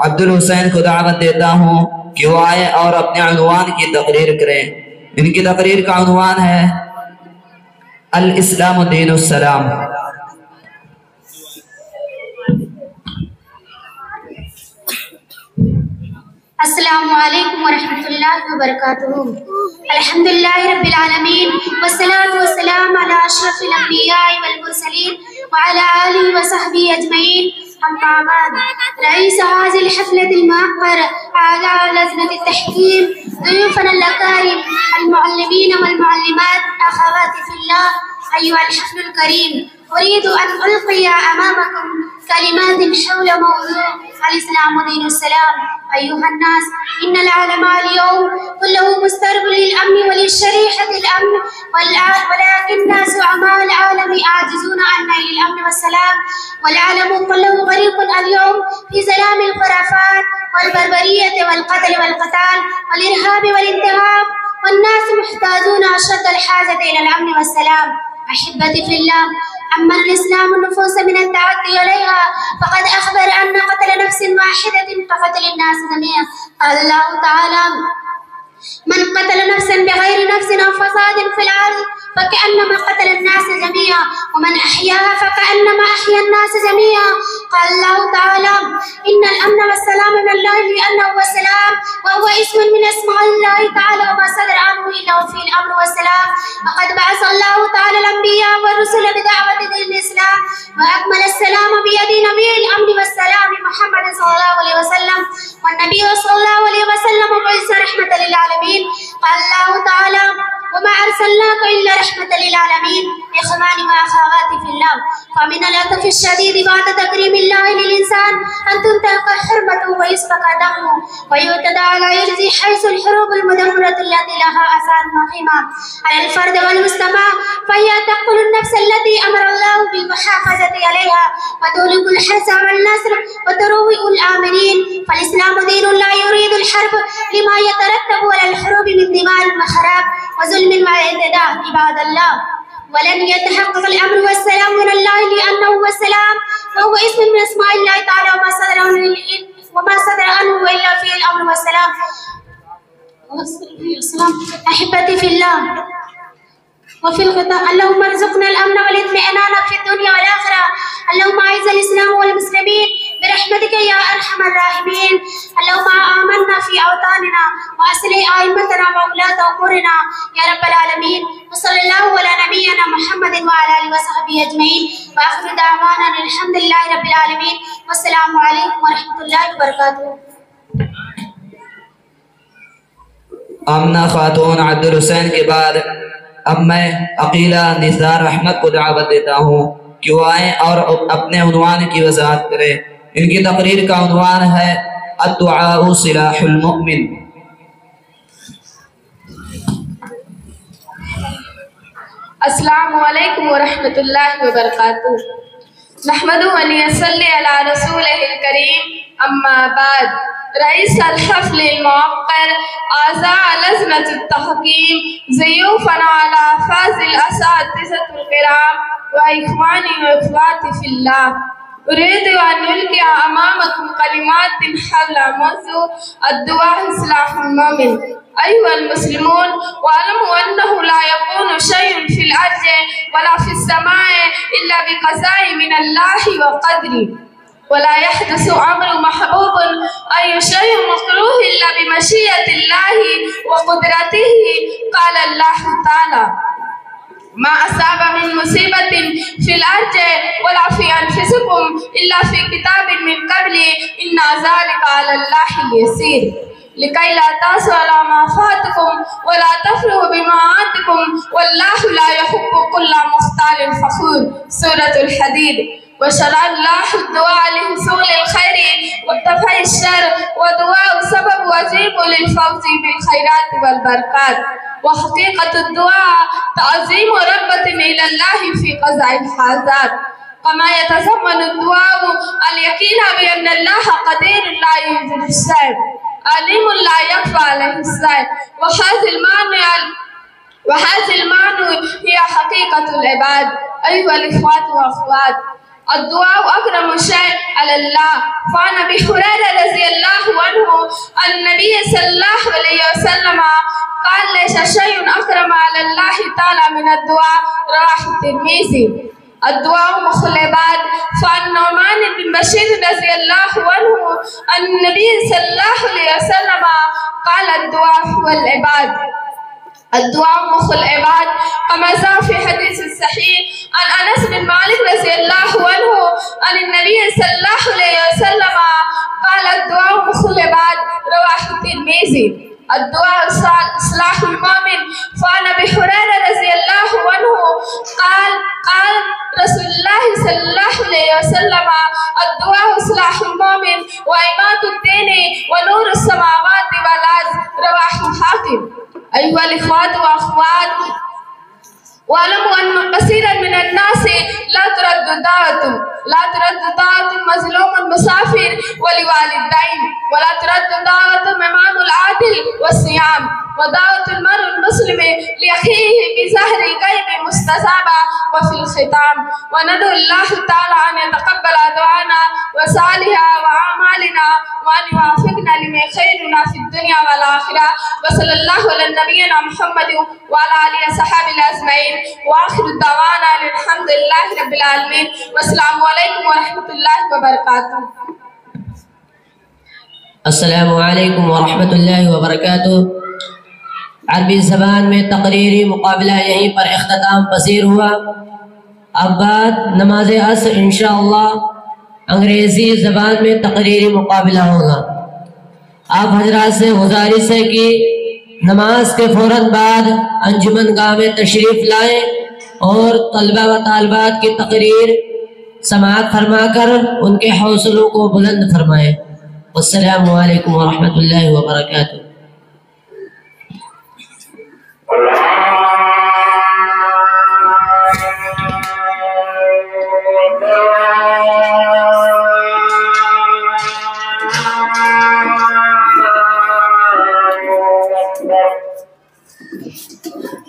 अब्दुल हुसैन को दावत देता हूँ कि वो आए और अपने उन्वान की तकरीर करें। इनकी तकरीर का उन्वान है अल इस्लाम दीनुस्सलाम। अस्सलामु अलैकुम वरहमतुल्लाहि वबरकातुहू। अल्हम्दुलिल्लाहि रब्बिल आलमीन वस्सलातु वस्सलाम अला अशरफिल अंबिया'i वल मुरसलीन व अला आलिहि व सहबिहि अजमईन। अम्मा बाद, रईस हाज़िल हफ़्लतिल मुअक्कर आला लजनतित तहकीम, ज़ुयूफ़ना अल-अकारिम, अल-मुअल्लिमीन वल-मुअल्लिमात, अख़वाती फ़िल्लाह, अय्युहल हफ़्लुल करीम, उरीदु अन उल्क़िया अमामकुम कलिमातिन हौल मौज़ू' अल-इस्लाम दीनुस्सलाम। अय्युहन नास, इन्नल आलमा अल-यौम कुल्लुहु मुस्तरबुल लिल-अम्न व लिश-शरीअतिल अम्न वलाकिन्ना ज़ुअमाअल आलमी आजिज़ून अन नैलिल अम्न वस्सलाम वल-आलमु कुल्लुहु गरीक़ुन अल-यौम फ़ी ज़लामिल ख़ुराफ़ात वल-बर्बरिय्यति वल-क़त्ल वल-क़ताल वल-इरहाब वल-इंतिहाब वन्नास मुहताजून अशद्दल हाजति इलल अम्न वस्सलाम। अहिब्बती फ़िल्लाह, अम्मा अल-इस्लाम النفوس من التعدي عليها فقد أخبر أن قتل نفس واحدة كقتل الناس جميعا. قال الله تعالى: من قتل نفسا بغير نفس أو فساد في الأرض فكأنما قتل الناس جميعا ومن أحياها فكأنما أحيا الناس جميعا. قال الله تعالى: إن الأمن والسلام من الله لأنه هو السلام وهو اسم من أسماء الله تعالى وما صدر عنه إلا فيه الأمر والسلام. وقد بعث الله تعالى الأنبياء والرسل بدعوة دين الإسلام وأكمل السلام بيد نبي الأمن والسلام محمد صلى الله عليه وسلم، والنبي صلى الله عليه وسلم بعث رحمة للعالمين. قال الله تعالى: وما أرسلناك إلا رحمة للعالمين. إخواني وأخواتي في الله، فمن الأسف الشديد بعد تكريم الله للإنسان أن تنتهك حرمته ويسفك دمه ويعتدى على يرزي حيث الحروب المدمرة التي لها آثار وخيمة على الفرد والمجتمع، فهي تقتل النفس التي أمر الله بالمحافظة عليها وتهلك الحرص والنصر وتروع الآمنين. فالإسلام دين لا يريد الحرب لما يترتب على الحروب من دماء وخراب وظلم واعتداء. عباد الله، ولن يتحقق الأمر والسلام من الله لأنه هو السلام وهو اسم من أسماء الله تعالى وما صدر عنه إلا فيه الأمر والسلام. أحبتي في الله، وفي الختام، اللهم ارزقنا الأمن والاطمئنان في الدنيا والآخرة. اللهم أعز الإسلام والمسلمين برحمتك يا أرحم الراحمين. اللهم آمنا في أوطاننا وأصلح أئمتنا وولاة أمورنا يا رب العالمين. وصلى الله على نبينا محمد وعلى آله وصحبه أجمعين، وآخر دعوانا الحمد لله رب العالمين، والسلام عليكم ورحمة الله وبركاته. आमना खातून अब्दुल हुसैन के बाद अब मैं अकीला निसार अहमद को दावत देता हूँ कि वो आए और अपने उन्वान की वजाहत करें। इनकी तकरीर का उन्वान है अद्दुआ सिलाहुल मुमिन। अस्सलामु अलैकुम वरहमतुल्लाहि वबरकातुहू। नहमदुहु व नसल्ली अला रसूलिहिल करीम। अम्मा बाद, रईस अल-हफ़्ल अल-मुअक्कर, आज़ा लजनतुत तहकीम, ज़ुयूफ़ना अला फ़ाज़िल असातिज़तुल किराम व इख़वानी व अख़वाती फ़िल्लाह। أريد أن ألقي أمامكم كلمات حول موضوع الدعاء إصلاح المؤمن. أيها المسلمون، واعلموا أنه لا يكون شيء في الأرض ولا في السماء إلا بقضاء من الله وقدره، ولا يحدث أمر محبوب أي شيء مكروه إلا بمشيئة الله وقدرته. قال الله تعالى: ما أصاب من مصيبة في الأرض ولا في أنفسكم إلا في كتاب من قبل إن ذلك على الله يسير، لكي لا تأسوا على ما فاتكم ولا تفرحوا بما آتكم والله لا يحب كل مختال فخور. سورة الحديد. وشرع الله الدعاء لحصول الخير ودفع الشر، ودعاء سبب وجيب للفوز بالخيرات والبركات. وحقيقة الدعاء تعظيم رغبة إلى الله في قضاء الحاجات، كما يتضمن الدعاء اليقين بأن الله قدير لا يوجد الشيء، عليم لا يخفى عليه الشيء. وهذه المعنى هي حقيقة العباد. أيها الإخوات والأخوات، الدعاء أكرم شيء على الله. فعن أبي هريرة رضي الله عنه عن النبي صلى الله عليه وسلم قال: ليس شيء أكرم على الله تعالى من الدعاء. رواه الترمذي. الدعاء مخ العباد. فعن نعمان بن بشير رضي الله عنه عن النبي صلى الله عليه وسلم قال: الدعاء هو العباد. الدعاء مخ العباد، كما جاء في حديث الصحيح عن أنس بن مالك رضي الله عنه عن النبي صلى الله عليه وسلم قال: الدعاء مخ العباد. رواه الترمذي. الدعاء إصلاح المؤمن. فعن أبي هريرة رضي الله عنه قال رسول الله صلى الله عليه وسلم: الدعاء إصلاح المؤمن وإماتة الدين ونور السماوات والأرض. رواه الحاكم. أيها الإخوات والأخوات، واعلموا أن كثيرا من الناس لا ترد دعوة مظلوم المسافر ولوالدين، ولا ترد دعوة إمام العادل والصيام، ودعوة المرء المسلم لأخيه بظهر الغيب مستجابة. وفي الختام، وندعو الله تعالى أن يتقبل دعانا وصالح وأعمالنا، وأن يوفقنا لما خيرنا في الدنيا والآخرة. وصلى الله على نبينا محمد وعلى آله وصحبه أجمعين، وآخر دعوانا الحمد لله رب العالمين، والسلام علیکم ورحمۃ اللہ وبرکاتہ۔ السلام علیکم ورحمۃ اللہ وبرکاتہ۔ عربی زبان میں تقریری مقابلہ یہیں پر اختتام پذیر ہوا۔ اب بعد نماز عصر انشاءاللہ انگریزی زبان میں تقریری مقابلہ ہوگا۔ آپ حضرات سے گزارش ہے کہ نماز کے فوراً بعد انجمن گاہ میں تشریف لائیں اور طلبہ و طالبات کی تقریر سماعت فرما کر ان کے حوصلوں کو بلند فرمائیں۔ السلام علیکم ورحمۃ اللہ وبرکاتہ۔ Thank you.